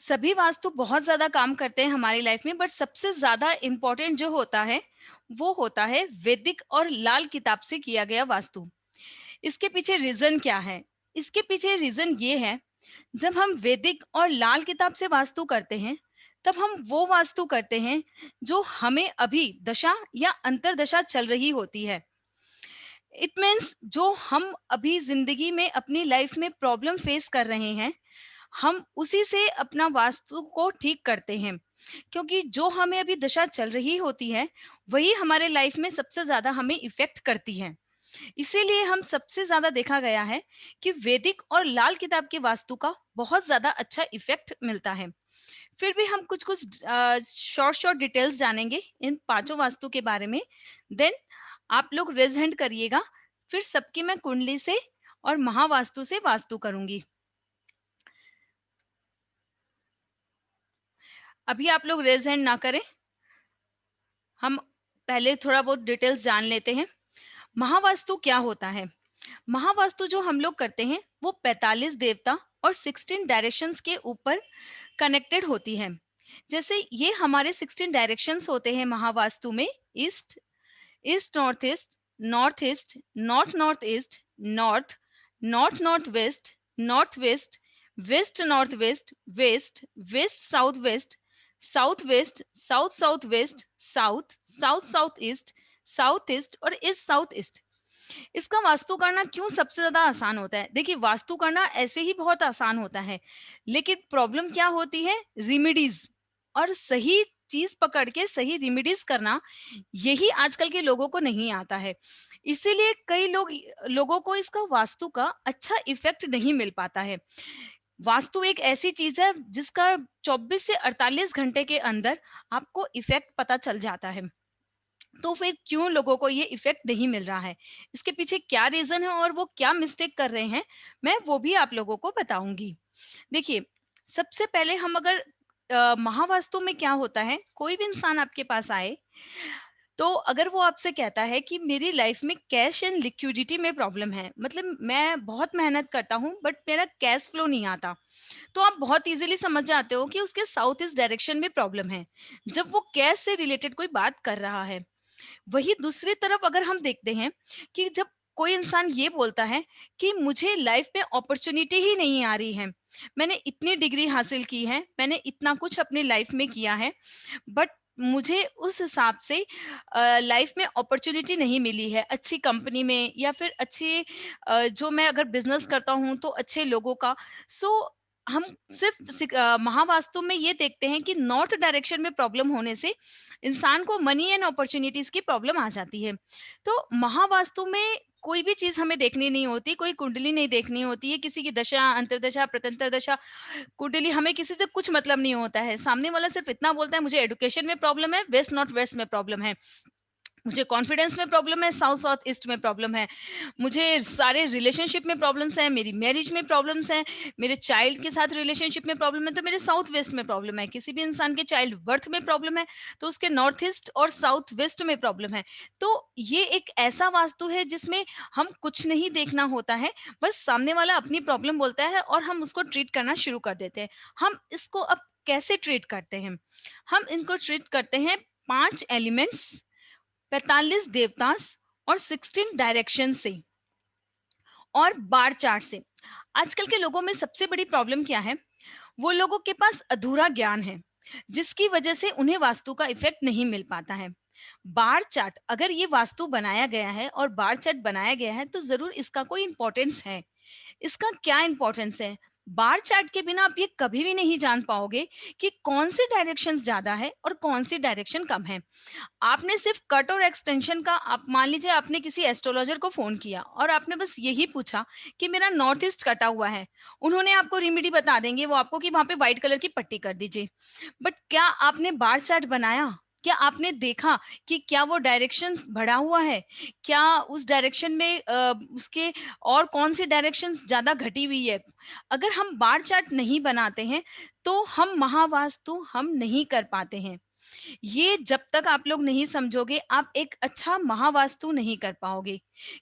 सभी वास्तु बहुत ज़्यादा काम करते हैं हमारी लाइफ में, बट सबसे ज़्यादा इम्पोर्टेंट जो होता है, वो होता है वैदिक और लाल किताब से किया गया वास्तु। इसके पीछे रीज़न क्या है? इसके पीछे रीज़न ये है, जब हम वैदिक और लाल किताब से वास्तु करते हैं, तब हम वो वास्तु करते हैं जो हमें अभी दशा या अंतर्दशा चल रही होती है। इट मीन्स जो हम अभी ज़िंदगी में अपनी लाइफ में प्रॉब्लम फेस कर रहे हैं, हम उसी से अपना वास्तु को ठीक करते हैं, क्योंकि जो हमें अभी दशा चल रही होती है, वही हमारे लाइफ में सबसे ज़्यादा हमें इफ़ेक्ट करती है। इसीलिए हम सबसे ज़्यादा देखा गया है कि वैदिक और लाल किताब की वास्तु का बहुत ज़्यादा अच्छा इफ़ेक्ट मिलता है। फिर भी हम कुछ-कुछ शॉर्ट-शॉर्ट डिटेल्स जानेंगे इन पाँचों वास्तु के बारे में। देन आप लोग रेज़ हैंड करिएगा, फिर सबकी मैं कुंडली से और महावास्तु से वास्तु करूँगी। अभी आप लोग रेज़ हैंड ना करें, हम पहले थोड़ा बहुत डिटेल्स जान लेते हैं। महावास्तु क्या होता है? महावास्तु जो हम लोग करते हैं, वो 45 देवता और 16 डायरेक्शंस के ऊपर कनेक्टेड होती है। जैसे ये हमारे 16 डायरेक्शंस होते हैं महावास्तु में, east, east north east, north east, north north east, north, north north west, north west, west north west, west, west south west, south west, south south west, south, south south east, south east और east south east. इसका वास्तु करना क्यों सबसे ज़्यादा आसान होता है? देखिए, वास्तु करना ऐसे ही बहुत आसान होता है, लेकिन प्रॉब्लम क्या होती है? रेमेडीज़ और सही चीज़ पकड़ के सही रेमेडीज़ करना, यही आजकल के लोगों को नहीं आता है। इसीलिए कई लोगों को इसका वास्तु का अच्छा इफ़ेक्ट नहीं मिल पाता है। वास्तु एक ऐसी चीज़ है जिसका 24 से 48 घंटे के अंदर आपको इफ़ेक्ट पता चल जाता है। तो फिर क्यों लोगों को ये इफ़ेक्ट नहीं मिल रहा है? इसके पीछे क्या रीज़न है और वो क्या मिस्टेक कर रहे हैं, मैं वो भी आप लोगों को बताऊँगी। देखिए, सबसे पहले हम अगर महावास्तु में क्या होता है, कोई भी इंसान आपके पास आए, तो अगर वो आपसे कहता है कि मेरी लाइफ़ में कैश एंड लिक्विडिटी में प्रॉब्लम है, मतलब मैं बहुत मेहनत करता हूँ बट मेरा कैश फ्लो नहीं आता, तो आप बहुत ईज़िली समझ जाते हो कि उसके साउथ ईस्ट डायरेक्शन में प्रॉब्लम है, जब वो कैश से रिलेटेड कोई बात कर रहा है। वहीं दूसरी तरफ अगर हम देखते हैं कि जब कोई इंसान ये बोलता है कि मुझे लाइफ में अपॉर्चुनिटी ही नहीं आ रही है, मैंने इतनी डिग्री हासिल की है, मैंने इतना कुछ अपनी लाइफ में किया है, बट मुझे उस हिसाब से लाइफ में अपॉर्चुनिटी नहीं मिली है अच्छी कंपनी में या फिर अच्छे जो मैं अगर बिजनेस करता हूँ तो अच्छे लोगों का। सो हम महावास्तु में ये देखते हैं कि नॉर्थ डायरेक्शन में प्रॉब्लम होने से इंसान को मनी एंड अपॉर्चुनिटीज की प्रॉब्लम आ जाती है। तो महावास्तु में कोई भी चीज हमें देखनी नहीं होती, कोई कुंडली नहीं देखनी होती है, किसी की दशा, अंतर्दशा, प्रत्यंतर दशा, कुंडली, हमें किसी से कुछ मतलब नहीं होता है। सामने वाला सिर्फ इतना बोलता है मुझे एजुकेशन में प्रॉब्लम है, वेस्ट नॉर्थ वेस्ट में प्रॉब्लम है, मुझे कॉन्फिडेंस में प्रॉब्लम है, साउथ साउथ ईस्ट में प्रॉब्लम है, मुझे सारे रिलेशनशिप में प्रॉब्लम्स हैं, मेरी मैरिज में प्रॉब्लम्स हैं, मेरे चाइल्ड के साथ रिलेशनशिप में प्रॉब्लम है तो मेरे साउथ वेस्ट में प्रॉब्लम है, किसी भी इंसान के चाइल्ड बर्थ में प्रॉब्लम है तो उसके नॉर्थ ईस्ट और साउथ वेस्ट में प्रॉब्लम है। तो ये एक ऐसा वास्तु है जिसमें हम कुछ नहीं देखना होता है, बस सामने वाला अपनी प्रॉब्लम बोलता है और हम उसको ट्रीट करना शुरू कर देते हैं। हम इसको अब कैसे ट्रीट करते हैं? हम इनको ट्रीट करते हैं 5 एलिमेंट्स, 45 देवतास और 16 डायरेक्शन से और बार चार्ट से। आजकल के लोगों में सबसे बड़ी प्रॉब्लम क्या है? वो लोगों के पास अधूरा ज्ञान है, जिसकी वजह से उन्हें वास्तु का इफेक्ट नहीं मिल पाता है। बार चार्ट, अगर ये वास्तु बनाया गया है और बार चार्ट बनाया गया है तो जरूर इसका कोई इंपॉर्टेंस है। इसका क्या इंपॉर्टेंस है? बार चार्ट के बिना आप ये कभी भी नहीं जान पाओगे कि कौन सी डायरेक्शन ज्यादा है और कौन सी डायरेक्शन कम है। आपने सिर्फ कट और एक्सटेंशन का, आप मान लीजिए आपने किसी एस्ट्रोलॉजर को फ़ोन किया और आपने बस यही पूछा कि मेरा नॉर्थ ईस्ट कटा हुआ है। उन्होंने आपको रेमेडी बता देंगे वो आपको कि वहाँ पे व्हाइट कलर की पट्टी कर दीजिए। बट क्या आपने बार चार्ट बनाया? क्या आपने देखा कि क्या वो डायरेक्शन बढ़ा हुआ है? क्या उस डायरेक्शन में उसके और कौन-सी डायरेक्शन ज़्यादा घटी हुई है? अगर हम बार चार्ट नहीं बनाते हैं, तो हम महावास्तु हम नहीं कर पाते हैं। ये जब तक आप लोग नहीं समझोगे, आप एक अच्छा महावास्तु नहीं कर पाओगे,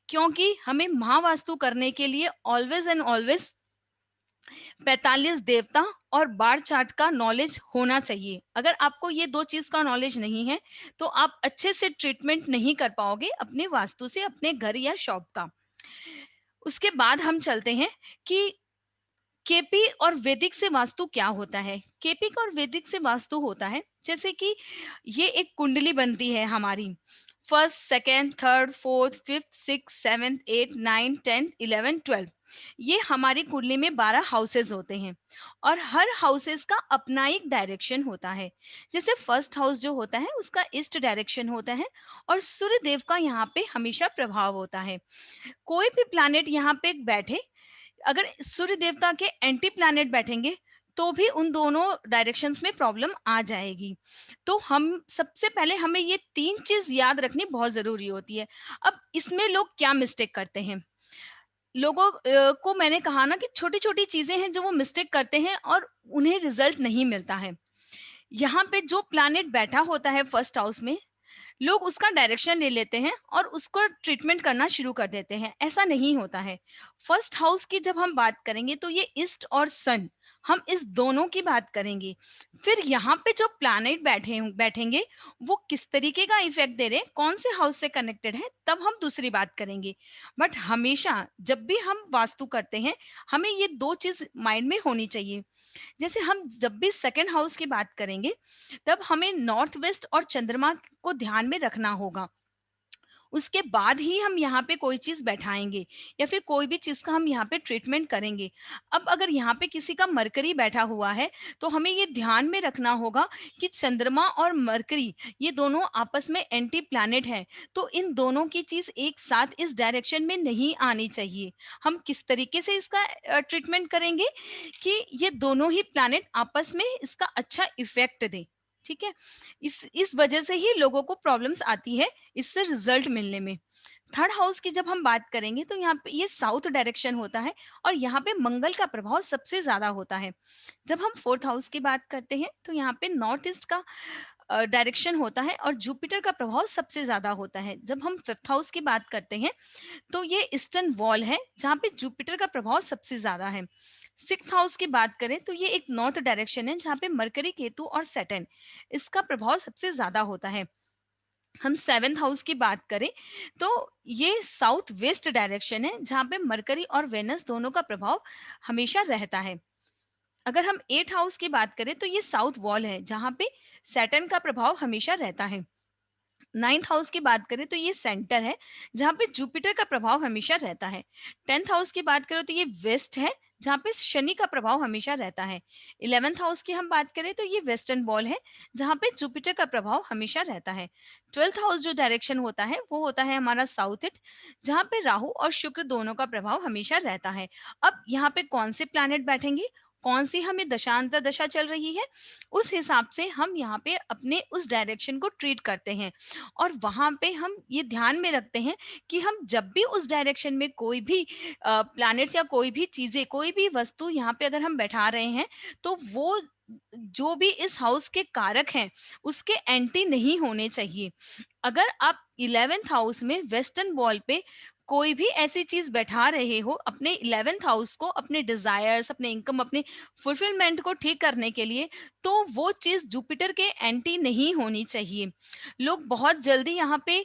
क्योंकि हमें महावास्तु करने के लिए ऑलवेज एंड ऑलवेज 45 देवता और बार चार्ट का नॉलेज होना चाहिए। अगर आपको ये 2 चीज़ का नॉलेज नहीं है, तो आप अच्छे से ट्रीटमेंट नहीं कर पाओगे अपने वास्तु से, अपने घर या शॉप का। उसके बाद हम चलते हैं कि केपी और वैदिक से वास्तु क्या होता है। केपी का और वैदिक से वास्तु होता है जैसे कि ये एक कुंडली बनती है हमारी, first, second, third, fourth, fifth, six, seventh, eight, nine, 10, 11, 12। ये हमारी कुंडली में 12 हाउसेस होते हैं और हर हाउसेस का अपना एक डायरेक्शन होता है। जैसे फर्स्ट हाउस जो होता है उसका ईस्ट डायरेक्शन होता है और सूर्य देव का यहाँ पे हमेशा प्रभाव होता है। कोई भी प्लैनेट यहाँ पे बैठे, अगर सूर्य देवता के एंटी प्लैनेट बैठेंगे तो भी उन दोनों डायरेक्शंस में प्रॉब्लम आ जाएगी। तो हम सबसे पहले हमें ये 3 चीज याद रखनी बहुत जरूरी होती है। अब इसमें लोग क्या मिस्टेक करते हैं, लोगों को मैंने कहा ना कि छोटी छोटी चीजें हैं जो वो मिस्टेक करते हैं और उन्हें रिजल्ट नहीं मिलता है। यहाँ पे जो प्लैनेट बैठा होता है फर्स्ट हाउस में, लोग उसका डायरेक्शन ले लेते हैं और उसको ट्रीटमेंट करना शुरू कर देते हैं। ऐसा नहीं होता है। फर्स्ट हाउस की जब हम बात करेंगे तो ये ईस्ट और सन, हम इस दोनों की बात करेंगे। फिर यहाँ पे जो प्लैनेट बैठेंगे वो किस तरीके का इफेक्ट दे रहे हैं, कौन से हाउस से कनेक्टेड है, तब हम दूसरी बात करेंगे। बट हमेशा जब भी हम वास्तु करते हैं, हमें ये 2 चीज माइंड में होनी चाहिए। जैसे हम जब भी सेकंड हाउस की बात करेंगे, तब हमें नॉर्थ वेस्ट और चंद्रमा को ध्यान में रखना होगा। उसके बाद ही हम यहाँ पे कोई चीज बैठाएंगे या फिर कोई भी चीज का हम यहाँ पे ट्रीटमेंट करेंगे। अब अगर यहाँ पे किसी का मरकरी बैठा हुआ है, तो हमें ये ध्यान में रखना होगा कि चंद्रमा और मरकरी ये दोनों आपस में एंटी प्लैनेट हैं। तो इन दोनों की चीज एक साथ इस डायरेक्शन में नहीं आनी चाहिए। हम किस तरीके से इसका ट्रीटमेंट करेंगे कि ये दोनों ही प्लैनेट आपस में इसका अच्छा इफेक्ट दे। ठीक है, इस वजह से ही लोगों को प्रॉब्लम्स आती है इससे रिजल्ट मिलने में। थर्ड हाउस की जब हम बात करेंगे तो यहाँ पे ये साउथ डायरेक्शन होता है और यहाँ पे मंगल का प्रभाव सबसे ज्यादा होता है। जब हम फोर्थ हाउस की बात करते हैं तो यहाँ पे नॉर्थ ईस्ट का डायरेक्शन होता है और जुपिटर का प्रभाव सबसे ज्यादा होता है। जब हम फिफ्थ हाउस की बात करते हैं तो ये ईस्टर्न वॉल है जहाँ पे जुपिटर का प्रभाव सबसे ज्यादा है। सिक्स्थ हाउस की बात करें तो ये एक नॉर्थ डायरेक्शन है जहाँ पे मरकरी, केतु और सैटर्न इसका प्रभाव सबसे ज्यादा होता है। हम सेवेंथ हाउस की बात करें तो ये साउथ वेस्ट डायरेक्शन है जहाँ पे मरकरी और वेनस दोनों का प्रभाव हमेशा रहता है। अगर हम एट हाउस की बात करें तो ये साउथ वॉल है जहाँ पे सैटर्न का प्रभाव हमेशा रहता है। नाइन्थ हाउस की बात करें तो ये सेंटर है जहाँ पे जुपिटर का प्रभाव हमेशा रहता है। टेंथ हाउस की बात करें तो ये वेस्ट है जहाँ पे शनि का प्रभाव हमेशा रहता है। इलेवेंथ हाउस की हम बात करें तो ये वेस्टर्न बॉल है जहाँ पे जुपिटर का प्रभाव हमेशा रहता है। ट्वेल्थ हाउस जो डायरेक्शन होता है वो होता है हमारा साउथ ईस्ट, जहाँ पे राहु और शुक्र दोनों का प्रभाव हमेशा रहता है। अब यहाँ पे कौन से प्लैनेट बैठेंगे, कौन सी हमें दशांतर दशा चल रही है, उस हिसाब से हम यहाँ पे अपने उस डायरेक्शन को ट्रीट करते हैं। और वहां पे हम ये ध्यान में रखते हैं कि हम जब भी उस डायरेक्शन में कोई भी प्लैनेट्स या कोई भी चीजें, कोई भी वस्तु यहाँ पे अगर हम बैठा रहे हैं, तो वो जो भी इस हाउस के कारक हैं उसके एंटी नहीं होने चाहिए। अगर आप 11th हाउस में वेस्टर्न वॉल पे कोई भी ऐसी चीज बैठा रहे हो अपने 11th हाउस को, अपने डिजायर्स, अपने इनकम, अपने फुलफिलमेंट को ठीक करने के लिए, तो वो चीज जुपिटर के एंटी नहीं होनी चाहिए। लोग बहुत जल्दी यहाँ पे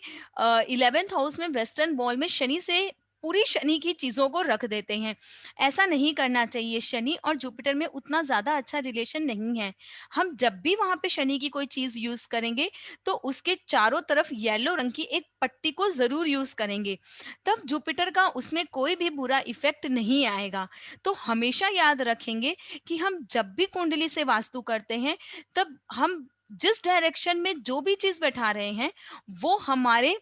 11th हाउस में वेस्टर्न वॉल में शनि से पूरी शनि की चीजों को रख देते हैं। ऐसा नहीं करना चाहिए। शनि और जुपिटर में उतना ज्यादा अच्छा रिलेशन नहीं है। हम जब भी वहां पे शनि की कोई चीज यूज करेंगे तो उसके चारों तरफ येलो रंग की एक पट्टी को जरूर यूज करेंगे, तब जुपिटर का उसमें कोई भी बुरा इफेक्ट नहीं आएगा। तो हमेशा याद रखेंगे कि हम जब भी कुंडली से वास्तु करते हैं, तब हम जिस डायरेक्शन में जो भी चीज बैठा रहे हैं वो हमारे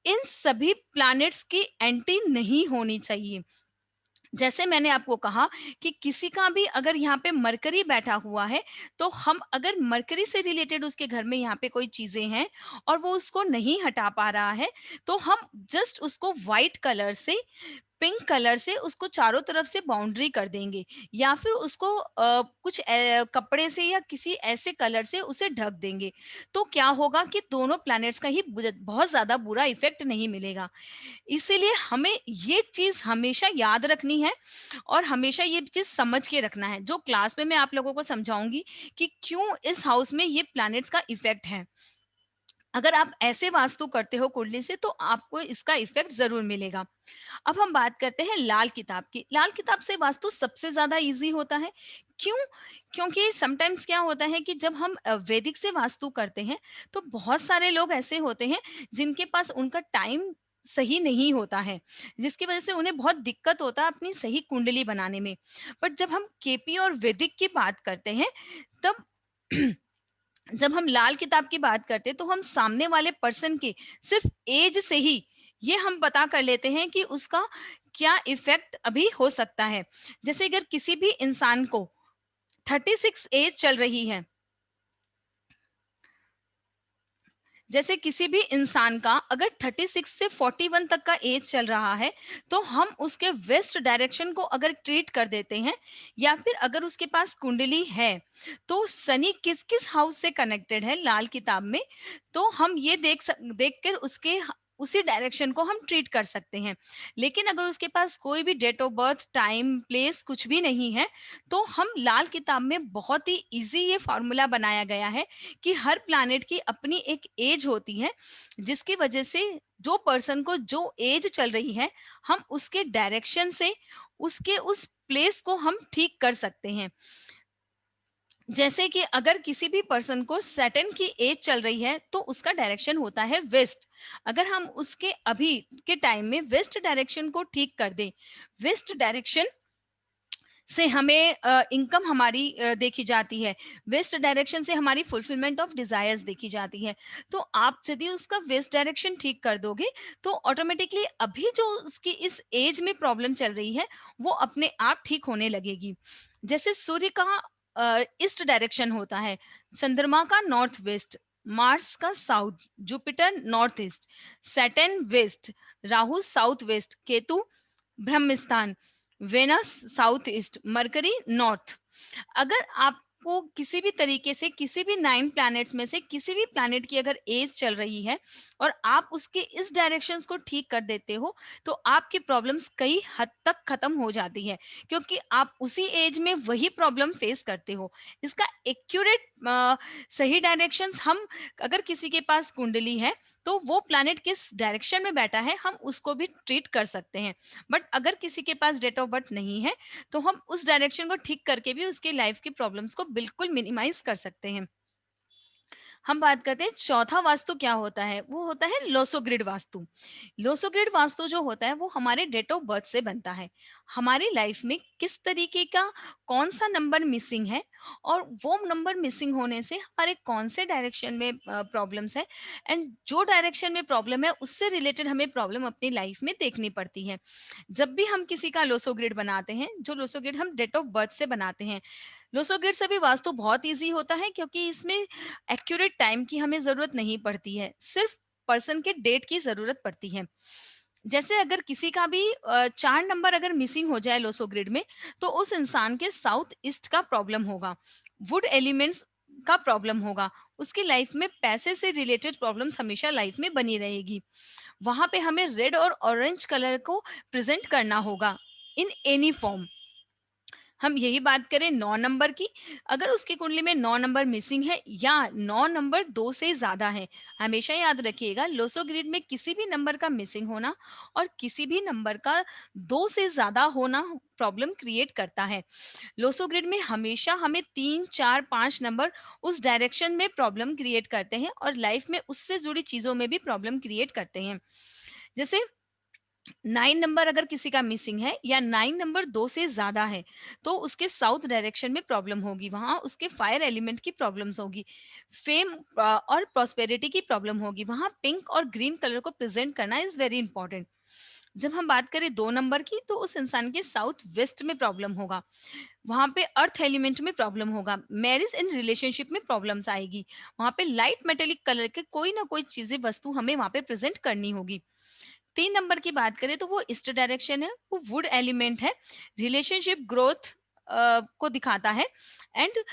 इन सभी प्लैनेट्स की एंटी नहीं होनी चाहिए। जैसे मैंने आपको कहा कि किसी का भी अगर यहाँ पे मरकरी बैठा हुआ है, तो हम अगर मरकरी से रिलेटेड उसके घर में यहाँ पे कोई चीजें हैं और वो उसको नहीं हटा पा रहा है, तो हम जस्ट उसको व्हाइट कलर से पिंक कलर से उसको चारों तरफ से बाउंड्री कर देंगे, या फिर उसको कुछ कपड़े से या किसी ऐसे कलर से उसे ढक देंगे। तो क्या होगा कि दोनों प्लैनेट्स का ही बहुत ज़्यादा बुरा इफ़ेक्ट नहीं मिलेगा। इसीलिए हमें ये चीज़ हमेशा याद रखनी है और हमेशा ये चीज़ समझ के रखना है, जो क्लास में मैं आप लोगों को समझाऊँगी कि क्यों इस हाउस में ये प्लैनेट्स का इफ़ेक्ट है। अगर आप ऐसे वास्तु करते हो कुंडली से तो आपको इसका इफ़ेक्ट ज़रूर मिलेगा। अब हम बात करते हैं लाल किताब की। लाल किताब से वास्तु सबसे ज़्यादा ईज़ी होता है। क्यों? क्योंकि समटाइम्स क्या होता है कि जब हम वैदिक से वास्तु करते हैं, तो बहुत सारे लोग ऐसे होते हैं जिनके पास उनका टाइम सही नहीं होता है, जिसकी वज़ह से उन्हें बहुत दिक्कत होता है अपनी सही कुंडली बनाने में। बट जब हम केपी और वैदिक की बात करते हैं, तब जब हम लाल किताब की बात करते हैं तो हम सामने वाले पर्सन के सिर्फ एज से ही ये हम पता कर लेते हैं कि उसका क्या इफेक्ट अभी हो सकता है। जैसे अगर किसी भी इंसान को 36 एज चल रही है, जैसे किसी भी इंसान का अगर 36 से 41 तक का एज चल रहा है, तो हम उसके वेस्ट डायरेक्शन को अगर ट्रीट कर देते हैं, या फिर अगर उसके पास कुंडली है, तो शनि किस किस हाउस से कनेक्टेड है लाल किताब में, तो हम ये देख कर उसके उसी डायरेक्शन को हम ट्रीट कर सकते हैं। लेकिन अगर उसके पास कोई भी date of birth, time, place कुछ भी नहीं है, तो हम लाल किताब में बहुत ही इजी ये फॉर्मूला बनाया गया है कि हर प्लैनेट की अपनी एक एज होती है, जिसकी वजह से जो पर्सन को जो एज चल रही है, हम उसके डायरेक्शन से उसके उस प्लेस को हम ठीक कर सकते हैं। जैसे कि अगर किसी भी पर्सन को सैटर्न की एज चल रही है, तो उसका डायरेक्शन होता है वेस्ट। अगर हम उसके अभी के टाइम में वेस्ट डायरेक्शन को ठीक कर दें, वेस्ट डायरेक्शन से हमें इनकम हमारी देखी जाती है। वेस्ट डायरेक्शन से हमारी फुलफिलमेंट ऑफ डिज़ायर्स देखी जाती है। तो आप यदि उसका वेस्ट डायरेक्शन ठीक कर दोगे, तो ऑटोमेटिकली अभी जो उसकी इस एज में प्रॉब्लम चल रही है, वो अपने आप ठीक होने लगेगी। जैसे सूर्य का ईस्ट डायरेक्शन होता है, चंद्रमा का नॉर्थ वेस्ट, मार्स का south, Jupiter north east, Saturn west, Rahu south west, Ketu ब्रह्मस्थान, Venus south east, Mercury north. अगर आपको किसी भी तरीके से किसी भी 9 प्लैनेट्स में से किसी भी प्लैनेट की अगर एज चल रही है और आप उसके इस डायरेक्शंस को ठीक कर देते हो, तो आपकी प्रॉब्लम्स कई हद तक खत्म हो जाती है, क्योंकि आप उसी एज में वही प्रॉब्लम फेस करते हो। इसका एक्यूरेट सही डायरेक्शंस हम, अगर किसी के पास कुंडली है, तो वो प्लैनेट किस डायरेक्शन में बैठा है हम उसको भी ट्रीट कर सकते हैं। बट अगर किसी के पास डेट ऑफ बर्थ नहीं है, तो हम उस डायरेक्शन को ठीक करके भी उसकी लाइफ की प्रॉब्लम्स को बिल्कुल मिनिमाइज कर सकते हैं। हम बात करते हैं चौथा वास्तु क्या होता है, वो होता है लोसो ग्रिड वास्तु। लोसो ग्रिड वास्तु जो होता है वो हमारे डेट ऑफ बर्थ से बनता है। हमारी लाइफ में किस तरीके का कौन सा नंबर मिसिंग है, और वो नंबर मिसिंग होने से हमारे कौन से डायरेक्शन में प्रॉब्लम्स है, एंड जो डायरेक्शन में प्रॉब्लम है उससे रिलेटेड हमें प्रॉब्लम अपनी लाइफ में देखनी पड़ती है। जब भी हम किसी का लोसो ग्रिड बनाते हैं, जो लोसो ग्रिड हम डेट ऑफ बर्थ से बनाते हैं, लोसो ग्रिड से भी वास्तु बहुत ईजी होता है, क्योंकि इसमें एक्यूरेट टाइम की हमें जरूरत नहीं पड़ती है, सिर्फ पर्सन के डेट की जरूरत पड़ती है। जैसे अगर किसी का भी 4 नंबर अगर मिसिंग हो जाए लोसो ग्रिड में, तो उस इंसान के साउथ ईस्ट का प्रॉब्लम होगा, वुड एलिमेंट्स का प्रॉब्लम होगा, उसकी लाइफ में पैसे से रिलेटेड प्रॉब्लम्स हमेशा लाइफ में बनी रहेगी। वहां पे हमें रेड और ऑरेंज कलर को प्रेजेंट करना होगा इन एनी फॉर्म। हम यही बात करें 9 नंबर की, अगर उसकी कुंडली में 9 नंबर मिसिंग है या 9 नंबर 2 से ज्यादा है, हमेशा याद रखिएगा लोसो ग्रिड में किसी भी नंबर का मिसिंग होना और किसी भी नंबर का 2 से ज्यादा होना प्रॉब्लम क्रिएट करता है। लोसो ग्रिड में हमेशा हमें 3 4 5 नंबर उस डायरेक्शन में प्रॉब्लम क्रिएट करते हैं और लाइफ में उससे जुड़ी चीजों में भी प्रॉब्लम क्रिएट करते हैं। जैसे 9 नंबर अगर किसी का मिसिंग है या 9 नंबर 2 से ज्यादा है, तो उसके साउथ डायरेक्शन में प्रॉब्लम होगी, वहां उसके फायर एलिमेंट की प्रॉब्लम्स होगी, फेम और प्रॉस्पेरिटी की प्रॉब्लम होगी, वहां पिंक और ग्रीन कलर को प्रेजेंट करना इज वेरी इंपॉर्टेंट। जब हम बात करें 2 नंबर की, तो उस इंसान के साउथ वेस्ट में प्रॉब्लम होगा, वहां पे अर्थ एलिमेंट में प्रॉब्लम होगा, मैरिज इन रिलेशनशिप में प्रॉब्लम्स आएगी, वहां पे लाइट मेटेलिक कलर के कोई ना कोई चीजें वस्तु हमें वहां पे प्रेजेंट करनी होगी। 3 नंबर की बात करें तो वो ईस्ट डायरेक्शन है, वो वुड एलिमेंट है, रिलेशनशिप ग्रोथ को दिखाता है। And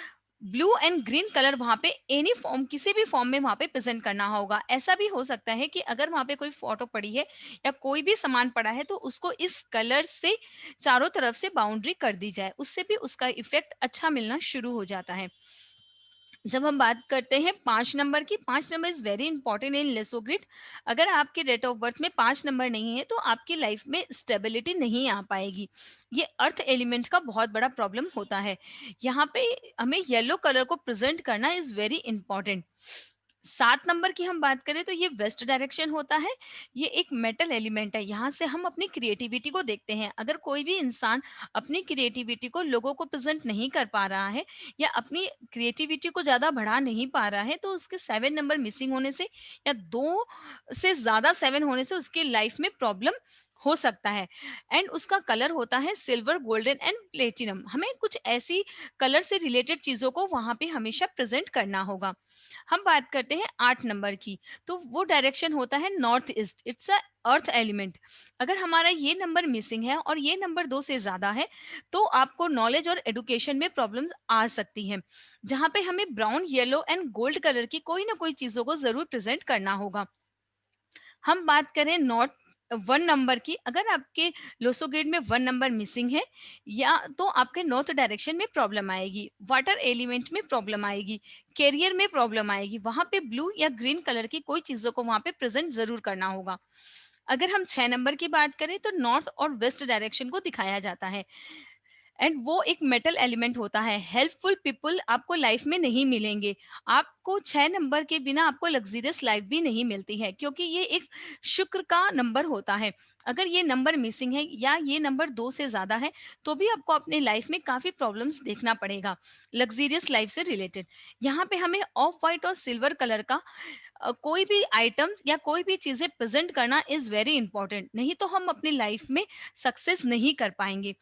blue and green colour वहां पे एनी फॉर्म, किसी भी फॉर्म में वहां पे प्रेजेंट करना होगा। ऐसा भी हो सकता है कि अगर वहां पे कोई फोटो पड़ी है या कोई भी सामान पड़ा है तो उसको इस कलर से चारों तरफ से बाउंड्री कर दी जाए, उससे भी उसका इफेक्ट अच्छा मिलना शुरू हो जाता है। जब हम बात करते हैं 5 नंबर की, 5 number is very important in Lo Shu grid. अगर आपके डेट ऑफ बर्थ में 5 नंबर नहीं है तो आपकी लाइफ में स्टेबिलिटी नहीं आ पाएगी। ये अर्थ एलिमेंट का बहुत बड़ा प्रॉब्लम होता है। यहाँ पे हमें येलो कलर को प्रेजेंट करना इज वेरी इंपॉर्टेंट। 7 नंबर की हम बात करें तो ये वेस्ट डायरेक्शन होता है। ये एक मेटल एलिमेंट है, यहाँ से हम अपनी क्रिएटिविटी को देखते हैं। अगर कोई भी इंसान अपनी क्रिएटिविटी को लोगों को प्रेजेंट नहीं कर पा रहा है या अपनी क्रिएटिविटी को ज्यादा बढ़ा नहीं पा रहा है, तो उसके 7 नंबर मिसिंग होने से या 2 से ज्यादा 7 होने से उसकी लाइफ में प्रॉब्लम हो सकता है। एंड उसका कलर होता है सिल्वर, गोल्डन एंड प्लेटिनम। हमें कुछ ऐसी कलर से रिलेटेड चीजों को वहां पे हमेशा प्रेजेंट करना होगा। हम बात करते हैं 8 नंबर की, तो वो डायरेक्शन होता है north east, it's a earth element. अगर हमारा ये नंबर मिसिंग है और ये नंबर 2 से ज्यादा है तो आपको नॉलेज और एडुकेशन में प्रॉब्लम्स आ सकती हैं, जहाँ पे हमें brown, yellow and gold colour की कोई ना कोई चीजों को जरूर प्रेजेंट करना होगा। हम बात करें नॉर्थ 1 नंबर की, अगर आपके लोसो ग्रिड में 1 नंबर मिसिंग है या तो आपके नॉर्थ डायरेक्शन में प्रॉब्लम आएगी, वाटर एलिमेंट में प्रॉब्लम आएगी, कैरियर में प्रॉब्लम आएगी। वहां पे ब्लू या ग्रीन कलर की कोई चीजों को वहां पे प्रेजेंट जरूर करना होगा। अगर हम 6 नंबर की बात करें तो नॉर्थ और वेस्ट डायरेक्शन को दिखाया जाता है। एंड वो एक मेटल एलिमेंट होता है। हेल्पफुल पीपल आपको लाइफ में नहीं मिलेंगे। आपको 6 नंबर के बिना आपको लग्जरियस लाइफ भी नहीं मिलती है, क्योंकि ये एक शुक्र का नंबर होता है। अगर ये नंबर मिसिंग है या ये नंबर 2 से ज्यादा है तो भी आपको अपने लाइफ में काफी प्रॉब्लम्स देखना पड़ेगा लग्जरियस लाइफ से रिलेटेड। यहाँ पे हमें ऑफ वाइट और सिल्वर कलर का कोई भी आइटम्स या कोई भी चीजें प्रेजेंट करना इज वेरी इंपॉर्टेंट, नहीं तो हम अपनी लाइफ में सक्सेस नहीं कर पाएंगे।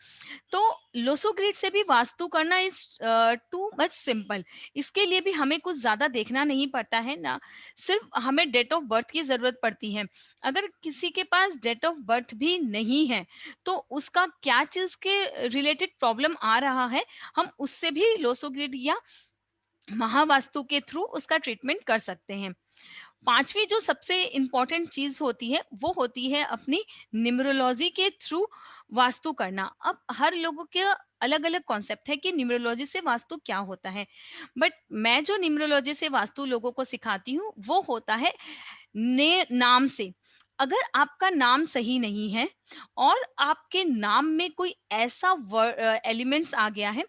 तो लोसो ग्रिड से भी वास्तु करना इज टू मच सिंपल। इसके लिए भी हमें कुछ ज्यादा देखना नहीं पड़ता है ना, सिर्फ हमें डेट ऑफ बर्थ की जरूरत पड़ती है। अगर किसी के पास डेट ऑफ बर्थ भी नहीं है तो उसका क्या चीज के रिलेटेड प्रॉब्लम आ रहा है, हम उससे भी लोसो ग्रिड या महावास्तु के थ्रू उसका ट्रीटमेंट कर सकते हैं। पांचवी जो सबसे इम्पोर्टेंट चीज होती है वो होती है अपनी न्यूमरोलॉजी के थ्रू वास्तु करना। अब हर लोगों के अलग अलग कॉन्सेप्ट है कि न्यूमरोलॉजी से वास्तु क्या होता है, बट मैं जो न्यूमरोलॉजी से वास्तु लोगों को सिखाती हूँ वो होता है ने नाम से। अगर आपका नाम सही नहीं है और आपके नाम में कोई ऐसा एलिमेंट्स आ गया है,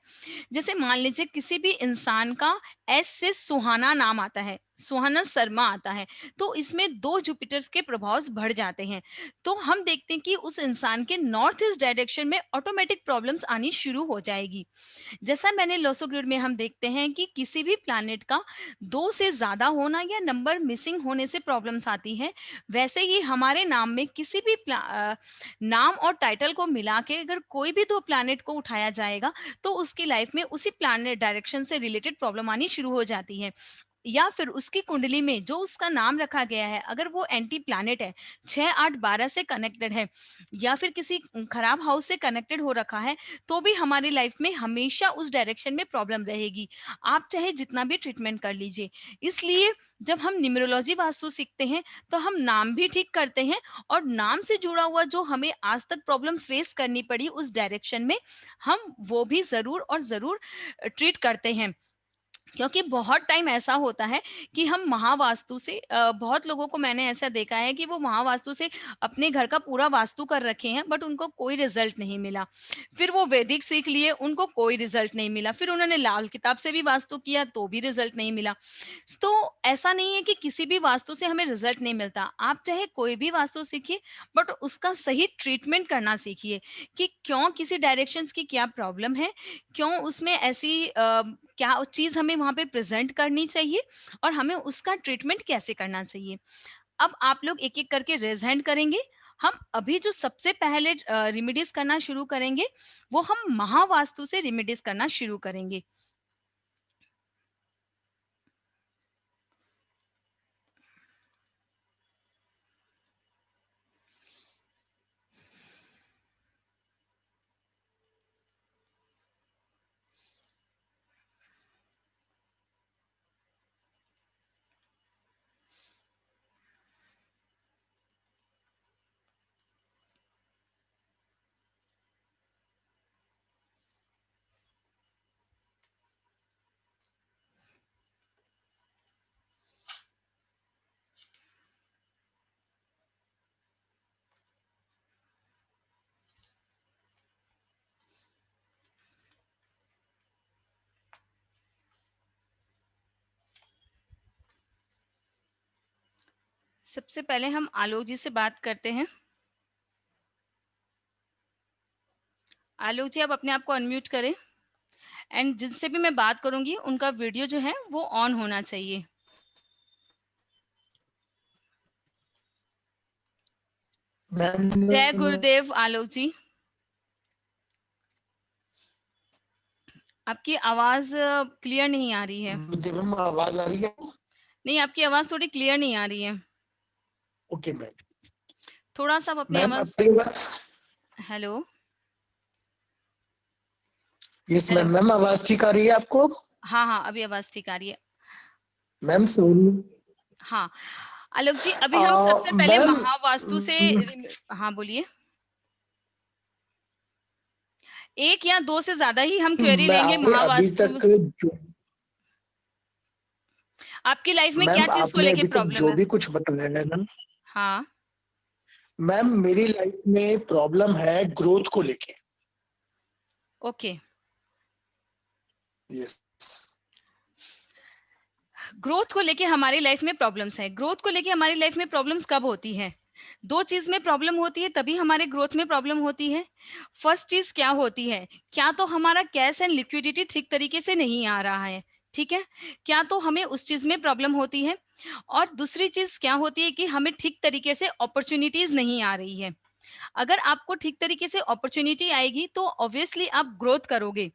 जैसे मान लीजिए किसी भी इंसान का एस से सुहाना नाम आता है, सुहाना शर्मा आता है, तो इसमें 2 जुपिटर्स के प्रभाव बढ़ जाते हैं। तो हम देखते हैं कि उस इंसान के नॉर्थ ईस्ट डायरेक्शन में ऑटोमेटिक प्रॉब्लम्स आनी शुरू हो जाएगी। जैसा मैंने लोसो ग्रिड में हम देखते हैं कि किसी भी प्लैनेट का 2 से ज्यादा होना या नंबर मिसिंग होने से प्रॉब्लम्स आती है, वैसे ही हमारे नाम में किसी भी नाम और टाइटल को मिला के अगर कोई भी 2 प्लैनेट को उठाया जाएगा तो उसकी लाइफ में उसी प्लैनेट डायरेक्शन से रिलेटेड प्रॉब्लम आनी शुरू हो जाती है। या फिर उसकी कुंडली में जो उसका नाम रखा गया है अगर वो एंटी प्लैनेट है, 6 8 12 से कनेक्टेड है या फिर किसी खराब हाउस से कनेक्टेड हो रखा है, तो भी हमारी लाइफ में हमेशा उस डायरेक्शन में प्रॉब्लम रहेगी, आप चाहे जितना भी ट्रीटमेंट कर लीजिए। इसलिए जब हम न्यूमरोलॉजी वास्तु सीखते हैं तो हम नाम भी ठीक करते हैं और नाम से जुड़ा हुआ जो हमें आज तक प्रॉब्लम फेस करनी पड़ी उस डायरेक्शन में, हम वो भी जरूर और जरूर ट्रीट करते हैं। क्योंकि बहुत टाइम ऐसा होता है कि हम महावास्तु से बहुत लोगों को मैंने ऐसा देखा है कि वो महावास्तु से अपने घर का पूरा वास्तु कर रखे हैं बट उनको कोई रिजल्ट नहीं मिला। फिर वो वैदिक सीख लिए, उनको कोई रिजल्ट नहीं मिला। फिर उन्होंने लाल किताब से भी वास्तु किया तो भी रिजल्ट नहीं मिला। तो ऐसा नहीं है कि किसी भी वास्तु से हमें रिजल्ट नहीं मिलता, आप चाहे कोई भी वास्तु सीखिए बट उसका सही ट्रीटमेंट करना सीखिए कि क्यों किसी डायरेक्शंस की क्या प्रॉब्लम है, क्यों उसमें ऐसी क्या चीज हमें वहां पे प्रेजेंट करनी चाहिए और हमें उसका ट्रीटमेंट कैसे करना चाहिए। अब आप लोग एक एक करके रेज हैंड करेंगे। हम अभी जो सबसे पहले रिमेडीज करना शुरू करेंगे वो हम महावास्तु से रिमेडीज करना शुरू करेंगे। सबसे पहले हम आलोक जी से बात करते हैं। आलोक जी, आप अपने आप को अनम्यूट करें एंड जिनसे भी मैं बात करूंगी उनका वीडियो जो है वो ऑन होना चाहिए। जय मैम गुरुदेव आलोक जी, आपकी आवाज क्लियर नहीं आ रही है। मैम आवाज आ रही है? नहीं, आपकी आवाज थोड़ी क्लियर नहीं आ रही है। Okay ma'am. थोड़ा सा आप अपनी मैम आवाज। आपके पास? Hello yes hello. Ma'am. Ma'am आवाज ठीक आ रही है आपको? हाँ हाँ, अभी आवाज ठीक आ रही है। मैम सुन। हाँ आलोक जी, अभी हम सबसे पहले मैम महावास्तु से हाँ बोलिए। एक या दो से ज्यादा ही हम क्वेरी मैं लेंगे आपने अभी महावास्तु। तक जो आपकी लाइफ में क्या मैम चीज को आपने लेके अभी तक प्रॉब्लम जो है? भी कुछ बताया है मैम, हाँ। मैम मेरी लाइफ में प्रॉब्लम है ग्रोथ को लेके। ओके। यस। ग्रोथ को लेके हमारी लाइफ में प्रॉब्लम्स है। ग्रोथ को लेके हमारी लाइफ में प्रॉब्लम्स कब होती है? दो चीज में प्रॉब्लम होती है तभी हमारे ग्रोथ में प्रॉब्लम होती है। फर्स्ट चीज क्या होती है? क्या तो हमारा कैश एंड लिक्विडिटी ठीक तरीके से नहीं आ रहा है, ठीक है, क्या तो हमें उस चीज में प्रॉब्लम होती है। और दूसरी चीज क्या होती है कि हमें ठीक तरीके से अपॉर्चुनिटीज नहीं आ रही है। अगर आपको ठीक तरीके से अपॉर्चुनिटी आएगी तो ऑब्वियसली आप ग्रोथ करोगे।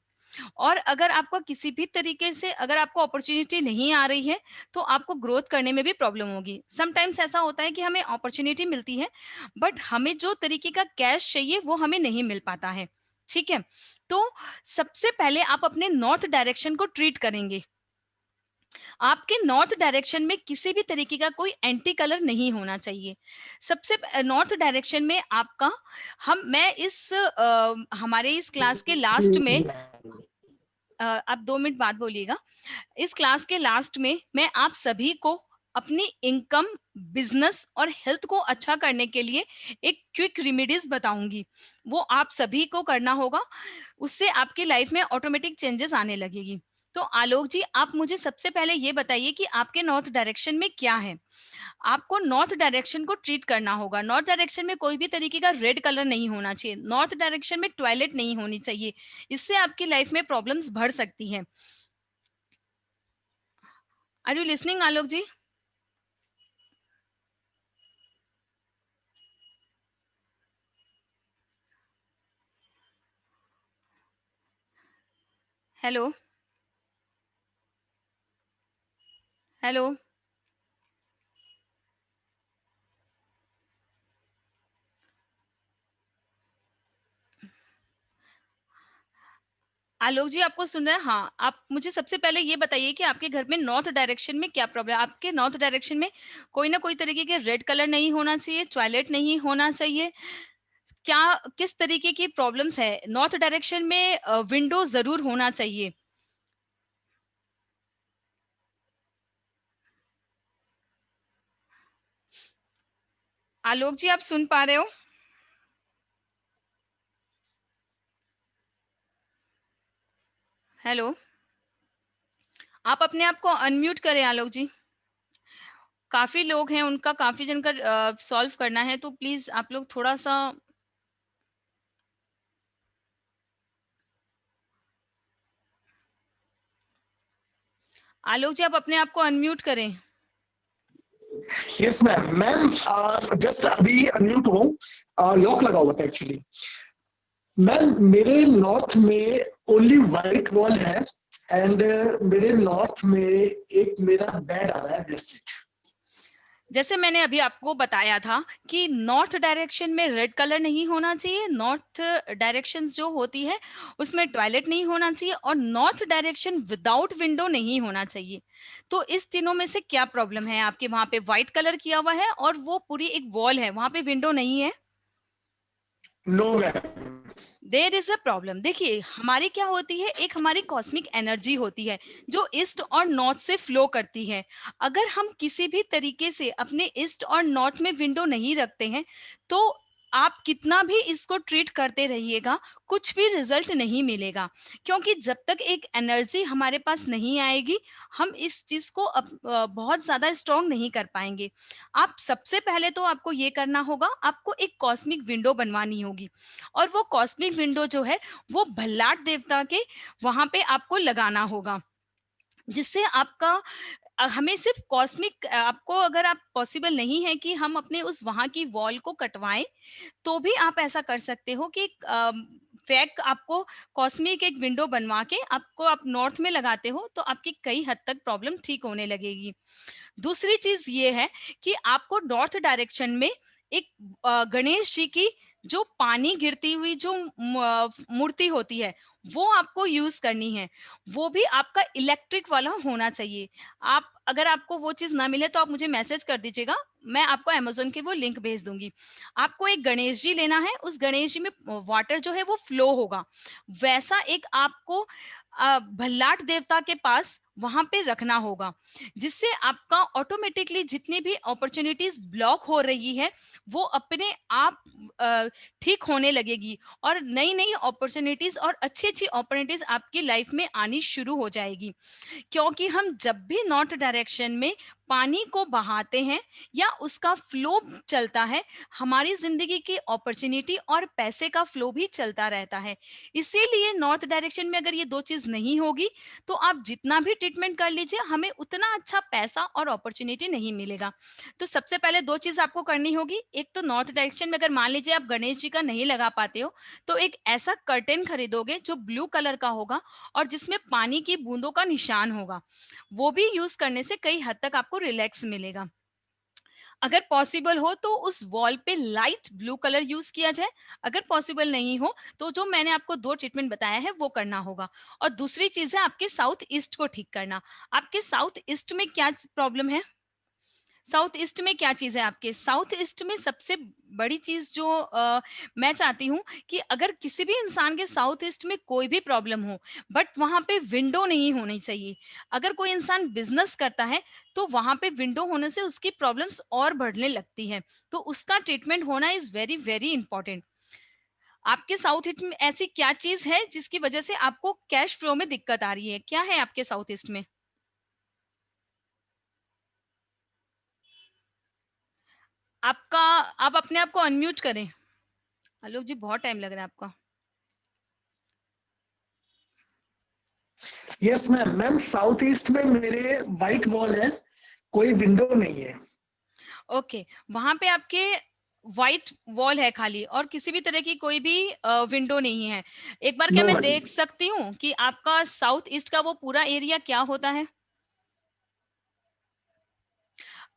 और अगर आपको किसी भी तरीके से अगर आपको अपॉर्चुनिटी नहीं आ रही है तो आपको ग्रोथ करने में भी प्रॉब्लम होगी। समटाइम्स ऐसा होता है कि हमें अपॉर्चुनिटी मिलती है बट हमें जो तरीके का कैश चाहिए वो हमें नहीं मिल पाता है, ठीक है। तो सबसे पहले आप अपने नॉर्थ डायरेक्शन को ट्रीट करेंगे। आपके नॉर्थ डायरेक्शन में किसी भी तरीके का कोई एंटी कलर नहीं होना चाहिए। सबसे नॉर्थ डायरेक्शन में आपका मैं इस हमारे इस क्लास के लास्ट में आप 2 मिनट बाद बोलिएगा। इस क्लास के लास्ट में मैं आप सभी को अपनी इनकम, बिजनेस और हेल्थ को अच्छा करने के लिए एक क्विक रेमेडीज बताऊंगी। वो आप सभी को करना होगा, उससे आपकी लाइफ में ऑटोमेटिक चेंजेस आने लगेगी। तो आलोक जी, आप मुझे सबसे पहले ये बताइए कि आपके नॉर्थ डायरेक्शन में क्या है। आपको नॉर्थ डायरेक्शन को ट्रीट करना होगा। नॉर्थ डायरेक्शन में कोई भी तरीके का रेड कलर नहीं होना चाहिए। नॉर्थ डायरेक्शन में टॉयलेट नहीं होनी चाहिए। इससे आपकी लाइफ में प्रॉब्लम्स बढ़ सकती हैं। Are you listening Alok ji? Hello hello. Alok ji, आपको सुन रहे हैं? हाँ, आप मुझे सबसे पहले ये बताइए कि आपके घर में नॉर्थ डायरेक्शन में क्या प्रॉब्लम है। आपके नॉर्थ डायरेक्शन में कोई ना कोई तरीके के रेड कलर नहीं होना चाहिए, टॉयलेट नहीं होना चाहिए। क्या किस तरीके की प्रॉब्लम्स है? नॉर्थ डायरेक्शन में विंडो जरूर होना चाहिए। आलोक जी, आप सुन पा रहे हो? हेलो, आप अपने आप को अनम्यूट करें आलोक जी। काफी लोग हैं, उनका काफी जन का सॉल्व करना है, तो प्लीज आप लोग थोड़ा सा। आलोक जी, आप अपने आप को अनम्यूट करें। Yes ma'am. मैम जस्ट अभी अनम्यूट हूँ, लॉक लगा हुआ था एक्चुअली। मैम मेरे नॉर्थ में ओनली वाइट वॉल है एंड मेरे नॉर्थ में एक मेरा बेड आ रहा है ब्लेस्ड। जैसे मैंने अभी आपको बताया था कि नॉर्थ डायरेक्शन में रेड कलर नहीं होना चाहिए। नॉर्थ डायरेक्शन जो होती है उसमें टॉयलेट नहीं होना चाहिए और नॉर्थ डायरेक्शन विदाउट विंडो नहीं होना चाहिए। तो इस तीनों में से क्या प्रॉब्लम है आपके? वहां पे व्हाइट कलर किया हुआ है और वो पूरी एक वॉल है, वहां पे विंडो नहीं है। No ma'am. There is a problem. देखिए, हमारी क्या होती है, एक हमारी कॉस्मिक एनर्जी होती है जो ईस्ट और नॉर्थ से फ्लो करती है। अगर हम किसी भी तरीके से अपने ईस्ट और नॉर्थ में विंडो नहीं रखते हैं तो आप कितना भी इसको ट्रीट करते रहिएगा, कुछ भी रिजल्ट नहीं मिलेगा, क्योंकि जब तक एक एनर्जी हमारे पास नहीं आएगी, हम इस चीज को बहुत ज्यादा स्ट्रॉन्ग नहीं कर पाएंगे। आप सबसे पहले तो आपको ये करना होगा, आपको एक कॉस्मिक विंडो बनवानी होगी, और वो कॉस्मिक विंडो जो है वो भल्लाट देवता के वहां पे आपको लगाना होगा, जिससे आपका हमें सिर्फ कॉस्मिक, आपको अगर आप पॉसिबल नहीं है कि हम अपने उस वहां की वॉल को कटवाएं, तो भी आप ऐसा कर सकते हो कि फेक आपको कॉस्मिक एक विंडो बनवा के आपको आप नॉर्थ में लगाते हो, तो आपकी कई हद तक प्रॉब्लम ठीक होने लगेगी। दूसरी चीज ये है कि आपको नॉर्थ डायरेक्शन में एक गणेश जी की जो पानी गिरती हुई जो मूर्ति होती है, वो आपको यूज करनी है। वो भी आपका इलेक्ट्रिक वाला होना चाहिए। आप अगर आपको वो चीज ना मिले तो आप मुझे मैसेज कर दीजिएगा, मैं आपको अमेजोन की वो लिंक भेज दूंगी। आपको एक गणेश जी लेना है, उस गणेश जी में वाटर जो है वो फ्लो होगा, वैसा एक आपको भल्लाट देवता के पास वहां पे रखना होगा, जिससे आपका ऑटोमेटिकली जितनी भी अपॉर्चुनिटीज ब्लॉक हो रही है वो अपने आप ठीक होने लगेगी, और नई नई अपॉर्चुनिटीज और अच्छी अच्छी अपॉर्चुनिटीज आपकी लाइफ में आनी शुरू हो जाएगी। क्योंकि हम जब भी नॉर्थ डायरेक्शन में पानी को बहाते हैं या उसका फ्लो चलता है, हमारी जिंदगी की अपॉर्चुनिटी और पैसे का फ्लो भी चलता रहता है। इसीलिए नॉर्थ डायरेक्शन में अगर ये दो चीज नहीं होगी, तो आप जितना भी ट्रीटमेंट कर लीजिए, हमें उतना अच्छा पैसा और अपॉर्चुनिटी नहीं मिलेगा। तो सबसे पहले दो चीज आपको करनी होगी, एक तो नॉर्थ डायरेक्शन में अगर मान लीजिए आप गणेश जी का नहीं लगा पाते हो, तो एक ऐसा कर्टेन खरीदोगे जो ब्लू कलर का होगा और जिसमें पानी की बूंदों का निशान होगा। वो भी यूज करने से कई हद तक आपको रिलैक्स मिलेगा। अगर पॉसिबल हो तो उस वॉल पे लाइट ब्लू कलर यूज किया जाए, अगर पॉसिबल नहीं हो तो जो मैंने आपको दो ट्रीटमेंट बताया है वो करना होगा। और दूसरी चीज है आपके साउथ ईस्ट को ठीक करना। आपके साउथ ईस्ट में क्या प्रॉब्लम है? साउथ ईस्ट में क्या चीज है आपके? साउथ ईस्ट में सबसे बड़ी चीज जो मैं चाहती हूँ कि अगर किसी भी इंसान के साउथ ईस्ट में कोई भी प्रॉब्लम हो, बट वहां पे विंडो नहीं होनी चाहिए। अगर कोई इंसान बिजनेस करता है तो वहां पे विंडो होने से उसकी प्रॉब्लम्स और बढ़ने लगती है, तो उसका ट्रीटमेंट होना इज वेरी वेरी इंपॉर्टेंट। आपके साउथ ईस्ट में ऐसी क्या चीज है जिसकी वजह से आपको कैश फ्लो में दिक्कत आ रही है? क्या है आपके साउथ ईस्ट में? आपका, आप अपने आप को अनम्यूट करें। आलोक जी, बहुत टाइम लग रहा है आपका। Yes ma'am. Ma'am south east में मेरे वाइट वॉल है, कोई विंडो नहीं है। ओके, वहां पे आपके व्हाइट वॉल है खाली, और किसी भी तरह की कोई भी विंडो नहीं है। एक बार क्या नो मैं वन। देख सकती हूँ कि आपका साउथ ईस्ट का वो पूरा एरिया क्या होता है?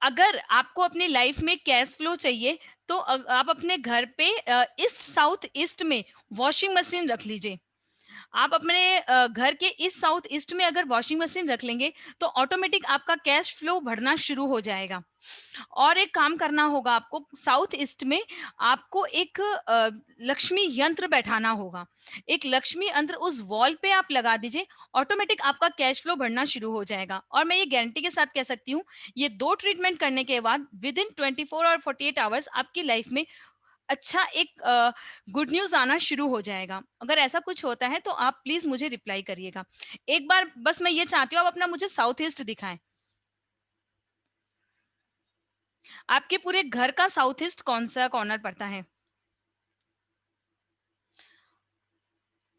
अगर आपको अपनी लाइफ में कैश फ्लो चाहिए, तो आप अपने घर पे ईस्ट साउथ ईस्ट में वॉशिंग मशीन रख लीजिए। आप अपने घर के इस साउथ ईस्ट में अगर वॉशिंग मशीन रख लेंगे, तो ऑटोमेटिक आपका कैश फ्लो बढ़ना शुरू हो जाएगा। और एक काम करना होगा आपको, साउथ ईस्ट में आपको एक लक्ष्मी यंत्र बैठाना होगा। एक लक्ष्मी यंत्र उस वॉल पे आप लगा दीजिए, ऑटोमेटिक आपका कैश फ्लो बढ़ना शुरू हो जाएगा। और मैं ये गारंटी के साथ कह सकती हूँ, ये दो ट्रीटमेंट करने के बाद विद इन 24 और 48 आवर्स आपकी लाइफ में अच्छा एक गुड न्यूज आना शुरू हो जाएगा। अगर ऐसा कुछ होता है तो आप प्लीज मुझे रिप्लाई करिएगा। एक बार बस मैं ये चाहती हूँ आप अपना मुझे साउथ ईस्ट दिखाएं। आपके पूरे घर का साउथ ईस्ट कौन सा कॉर्नर पड़ता है?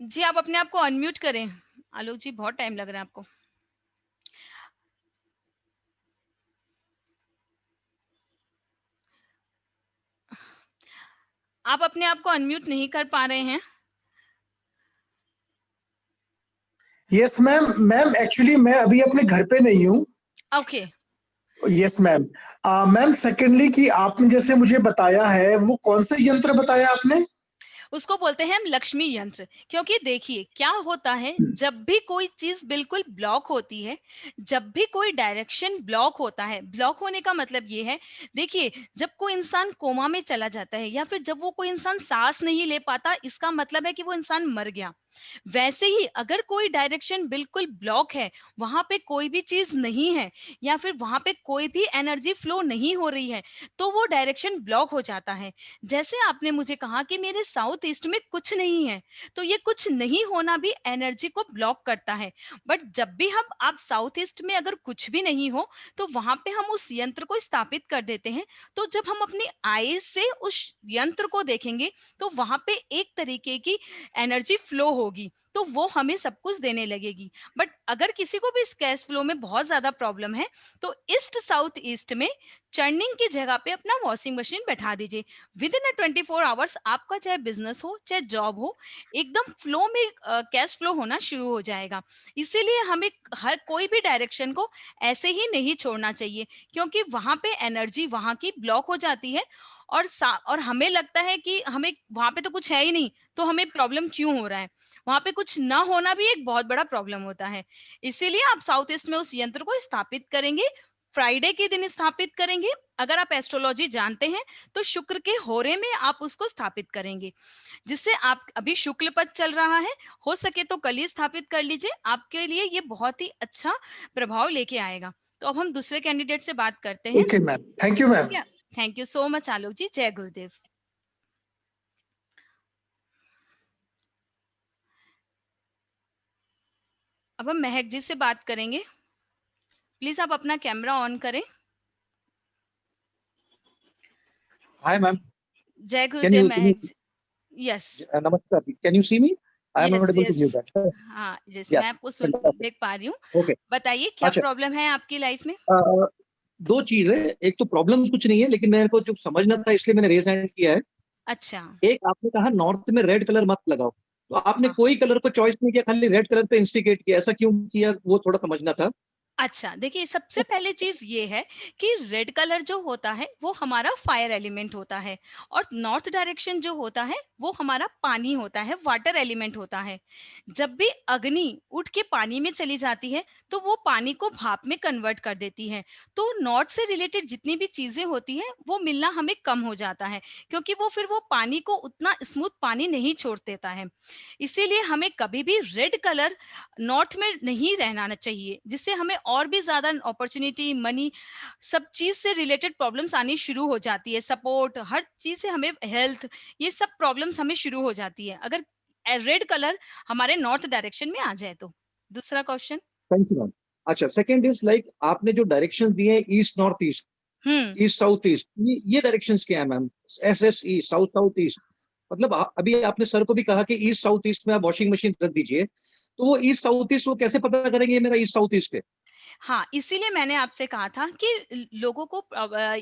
जी, आप अपने आप को अनम्यूट करें। आलोक जी, बहुत टाइम लग रहा है आपको। आप अपने आप को अनम्यूट नहीं कर पा रहे हैं। Yes ma'am. मैम एक्चुअली मैं अभी अपने घर पे नहीं हूँ। Okay. Yes ma'am. Ma'am secondly कि आपने जैसे मुझे बताया है, वो कौन सा यंत्र बताया आपने? उसको बोलते हैं हम लक्ष्मी यंत्र। क्योंकि देखिए क्या होता है, जब भी कोई चीज बिल्कुल ब्लॉक होती है, जब भी कोई डायरेक्शन ब्लॉक होता है, ब्लॉक होने का मतलब ये है, देखिए जब कोई इंसान कोमा में चला जाता है या फिर जब वो कोई इंसान सांस नहीं ले पाता, इसका मतलब है कि वो इंसान मर गया। वैसे ही अगर कोई डायरेक्शन बिल्कुल ब्लॉक है, वहां पे कोई भी चीज नहीं है या फिर वहां पे कोई भी एनर्जी फ्लो नहीं हो रही है, तो वो डायरेक्शन ब्लॉक हो जाता है। जैसे आपने मुझे कहा कि मेरे साउथ ईस्ट में कुछ नहीं है, तो ये कुछ नहीं होना भी एनर्जी को ब्लॉक करता है। बट जब भी हम आप साउथ ईस्ट में अगर कुछ भी नहीं हो, तो वहां पे हम उस यंत्र को स्थापित कर देते हैं। तो जब हम अपनी आईज से उस यंत्र को देखेंगे, तो वहां पे एक तरीके की एनर्जी फ्लो होगी, तो वो हमें सब कुछ देने लगेगी। बट अगर किसी को भी इस कैश फ्लो में बहुत ज्यादा प्रॉब्लम है, तो ईस्ट साउथ ईस्ट में चर्निंग की जगह पे अपना वॉशिंग मशीन बैठा दीजिए। विद इन 24 आवर्स आपका चाहे बिजनेस हो चाहे जॉब हो, एकदम फ्लो में कैश फ्लो होना शुरू हो जाएगा। इसीलिए हमें हर कोई भी डायरेक्शन को ऐसे ही नहीं छोड़ना चाहिए, क्योंकि वहां पे एनर्जी वहां की ब्लॉक हो जाती है। और हमें लगता है कि हमें वहां पे तो कुछ है ही नहीं, तो हमें प्रॉब्लम क्यों हो रहा है। वहां पे कुछ ना होना भी एक बहुत बड़ा प्रॉब्लम होता है। इसीलिए आप साउथ ईस्ट में उस यंत्र को स्थापित करेंगे, फ्राइडे के दिन स्थापित करेंगे। अगर आप एस्ट्रोलॉजी जानते हैं, तो शुक्र के होरे में आप उसको स्थापित करेंगे, जिससे आप अभी शुक्ल पद चल रहा है, हो सके तो कल ही स्थापित कर लीजिए, आपके लिए ये बहुत ही अच्छा प्रभाव लेके आएगा। तो अब हम दूसरे कैंडिडेट से बात करते हैं। Okay ma'am, thank you ma'am. ठीक है, थैंक यू सो मच आलोक जी, जय गुरुदेव। अब हम महक जी से बात करेंगे। प्लीज आप अपना कैमरा ऑन करें। Hi, ma'am. जय Can Gurudev you, Mehak ji. Yes Namaskar. Can you see me? I am yes not able to yes. view that. हाँ जैसे Yeah, मैं आपको सुन fantastic. देख पा रही हूँ। Okay. बताइए क्या अच्छा, प्रॉब्लम है आपकी लाइफ में। दो चीज है। एक तो प्रॉब्लम कुछ नहीं है, लेकिन मेरे को जो समझना था इसलिए मैंने रेज हैंड किया है। अच्छा। एक आपने कहा नॉर्थ में रेड कलर मत लगाओ, तो आपने हाँ कोई कलर को चॉइस नहीं किया, खाली रेड कलर पे इंस्टिगेट किया, ऐसा क्यों किया वो थोड़ा समझना था। अच्छा, देखिए सबसे पहले चीज ये है कि रेड कलर जो होता है वो हमारा फायर एलिमेंट होता है, और नॉर्थ डायरेक्शन जो होता है वो हमारा पानी होता है, वाटर एलिमेंट होता है। जब भी अग्नि उठ के पानी में चली जाती है, तो वो पानी को भाप में कन्वर्ट कर देती है। तो नॉर्थ से रिलेटेड जितनी भी चीजें होती हैं वो मिलना हमें कम हो जाता है, क्योंकि वो फिर वो पानी को उतना स्मूथ पानी नहीं छोड़ देता है। इसीलिए हमें कभी भी रेड कलर नॉर्थ में नहीं रहना चाहिए, जिससे हमें और भी ज्यादा अपॉर्चुनिटी, मनी, सब चीज से रिलेटेड प्रॉब्लम्स आनी शुरू हो जाती है। सपोर्ट, हर चीज से हमें हेल्थ, ये सब प्रॉब्लम्स हमें शुरू हो जाती है अगर रेड कलर हमारे नॉर्थ डायरेक्शन में आ जाए तो। दूसरा क्वेश्चन। Thank you ma'am. अच्छा, सेकंड इज लाइक आपने जो डायरेक्शन दिए हैं ईस्ट नॉर्थ ईस्ट, हम्म। ईस्ट साउथ ईस्ट, ये डायरेक्शंस क्या है ma'am? S S E, south south east, मतलब अभी आपने सर को भी कहा कि ईस्ट साउथ ईस्ट में आप वॉशिंग मशीन रख दीजिए, तो वो ईस्ट साउथ ईस्ट वो कैसे पता करेंगे ये मेरा ईस्ट साउथ ईस्ट है? हाँ, इसीलिए मैंने आपसे कहा था कि लोगों को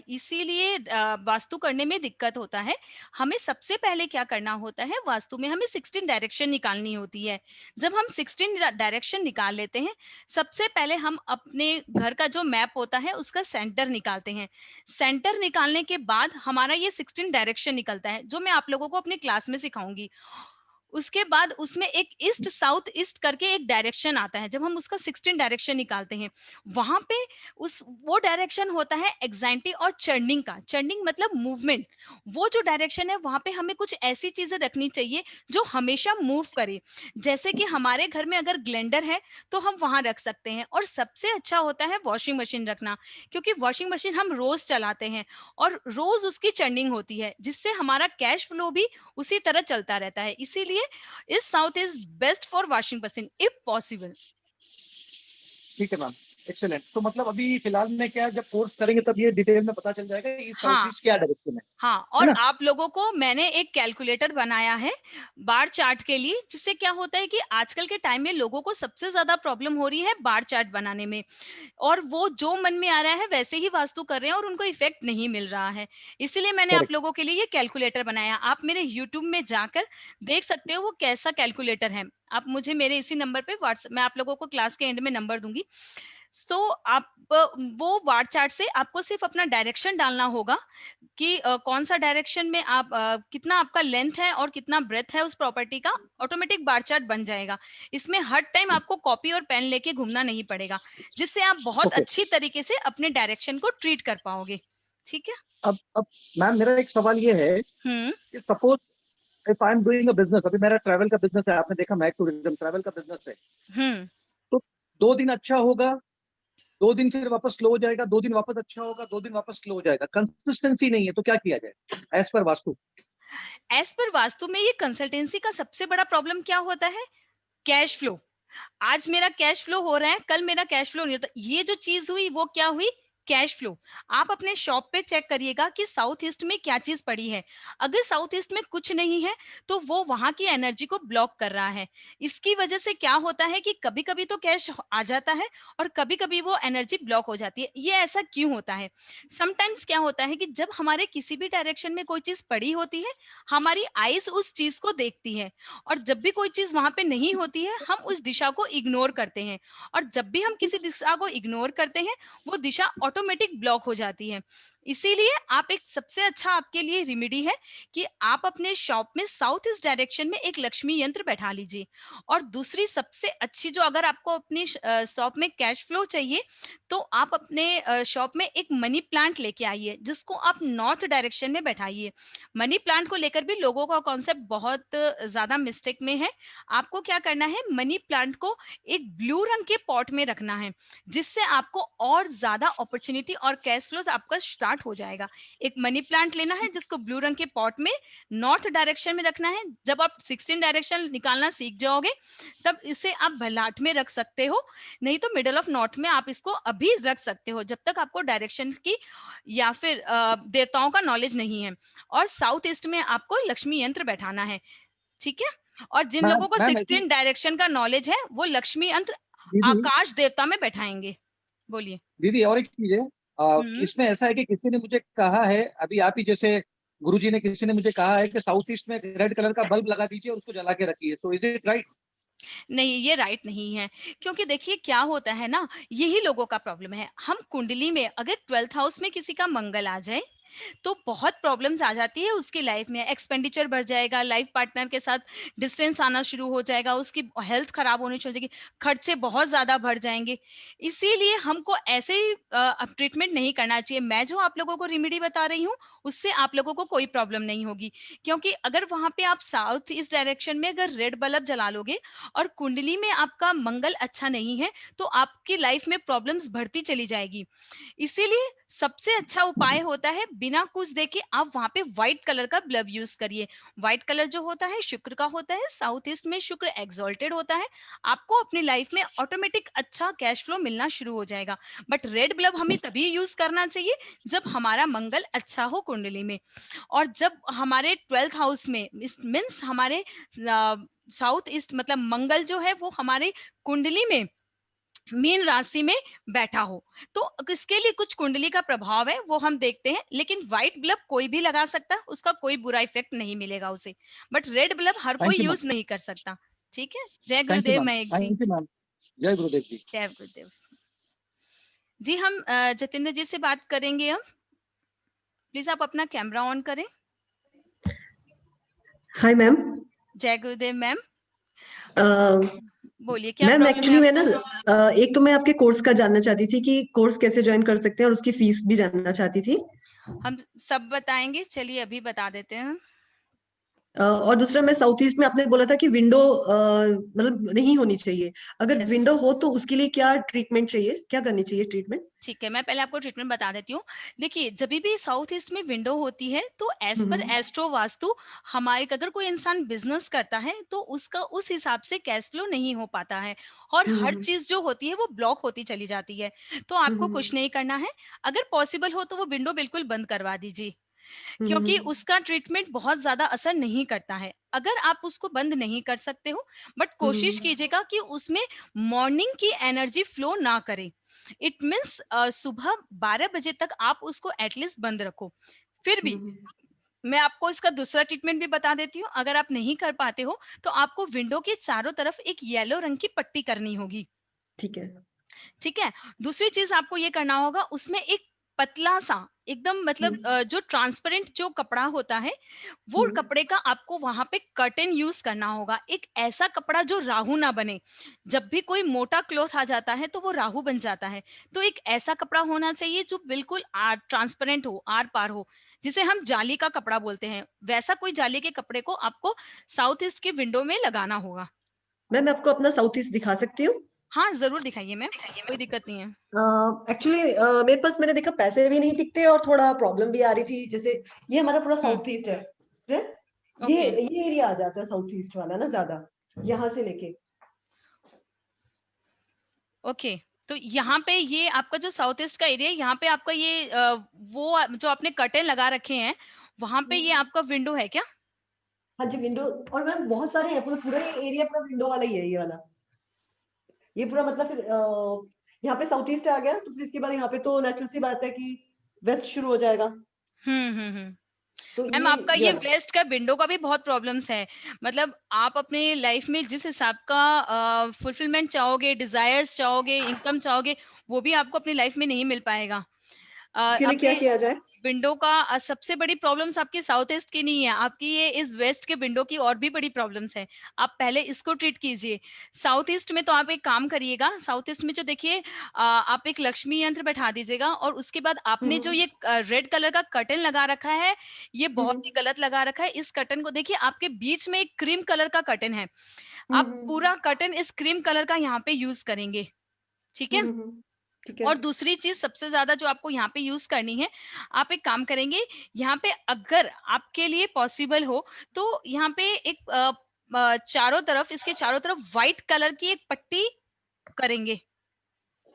इसीलिए वास्तु करने में दिक्कत होता है। हमें सबसे पहले क्या करना होता है, वास्तु में हमें 16 डायरेक्शन निकालनी होती है। जब हम 16 डायरेक्शन निकाल लेते हैं, सबसे पहले हम अपने घर का जो मैप होता है उसका सेंटर निकालते हैं। सेंटर निकालने के बाद हमारा ये 16 डायरेक्शन निकलता है, जो मैं आप लोगों को अपनी क्लास में सिखाऊंगी। उसके बाद उसमें एक ईस्ट साउथ ईस्ट करके एक डायरेक्शन आता है। जब हम उसका 16 डायरेक्शन निकालते हैं, वहां पे उस वो डायरेक्शन होता है एग्जाइटी और चर्निंग का। चर्निंग मतलब मूवमेंट। वो जो डायरेक्शन है वहां पे हमें कुछ ऐसी चीजें रखनी चाहिए जो हमेशा मूव करे। जैसे कि हमारे घर में अगर ग्लेंडर है, तो हम वहां रख सकते हैं। और सबसे अच्छा होता है वॉशिंग मशीन रखना, क्योंकि वॉशिंग मशीन हम रोज चलाते हैं और रोज उसकी चर्निंग होती है, जिससे हमारा कैश फ्लो भी उसी तरह चलता रहता है। इसीलिए इस south is best for washing machine if possible. ठीक है मैम, एक्सेलेंट। तो मतलब अभी फिलहाल में क्या है, जब कोर्स करेंगे तब ये डिटेल में पता चल जाएगा कि साउथ हाँ ईस्ट क्या डायरेक्शन हाँ, है और ना? आप लोगों को मैंने एक कैलकुलेटर बनाया है बार चार्ट के लिए, जिससे क्या होता है कि आजकल के टाइम में लोगों को सबसे ज्यादा प्रॉब्लम हो रही है बार चार्ट बनाने में, और वो जो मन में आ रहा है वैसे ही वास्तु कर रहे हैं और उनको इफेक्ट नहीं मिल रहा है। इसीलिए मैंने आप करेक्ट। लोगों के लिए ये कैलकुलेटर बनाया। आप मेरे यूट्यूब में जाकर देख सकते हो वो कैसा कैलकुलेटर है। आप मुझे मेरे इसी नंबर पे व्हाट्सएप, मैं आप लोगों को क्लास के एंड में नंबर दूंगी। तो आप वो बार चार्ट से आपको सिर्फ अपना डायरेक्शन डालना होगा कि कौन सा डायरेक्शन में आप कितना आपका लेंथ है और कितना ब्रेथ है उस प्रॉपर्टी का। ऑटोमेटिक बार चार्ट बन जाएगा। इसमें हर टाइम आपको कॉपी और पेन लेके घूमना नहीं पड़ेगा, जिससे आप बहुत ओके। अच्छी तरीके से अपने डायरेक्शन को ट्रीट कर पाओगे। ठीक है। अब मैम मेरा एक सवाल ये है हम्म। कि suppose if I am doing a business, अभी मेरा ट्रैवल का बिजनेस है, आपने देखा मैक टूरिज्म ट्रैवल का बिजनेस है, हम्म तो 2 दिन अच्छा होगा, 2 दिन फिर वापस स्लो हो जाएगा, 2 दिन वापस अच्छा होगा, 2 दिन वापस स्लो हो जाएगा, कंसिस्टेंसी नहीं है, तो क्या किया जाए as per vastu? As per vastu में ये कंसल्टेंसी का सबसे बड़ा प्रॉब्लम क्या होता है? Cash flow. आज मेरा कैश फ्लो हो रहा है, कल मेरा कैश फ्लो नहीं होता। ये जो चीज हुई वो क्या हुई? Cash flow. आप अपने शॉप पे चेक करिएगा कि साउथ ईस्ट में क्या चीज पड़ी है। अगर साउथ ईस्ट में कुछ नहीं है तो वो वहां की एनर्जी को ब्लॉक कर रहा है। इसकी वजह से क्या होता है कि कभी कभी तो कैश आ जाता है और कभी कभी वो एनर्जी ब्लॉक हो जाती है। ये ऐसा क्यों होता है? समटाइम्स क्या होता है कि जब हमारे किसी भी डायरेक्शन में कोई चीज पड़ी होती है, हमारी आईज उस चीज को देखती है, और जब भी कोई चीज वहां पे नहीं होती है हम उस दिशा को इग्नोर करते हैं। और जब भी हम किसी दिशा को इग्नोर करते हैं वो दिशा ऑटोमेटिक ब्लॉक हो जाती है। इसीलिए आप एक सबसे अच्छा आपके लिए रेमेडी है कि आप अपने शॉप में साउथ ईस्ट डायरेक्शन में एक लक्ष्मी यंत्र बैठा लीजिए। और दूसरी सबसे अच्छी, जो अगर आपको अपनी शॉप में कैश फ्लो चाहिए तो आप अपने शॉप में एक मनी प्लांट लेके आइए जिसको आप नॉर्थ डायरेक्शन में बैठाइए। मनी प्लांट को लेकर भी लोगों का कॉन्सेप्ट बहुत ज्यादा मिस्टेक में है। आपको क्या करना है, मनी प्लांट को एक ब्लू रंग के पॉट में रखना है, जिससे आपको और ज्यादा अपॉर्चुनिटी और कैश फ्लोज आपका स्टार्ट हो जाएगा। एक मनी प्लांट लेना है जिसको ब्लू रंग के पॉट में नॉर्थ डायरेक्शन में रखना है। जब आप 16 डायरेक्शन निकालना सीख जाओगे तब इसे आप भलाट में रख सकते हो, नहीं तो मिडल ऑफ नॉर्थ में आप इसको अभी रख सकते हो, जब तक आपको डायरेक्शन की या फिर देवताओं का नॉलेज नहीं है। और साउथ ईस्ट में आपको लक्ष्मी यंत्र बैठाना है, ठीक है? और जिन मैम लोगों को मैम ऐसी 16 डायरेक्शन का नॉलेज है वो लक्ष्मी यंत्र दीदी, आकाश देवता में बैठाएंगे। बोलिए। दीदी और एक चीज है, हम्म इसमें ऐसा है कि किसी ने मुझे कहा है, अभी आप ही जैसे गुरुजी ने, किसी ने मुझे कहा है कि साउथ ईस्ट में एक रेड कलर का बल्ब लगा दीजिए और उसको जला के रखिए, तो इज इट राइट? नहीं, ये राइट नहीं है। क्योंकि देखिए क्या होता है ना, यही लोगों का प्रॉब्लम है। हम कुंडली में अगर 12th हाउस में किसी का मंगल आ जाए तो बहुत प्रॉब्लम्स आ जाती है उसकी लाइफ में। एक्सपेंडिचर बढ़ जाएगा, लाइफ पार्टनर के साथ डिस्टेंस आना शुरू हो जाएगा, उसकी हेल्थ खराब होनी शुरू हो जाएगी, खर्चे बहुत ज्यादा बढ़ जाएंगे। इसीलिए हमको ऐसे ही ट्रीटमेंट नहीं करना चाहिए। मैं जो आप लोगों को रेमेडी बता रही हूँ उससे आप लोगों को कोई प्रॉब्लम नहीं होगी। क्योंकि अगर वहां पे आप साउथ ईस्ट डायरेक्शन में अगर रेड बल्ब जला लोगे और कुंडली में आपका मंगल अच्छा नहीं है तो आपकी लाइफ में प्रॉब्लम्स बढ़ती चली जाएगी। इसीलिए सबसे अच्छा उपाय होता है बिना कुछ देखे आप वहां पे व्हाइट कलर का बल्ब यूज करिए। व्हाइट कलर जो होता है शुक्र का होता है, साउथ ईस्ट में शुक्र एक्सॉल्टेड होता है। आपको अपनी लाइफ में ऑटोमेटिक अच्छा कैश फ्लो मिलना शुरू हो जाएगा। बट रेड बल्ब हमें तभी यूज करना चाहिए जब हमारा मंगल अच्छा हो कुंडली में। और जब हमारे 12th हाउस में मीन्स हमारे साउथ ईस्ट मतलब मंगल जो है वो हमारे कुंडली में मीन राशि में बैठा हो, तो इसके लिए कुछ कुंडली का प्रभाव है वो हम देखते हैं। लेकिन व्हाइट बल्ब कोई भी लगा सकता है, उसका कोई बुरा इफेक्ट नहीं मिलेगा उसे। बट रेड बल्ब हर कोई थैंक यू मैम। यूज नहीं कर सकता। ठीक है। जय thank you Gurudev ma'am. Mayank ji. Thank you ma'am. जय गुरुदेव जी। जय गुरुदेव जी। हम जतिंद्र जी से बात करेंगे अब। प्लीज आप अपना कैमरा ऑन करें। Hi ma'am. जय गुरुदेव मैम। बोलिए क्या मैम प्रॉब्लम है एक्चुअली मैं ना आपको? एक तो मैं आपके कोर्स का जानना चाहती थी कि कोर्स कैसे ज्वाइन कर सकते हैं और उसकी फीस भी जानना चाहती थी। हम सब बताएंगे, चलिए अभी बता देते हैं। और दूसरा मैं साउथ ईस्ट में आपने बोला था कि विंडो मतलब नहीं होनी चाहिए। अगर यस, विंडो हो तो उसके लिए क्या ट्रीटमेंट चाहिए, क्या करनी चाहिए ट्रीटमेंट? ठीक है, मैं पहले आपको ट्रीटमेंट बता देती हूँ। देखिए जब भी साउथ ईस्ट में विंडो होती है तो एज पर हम्म एस्ट्रो वास्तु हमारे, अगर कोई इंसान बिजनेस करता है तो उसका उस हिसाब से कैश फ्लो नहीं हो पाता है और हर हम्म चीज जो होती है वो ब्लॉक होती चली जाती है। तो आपको हम्म कुछ नहीं करना है। अगर पॉसिबल हो तो वो विंडो बिल्कुल बंद करवा दीजिए, क्योंकि हम्म उसका ट्रीटमेंट बहुत ज्यादा असर नहीं करता है। अगर आप उसको बंद नहीं कर सकते हो, बट कोशिश हम्म कीजिएगा कि उसमें मॉर्निंग की एनर्जी फ्लो ना करे। इट मीन्स सुबह 12 बजे तक आप उसको एटलीस्ट बंद रखो। फिर भी हम्म, मैं आपको इसका दूसरा ट्रीटमेंट भी बता देती हूँ। अगर आप नहीं कर पाते हो तो आपको विंडो के चारों तरफ एक येलो रंग की पट्टी करनी होगी। ठीक है। ठीक है। दूसरी चीज आपको ये करना होगा, उसमें एक पतला सा एकदम मतलब हम्म जो ट्रांसपेरेंट जो कपड़ा होता है वो हम्म कपड़े का आपको वहां पे कर्टेन यूज करना होगा। एक ऐसा कपड़ा जो राहु ना बने। जब भी कोई मोटा क्लॉथ आ जाता है तो वो राहु बन जाता है। तो एक ऐसा कपड़ा होना चाहिए जो बिल्कुल ट्रांसपेरेंट हो, आर पार हो, जिसे हम जाली का कपड़ा बोलते हैं, वैसा कोई जाली के कपड़े को आपको साउथ ईस्ट की विंडो में लगाना होगा। मैम मैं आपको अपना साउथ ईस्ट दिखा सकती हूँ? हाँ जरूर दिखाइए मैम, कोई दिक्कत नहीं है। एक्चुअली मेरे पास मैंने देखा पैसे भी नहीं टिकते और थोड़ा प्रॉब्लम भी आ रही थी। जैसे ये हमारा पूरा साउथ ईस्ट है, ये ओके ये एरिया आ जाता है साउथ ईस्ट वाला ना, ज्यादा यहाँ से लेके। ओके, तो यहाँ पे ये आपका जो साउथ ईस्ट का एरिया है, यहाँ पे आपका ये वो जो आपने कर्टेन लगा रखे हैं, वहां पे ये आपका विंडो है क्या? हाँ जी विंडो, और मैम बहुत सारे हैं, पूरा पूरा ये एरिया पूरा विंडो वाला ही है ये वाला। ये पूरा मतलब फिर यहाँ पे साउथ ईस्ट आ गया, तो फिर इसके बाद यहाँ पे तो नेचुरल सी बात है कि वेस्ट शुरू हो जाएगा। हम्म। तो मैम आपका ये वाला। वेस्ट का विंडो का भी बहुत प्रॉब्लम्स है। मतलब आप अपने लाइफ में जिस हिसाब का फुलफिलमेंट चाहोगे, डिजायर्स चाहोगे, इनकम चाहोगे, वो भी आपको अपनी लाइफ में नहीं मिल पाएगा। इसके लिए क्या आपके किया जाए? विंडो का सबसे बड़ी प्रॉब्लम्स आपकी साउथ ईस्ट की नहीं है, आपकी ये इस वेस्ट के विंडो की और भी बड़ी प्रॉब्लम्स है। आप पहले इसको ट्रीट कीजिए। साउथ ईस्ट में तो आप एक काम करिएगा, साउथ ईस्ट में जो देखिए आप एक लक्ष्मी यंत्र बैठा दीजिएगा, और उसके बाद आपने जो हम्म ये रेड कलर का कर्टन लगा रखा है, ये बहुत हम्म ही गलत लगा रखा है। इस कर्टन को देखिए, आपके बीच में एक क्रीम कलर का कर्टन है, आप हम्म पूरा कर्टन इस क्रीम कलर का यहाँ पे यूज करेंगे, ठीक है? ठीक है। और दूसरी चीज सबसे ज्यादा जो आपको यहाँ पे यूज करनी है, आप एक काम करेंगे, यहाँ पे अगर आपके लिए पॉसिबल हो तो यहाँ पे एक चारों तरफ, इसके चारों तरफ व्हाइट कलर की एक पट्टी करेंगे।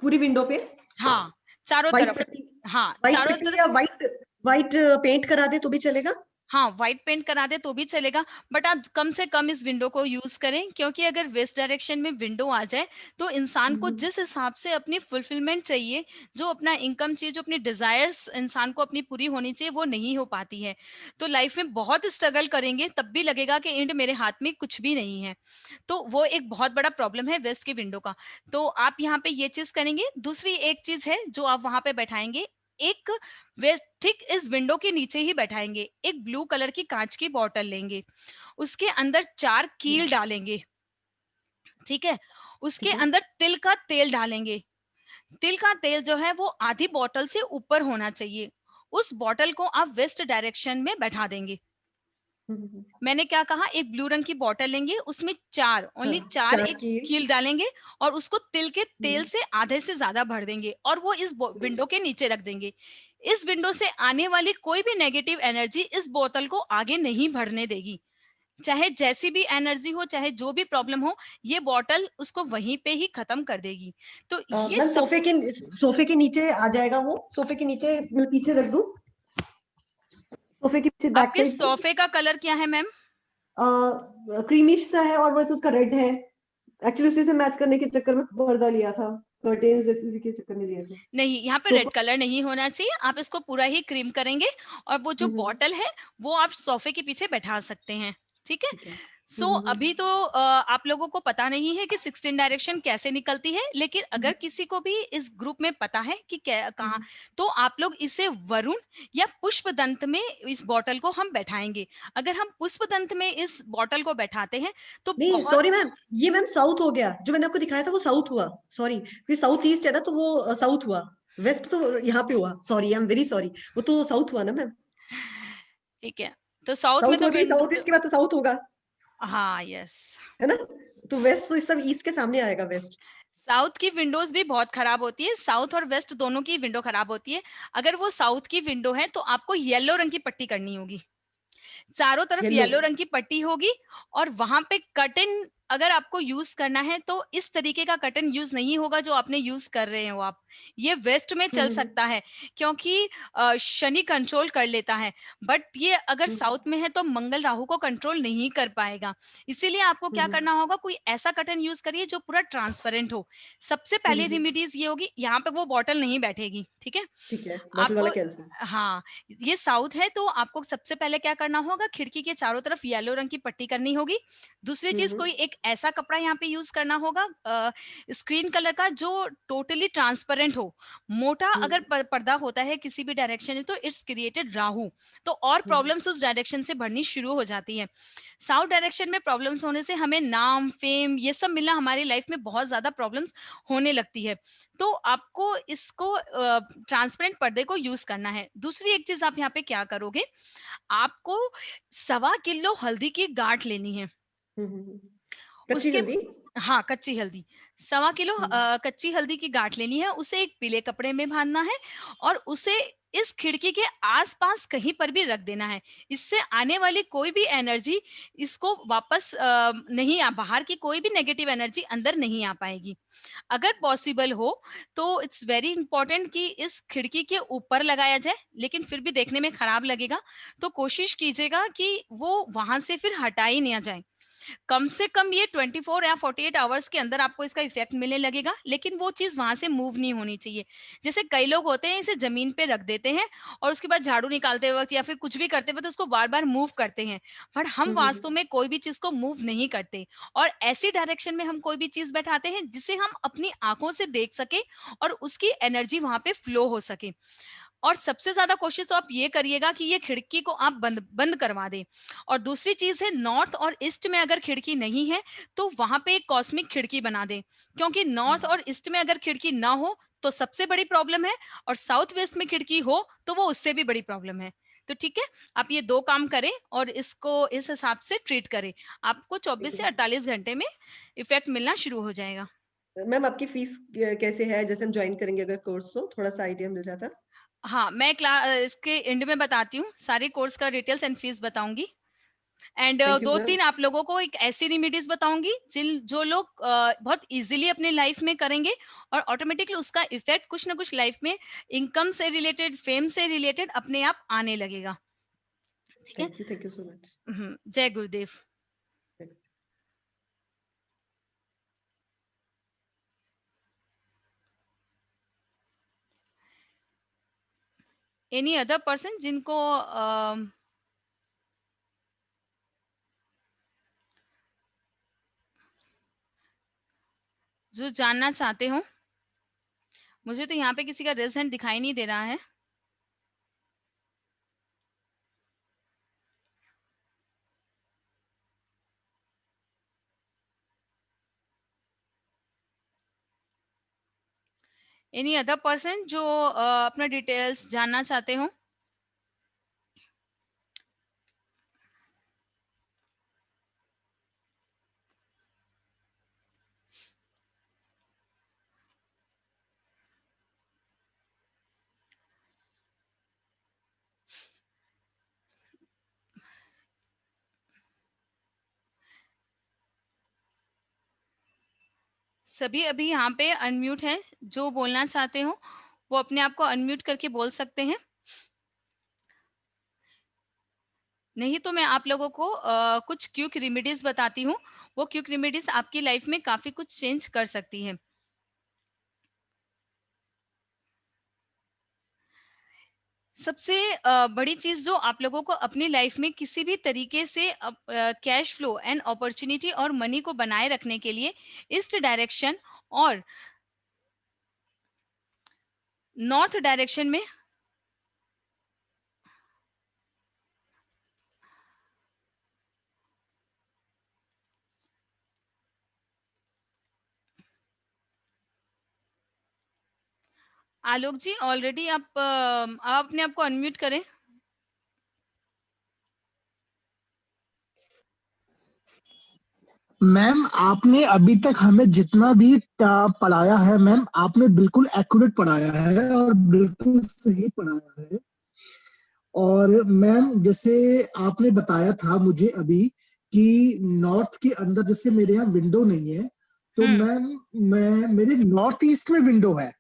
पूरी विंडो पे हाँ, चारों व्हाइट तरफ। पट्टी? हाँ व्हाइट चारों पट्टी तरफ। या व्हाइट व्हाइट पेंट करा दे तो भी चलेगा? हाँ, व्हाइट पेंट करा दे तो भी चलेगा, बट आप कम से कम इस विंडो को यूज करें, क्योंकि अगर वेस्ट डायरेक्शन में विंडो आ जाए तो इंसान को हम्म जिस हिसाब से अपनी फुलफिलमेंट चाहिए, जो अपना इनकम चाहिए, जो अपनी डिजायर्स इंसान को अपनी पूरी होनी चाहिए, वो नहीं हो पाती है। तो लाइफ में बहुत स्ट्रगल करेंगे, तब भी लगेगा कि एंड मेरे हाथ में कुछ भी नहीं है। तो वो एक बहुत बड़ा प्रॉब्लम है वेस्ट के विंडो का। तो आप यहाँ पे ये चीज करेंगे। दूसरी एक चीज है जो आप वहां पे बैठाएंगे, एक वेस्ट ठीक इस विंडो के नीचे ही बैठाएंगे, एक ब्लू कलर की कांच की बॉटल लेंगे, उसके अंदर 4 कील डालेंगे, ठीक है? उसके ठीक है। अंदर तिल का तेल डालेंगे। तिल का तेल जो है वो आधी बॉटल से ऊपर होना चाहिए। उस बॉटल को आप वेस्ट डायरेक्शन में बैठा देंगे। हम्म मैंने क्या कहा, एक ब्लू रंग की बॉटल लेंगे, उसमें हाँ, ओनली 4 4 एक की। कील डालेंगे, और उसको तिल के तेल हम्म से आधे से ज्यादा भर देंगे, और वो इस विंडो के नीचे रख देंगे। इस विंडो से आने वाली कोई भी नेगेटिव एनर्जी इस बोतल को आगे नहीं बढ़ने देगी। चाहे जैसी भी एनर्जी हो, चाहे जो भी प्रॉब्लम हो, ये बॉटल उसको वहीं पे ही खत्म कर देगी। तो ये मैम सब सोफे के नीचे आ जाएगा वो? सोफे के नीचे मैं पीछे रख दूं? सोफे के पीछे बैक आपके साइड पे सोफे का कलर क्या है मैम? क्रीमिश सा है, और बस उसका रेड है। एक्चुअली उसी से मैच करने के चक्कर में पर्दा लिया था, कर्टेन्स जैसे उसी के चक्कर में लिए थे। नहीं, यहाँ पे रेड सोफा। कलर नहीं होना चाहिए, आप इसको पूरा ही क्रीम करेंगे, और वो जो हम्म बॉटल है वो आप सोफे के पीछे बैठा सकते हैं, ठीक है? ठीक है। सो अभी तो आप लोगों को पता नहीं है कि 16 डायरेक्शन कैसे निकलती है, लेकिन अगर किसी को भी इस ग्रुप में पता है कि कहाँ, तो आप लोग इसे वरुण या पुष्पदंत में इस बॉटल को हम बैठाएंगे। अगर हम पुष्पदंत में इस बॉटल को बैठाते हैं तो नहीं बहुत। सॉरी मैम, ये मैम साउथ हो गया, जो मैंने आपको दिखाया था वो साउथ हुआ। सॉरी, क्योंकि साउथ ईस्ट है ना, तो वो साउथ हुआ। वेस्ट तो यहाँ पे हुआ, sorry I am very sorry. वो तो साउथ हुआ ना मैम? ठीक है, तो साउथ में साउथ तो हुआ, क्योंकि साउथ ईस्ट के बाद तो साउथ होगा, हाँ यस। है ना? तो वेस्ट तो इस सब ईस्ट के सामने आएगा, वेस्ट। साउथ की विंडोज भी बहुत खराब होती है, साउथ और वेस्ट दोनों की विंडो खराब होती है। अगर वो साउथ की विंडो है तो आपको येलो रंग की पट्टी करनी होगी, चारों तरफ येलो। येलो रंग की पट्टी होगी, और वहां पे कर्टन अगर आपको यूज करना है तो इस तरीके का कर्टन यूज नहीं होगा जो आपने यूज कर रहे हो आप। ये वेस्ट में चल हम्म सकता है, क्योंकि शनि कंट्रोल कर लेता है, बट ये अगर हम्म साउथ में है तो मंगल राहु को कंट्रोल नहीं कर पाएगा। इसीलिए आपको क्या हम्म करना होगा, कोई ऐसा कर्टन यूज करिए जो पूरा ट्रांसपेरेंट हो। सबसे पहले हम्म रेमिडीज ये होगी, यहाँ पे वो बॉटल नहीं बैठेगी, ठीक है? ठीक है, बॉटल वाला आपको, कैंसिल। हाँ, ये साउथ है तो आपको सबसे पहले क्या करना होगा, खिड़की के चारों तरफ येलो रंग की पट्टी करनी होगी। दूसरी चीज, हम्म कोई एक ऐसा कपड़ा यहाँ पे यूज करना होगा स्क्रीन कलर का जो टोटली ट्रांसपेरेंट हो। मोटा अगर पर्दा होता है किसी भी डायरेक्शन में तो इट्स क्रिएटेड राहु, तो और प्रॉब्लम्स उस डायरेक्शन से बढ़नी शुरू हो जाती है। साउथ डायरेक्शन में प्रॉब्लम्स होने से हमें नाम, फेम, ये सब मिलना हमारी लाइफ में बहुत ज्यादा प्रॉब्लम्स होने लगती है। तो आपको इसको ट्रांसपेरेंट पर्दे को यूज करना है। दूसरी एक चीज आप यहाँ पे क्या करोगे, आपको 1.25 किलो हल्दी की गांठ लेनी है। कच्ची उसके हल्दी? हाँ, कच्ची हल्दी 1.25 किलो कच्ची हल्दी की गांठ लेनी है। उसे एक पीले कपड़े में बांधना है और उसे इस खिड़की के आसपास कहीं पर भी रख देना है। इससे आने वाली कोई भी एनर्जी इसको वापस नहीं आ, बाहर की कोई भी नेगेटिव एनर्जी अंदर नहीं आ पाएगी। अगर पॉसिबल हो तो इट्स वेरी इंपॉर्टेंट कि इस खिड़की के ऊपर लगाया जाए, लेकिन फिर भी देखने में खराब लगेगा तो कोशिश कीजिएगा कि वो वहां से फिर हटा ही नहीं जाए। कम से कम ये 24 या 48 आवर्स के अंदर आपको इसका इफेक्ट मिलने लगेगा, लेकिन वो चीज वहां से मूव नहीं होनी चाहिए। जैसे कई लोग होते हैं इसे जमीन पे रख देते हैं और उसके बाद झाड़ू निकालते वक्त या फिर कुछ भी करते वक्त उसको बार बार मूव करते हैं, बट हम वास्तव में कोई भी चीज को मूव नहीं करते और ऐसी डायरेक्शन में हम कोई भी चीज बैठाते हैं जिसे हम अपनी आंखों से देख सके और उसकी एनर्जी वहां पे फ्लो हो सके। और सबसे ज्यादा कोशिश तो आप ये करिएगा कि ये खिड़की को आप बंद बंद करवा दें। और दूसरी चीज है, नॉर्थ और ईस्ट में अगर खिड़की नहीं है तो वहां पे एक कॉस्मिक खिड़की बना दें, क्योंकि नॉर्थ और ईस्ट में अगर खिड़की ना हो तो सबसे बड़ी प्रॉब्लम है, और साउथ वेस्ट में खिड़की हो तो वो उससे भी बड़ी प्रॉब्लम है। तो ठीक है, आप ये 2 काम करें और इसको इस हिसाब से ट्रीट करें। आपको 24 से 48 घंटे में इफेक्ट मिलना शुरू हो जाएगा। मैम आपकी फीस कैसे है, जैसे हम ज्वाइन करेंगे अगर कोर्स, तो थोड़ा सा आइडिया मिल जाता। हाँ, मैं इसके एंड में बताती हूँ, सारे कोर्स का डिटेल्स एंड फीस बताऊंगी। And thank you ma'am. 2-3 आप लोगों को एक ऐसी रेमेडीज बताऊंगी जो लोग बहुत इजीली अपने लाइफ में करेंगे और ऑटोमेटिकली उसका इफेक्ट कुछ ना कुछ लाइफ में इनकम से रिलेटेड, फेम से रिलेटेड अपने आप आने लगेगा। ठीक है, थैंक यू सो मच। जय गुरुदेव। एनी अदर पर्सन जिनको जो जानना चाहते हो? मुझे तो यहाँ पे किसी का रेज हैंड दिखाई नहीं दे रहा है। एनी अदर पर्सन जो अपना डिटेल्स जानना चाहते हो? सभी अभी यहाँ पे अनम्यूट है, जो बोलना चाहते हो वो अपने आप को अनम्यूट करके बोल सकते हैं। नहीं तो मैं आप लोगों को कुछ क्विक रेमेडीज बताती हूँ। वो क्विक रेमेडीज आपकी लाइफ में काफी कुछ चेंज कर सकती है। सबसे बड़ी चीज जो आप लोगों को अपनी लाइफ में किसी भी तरीके से कैश फ्लो एंड अपॉर्चुनिटी और मनी को बनाए रखने के लिए ईस्ट डायरेक्शन और नॉर्थ डायरेक्शन में आलोक जी ऑलरेडी आप अपने आप को अनम्यूट करें। मैम आपने अभी तक हमें जितना भी पढ़ाया है मैम, आपने बिल्कुल एक्यूरेट पढ़ाया है और बिल्कुल सही पढ़ाया है। और मैम जैसे आपने बताया था मुझे अभी कि नॉर्थ के अंदर जैसे मेरे यहाँ विंडो नहीं है, तो मैम मैं मेरे नॉर्थ ईस्ट में विंडो है,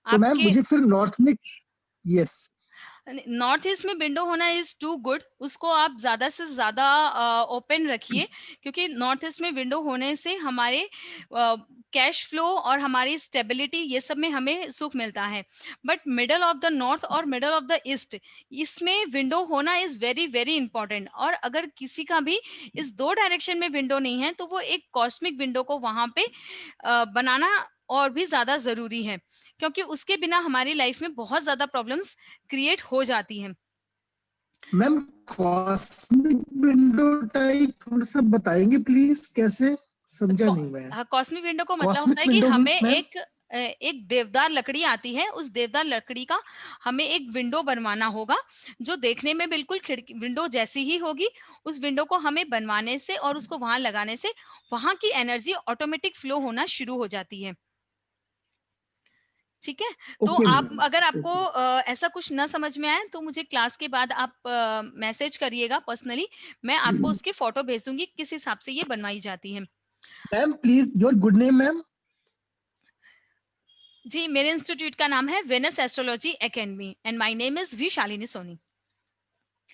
तो मैम आपके मुझे फिर नॉर्थ में, यस नॉर्थ ईस्ट में विंडो होना इज टू गुड, उसको आप ज्यादा से ज्यादा ओपन रखिए, क्योंकि नॉर्थ ईस्ट में विंडो होने से हमारे कैश फ्लो और हमारी स्टेबिलिटी ये सब में हमें सुख मिलता है। But middle of the north और मिडल ऑफ द ईस्ट, इसमें विंडो होना इज वेरी वेरी इंपॉर्टेंट। और अगर किसी का भी इस दो डायरेक्शन में विंडो नहीं है तो वो एक कॉस्मिक विंडो को वहां पे बनाना और भी ज्यादा जरूरी है, क्योंकि उसके बिना हमारी लाइफ में बहुत ज्यादा प्रॉब्लम्स क्रिएट हो जाती हैं। मैम कॉस्मिक विंडो टाइप थोड़ा सा बताएंगे प्लीज, कैसे? समझा नहीं मैं। कॉस्मिक विंडो को मतलब होता कॉस्मिक है कि विंडो हमें मीन्स मैम? एक देवदार लकड़ी आती है, उस देवदार लकड़ी का हमें एक विंडो बनवाना होगा, जो देखने में बिल्कुल खिड़की विंडो जैसी ही होगी। उस विंडो को हमें बनवाने से और उसको वहां लगाने से वहां की एनर्जी ऑटोमेटिक फ्लो होना शुरू हो जाती है। ठीक है। तो ओके आप, मैम, अगर आपको ओके ऐसा कुछ ना समझ में आए तो मुझे क्लास के बाद आप मैसेज करिएगा पर्सनली, मैं आपको उसकी फोटो भेज दूंगी किस हिसाब से ये बनवाई जाती है। Ma'am. Please your good name ma'am? जी, मेरे इंस्टीट्यूट का नाम है Venus astrology academy and my name is V Shalini Soni.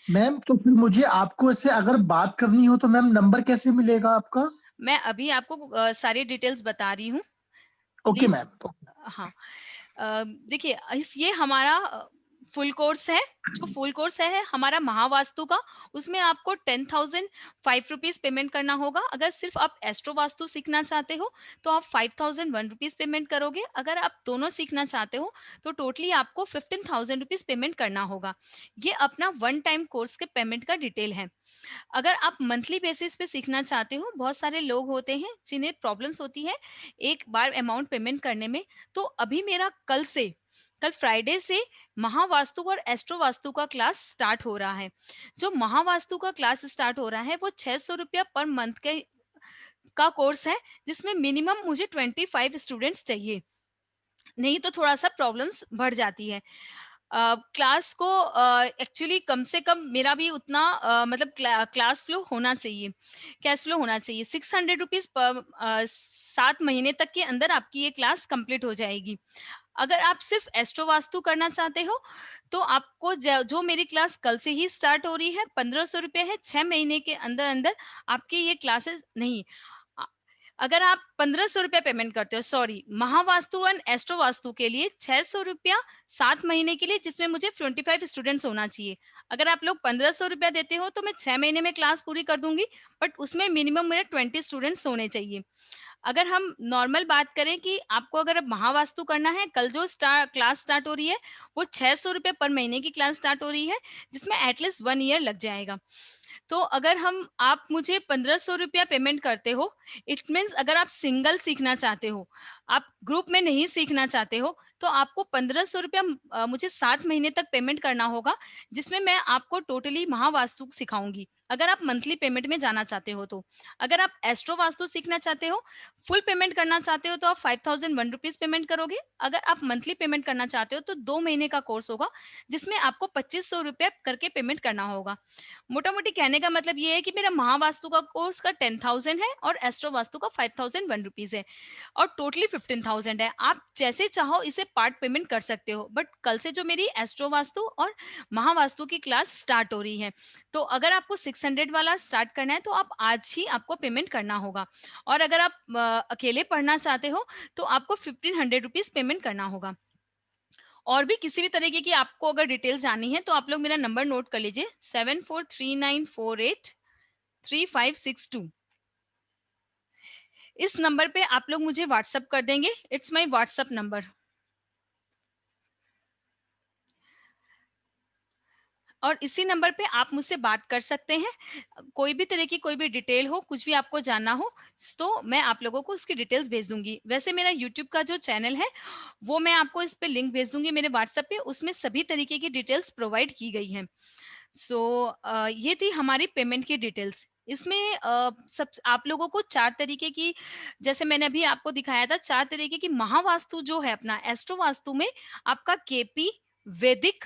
Ma'am तो फिर मुझे आपको इससे अगर बात करनी हो तो मैम नंबर कैसे मिलेगा आपका? मैं अभी आपको सारी डिटेल्स बता रही हूँ, ओके प्लीज। मैम। हाँ, देखिए ये हमारा फुल कोर्स है। जो फुल कोर्स है हमारा महावास्तु का, उसमें आपको 10,005 रुपीज पेमेंट करना होगा। अगर सिर्फ आप एस्ट्रो वास्तु सीखना चाहते हो तो आप 5,001 रुपीज पेमेंट करोगे। अगर आप दोनों सीखना चाहते हो तो टोटली आपको 15,000 रुपीज पेमेंट करना होगा। ये अपना वन टाइम कोर्स के पेमेंट का डिटेल है। अगर आप मंथली बेसिस पे सीखना चाहते हो, बहुत सारे लोग होते हैं जिन्हें प्रॉब्लम्स होती है एक बार अमाउंट पेमेंट करने में, तो अभी मेरा कल फ्राइडे से महावास्तु और एस्ट्रो वास्तु का क्लास स्टार्ट हो रहा है। जो महावास्तु का क्लास स्टार्ट हो रहा है वो 600 रुपया पर मंथ के का कोर्स है, जिसमें मिनिमम मुझे 25 स्टूडेंट्स चाहिए, नहीं तो थोड़ा सा प्रॉब्लम्स बढ़ जाती है। क्लास को एक्चुअली कम से कम मेरा भी उतना मतलब क्लास फ्लो होना चाहिए, कैश फ्लो होना चाहिए। 600 रुपीज पर 7 महीने तक के अंदर आपकी ये क्लास कंप्लीट हो जाएगी। अगर आप सिर्फ एस्ट्रो वास्तु करना चाहते हो तो आपको जो मेरी क्लास कल से ही स्टार्ट हो रही है, 1,500 रुपये है। 6 महीने के अंदर अंदर आपकी ये क्लासेस नहीं, अ- अगर आप 1,500 रुपया पेमेंट करते हो, sorry, Mahavastu and astro vastu के लिए 600 रुपया 7 महीने के लिए, जिसमें मुझे 25 स्टूडेंट्स होना चाहिए। अगर आप लोग 1,500 रुपया देते हो तो मैं 6 महीने में क्लास पूरी कर दूंगी, बट उसमें मिनिमम मेरे 20 स्टूडेंट्स होने चाहिए। अगर हम नॉर्मल बात करें कि आपको अगर अब महावास्तु करना है, कल जो क्लास स्टार्ट हो रही है वो 600 रुपये पर महीने की क्लास स्टार्ट हो रही है, जिसमें एटलीस्ट 1 ईयर लग जाएगा। तो अगर हम आप मुझे 1,500 रुपया पेमेंट करते हो, इट मीन्स अगर आप सिंगल सीखना चाहते हो, आप ग्रुप में नहीं सीखना चाहते हो, तो आपको 1,500 रुपया मुझे 7 महीने तक पेमेंट करना होगा, जिसमें मैं आपको टोटली महावास्तु सिखाऊंगी। अगर आप मंथली पेमेंट में जाना चाहते हो तो, अगर आप एस्ट्रो वास्तु सीखना चाहते हो, फुल पेमेंट करना चाहते हो तो आप 5,001 रुपीज पेमेंट करोगे। अगर आप मंथली पेमेंट करना चाहते हो तो 2 महीने का कोर्स होगा, जिसमें आपको 2,500 रुपया करके पेमेंट करना होगा। मोटा मोटी कहने का मतलब ये है कि मेरा महावास्तु का कोर्स का 10,000 है और एस्ट्रो वास्तु का 5,001 रुपीज है, और टोटली 15,000 है। आप जैसे चाहो इसे पार्ट पेमेंट कर सकते हो, बट कल से जो मेरी एस्ट्रो वास्तु और महावास्तु की क्लास स्टार्ट हो रही है, तो अगर आपको 600 वाला स्टार्ट करना है तो आप आज ही आपको पेमेंट करना होगा। और अगर आप अकेले पढ़ना चाहते हो तो आपको 1,500 रुपीज पेमेंट करना होगा। और भी किसी भी तरीके की आपको अगर डिटेल जाननी है तो आप लोग मेरा नंबर नोट कर लीजिए, 7439483562। इस नंबर पे आप लोग मुझे व्हाट्सअप कर देंगे, इट्स माय व्हाट्सअप नंबर। और इसी नंबर पे आप मुझसे बात कर सकते हैं। कोई भी तरह की कोई भी डिटेल हो, कुछ भी आपको जानना हो, तो मैं आप लोगों को उसकी डिटेल्स भेज दूंगी। वैसे मेरा यूट्यूब का जो चैनल है वो मैं आपको इस पे लिंक भेज दूंगी मेरे व्हाट्सएप पे, उसमें सभी तरीके की डिटेल्स प्रोवाइड की गई हैं। सो ये थी हमारी पेमेंट की डिटेल्स। इसमें सब आप लोगों को 4 तरीके की, जैसे मैंने अभी आपको दिखाया था, 4 तरीके की महावास्तु जो है अपना एस्ट्रो वास्तु में, आपका केपी, वैदिक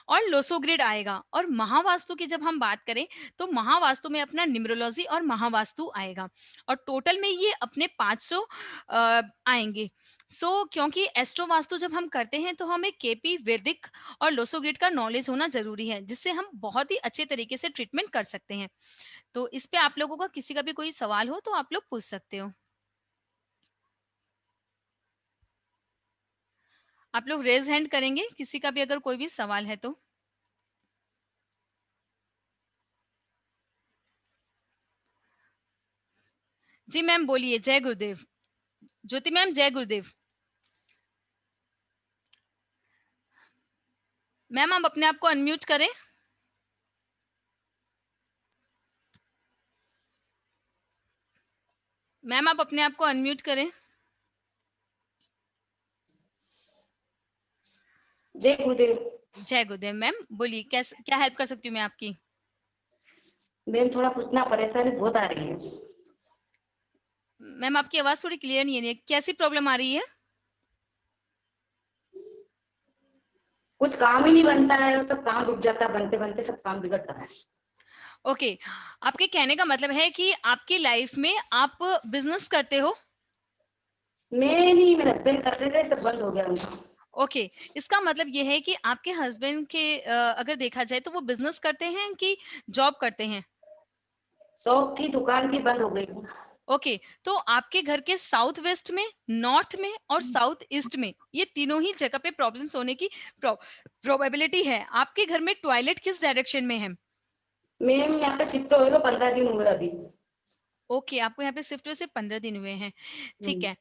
और लोसोग्रिड आएगा। और महावास्तु की जब हम बात करें तो महावास्तु में अपना न्यूमरोलॉजी और महावास्तु आएगा, और टोटल में ये अपने 500 आएंगे। क्योंकि एस्ट्रो वास्तु जब हम करते हैं तो हमें केपी, वैदिक और लोसोग्रिड का नॉलेज होना जरूरी है, जिससे हम बहुत ही अच्छे तरीके से ट्रीटमेंट कर सकते हैं। तो इस पे आप लोगों का किसी का भी कोई सवाल हो तो आप लोग पूछ सकते हो। आप लोग रेज हैंड करेंगे किसी का भी अगर कोई भी सवाल है तो। जी मैम बोलिए। जय गुरुदेव। ज्योति मैम जय गुरुदेव। मैम आप अपने आप को अनम्यूट करें। मैम आप अपने आप को अनम्यूट करें। जय गुरुदेव। जय गुरुदेव। मैम बोलिए, कैसे क्या हेल्प कर सकती हूँ मैं आपकी? मैम थोड़ा पूछना, परेशानी बहुत आ रही है। मैम आपकी आवाज थोड़ी क्लियर नहीं है, कैसी प्रॉब्लम आ रही है? कुछ काम ही नहीं बनता है, सब काम रुक जाता है, बनते बनते सब काम बिगड़ता है। ओके, आपके कहने का मतलब है कि आपकी लाइफ में आप बिजनेस करते हो? मैं नहीं, मेरे हस्बैंड करते थे, सब बंद हो गया उनका। ओके, इसका मतलब ये है कि आपके हस्बैंड के अगर देखा जाए तो वो बिजनेस करते हैं कि जॉब करते हैं? शॉप थी, दुकान थी, बंद हो गई। ओके, तो आपके घर के साउथ वेस्ट में, नॉर्थ में और साउथ ईस्ट में, ये तीनों ही जगह पे प्रॉब्लम्स होने की प्रोबेबिलिटी है। आपके घर में टॉयलेट किस डायरेक्शन में है? मैम यहाँ पे शिफ्ट हुए तो 15 दिन हुए अभी। ओके, आपको यहाँ पे शिफ्ट हुए से 15 दिन हुए हैं। ठीक हम्म। है।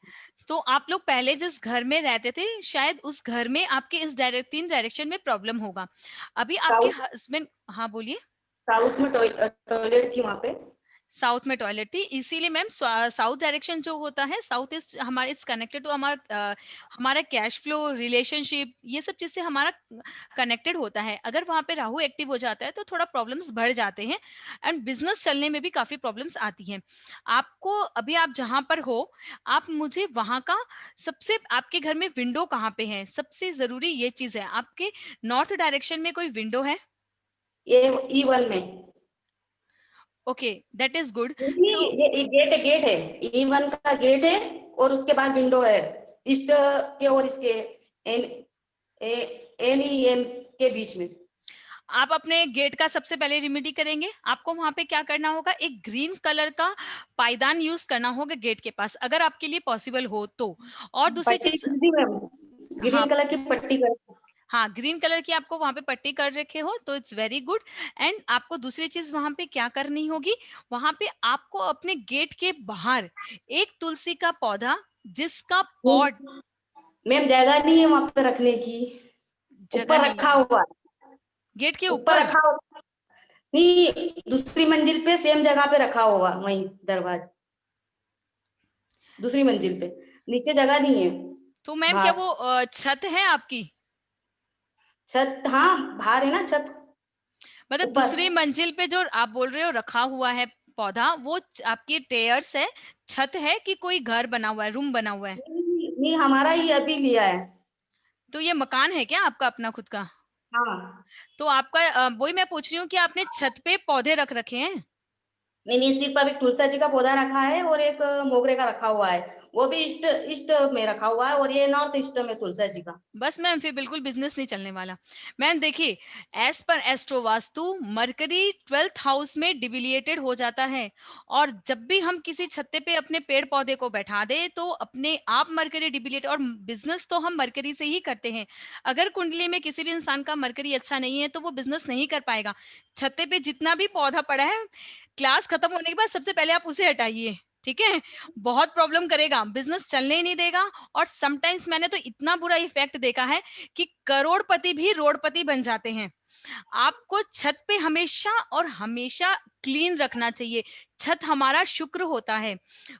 तो आप लोग पहले जिस घर में रहते थे, शायद उस घर में आपके इस तीन डायरेक्शन में प्रॉब्लम होगा। अभी आपके साउथ हस्बैंड, हाँ बोलिए। साउथ में टॉयलेट थी वहाँ पे। साउथ में टॉयलेट थी, इसीलिए मैम साउथ डायरेक्शन जो होता है, साउथ इज हमारे इट्स कनेक्टेड टू हमारा कैश फ्लो, रिलेशनशिप, ये सब चीज से हमारा कनेक्टेड होता है। अगर वहां पे राहु एक्टिव हो जाता है तो थोड़ा प्रॉब्लम्स बढ़ जाते हैं, एंड बिजनेस चलने में भी काफी प्रॉब्लम्स आती हैं। आपको अभी आप जहां पर हो, आप मुझे वहां का सबसे, आपके घर में विंडो कहाँ पे है, सबसे जरूरी ये चीज है। आपके नॉर्थ डायरेक्शन में कोई विंडो है? ये E1 में। Okay, that is good. नहीं, तो ये गेट है, E1 का गेट है, और उसके बाद विंडो है, ईस्ट के और इसके NEM के बीच में। आप अपने गेट का सबसे पहले रिमेडी करेंगे। आपको वहां पे क्या करना होगा, एक ग्रीन कलर का पायदान यूज करना होगा गेट के पास, अगर आपके लिए पॉसिबल हो तो। और दूसरी पट्टी चीज, कर दी मैम, हाँ, ग्रीन कलर की पट्टी कर। हाँ ग्रीन कलर की आपको वहां पे पट्टी कर रखे हो तो इट्स वेरी गुड। एंड आपको दूसरी चीज वहां पे क्या करनी होगी, वहां पे आपको अपने गेट के बाहर एक तुलसी का पौधा, जिसका पॉट, मैम जगह नहीं है वहां पे रखने की, जगह ऊपर नहीं रखा है हुआ है। गेट के ऊपर ऊपर? रखा हुआ नहीं, दूसरी मंजिल पे सेम जगह पे रखा होगा, वहीं दरवाजा, दूसरी मंजिल पे, नीचे जगह नहीं है। तो मैम क्या बाहर वो छत है आपकी? छत, हाँ बाहर है ना छत, मतलब ऊपर। दूसरी मंजिल पे जो आप बोल रहे हो रखा हुआ है पौधा, वो आपकी टेयर्स है, छत है कि कोई घर बना हुआ है, रूम बना हुआ है? नहीं, हमारा ही अभी लिया है। तो ये मकान है क्या आपका अपना खुद का? हाँ। तो आपका वही मैं पूछ रही हूँ कि आपने छत पे पौधे रख रखे हैं? नहीं नहीं, सिर्फ अभी तुलसी जी का पौधा रखा है, और एक मोगरे का रखा हुआ है, वो भी ईस्ट ईस्ट में रखा हुआ है, और ये नॉर्थ ईस्ट में तुलसी जी का। बस मैम फिर बिल्कुल बिजनेस नहीं चलने वाला। मैम देखिए, as per astro vastu mercury 12th house में डिबिलिएटेड हो जाता है, और जब भी हम किसी छत्ते पे अपने पेड़ पौधे को बैठा दे तो अपने आप मरकरी डिबिलिएट, और बिजनेस तो हम मरकरी से ही करते हैं। अगर कुंडली में किसी भी इंसान का मरकरी अच्छा नहीं है तो वो बिजनेस नहीं कर पाएगा। छत्ते पे जितना भी पौधा पड़ा है, क्लास खत्म होने के बाद सबसे पहले आप उसे हटाइए, ठीक है? बहुत प्रॉब्लम करेगा, बिजनेस चलने ही नहीं देगा। और समटाइम्स मैंने तो इतना बुरा इफेक्ट देखा है कि करोड़पति भी रोडपति बन जाते हैं। आपको छत पे हमेशा और हमेशा क्लीन रखना चाहिए। छत हमारा शुक्र होता है,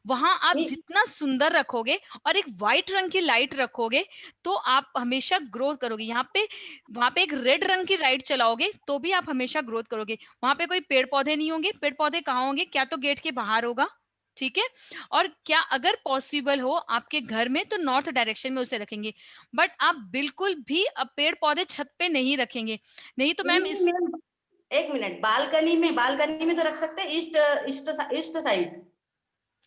वहां आप नहीं जितना सुंदर रखोगे और एक व्हाइट रंग की लाइट रखोगे तो आप हमेशा ग्रोथ करोगे। यहाँ पे वहां पे एक रेड रंग की लाइट चलाओगे तो भी आप हमेशा ग्रोथ करोगे। वहां पे कोई पेड़ पौधे नहीं होंगे, पेड़ पौधे कहाँ होंगे, क्या तो गेट के बाहर होगा, ठीक है। और क्या अगर पॉसिबल हो आपके घर में तो नॉर्थ डायरेक्शन में उसे रखेंगे, बट आप बिल्कुल भी पेड़ पौधे छत पे नहीं रखेंगे, नहीं तो मैम नहीं इस मैम, एक मिनट, बालकनी में तो रख सकते हैं, ईस्ट ईस्ट साइड।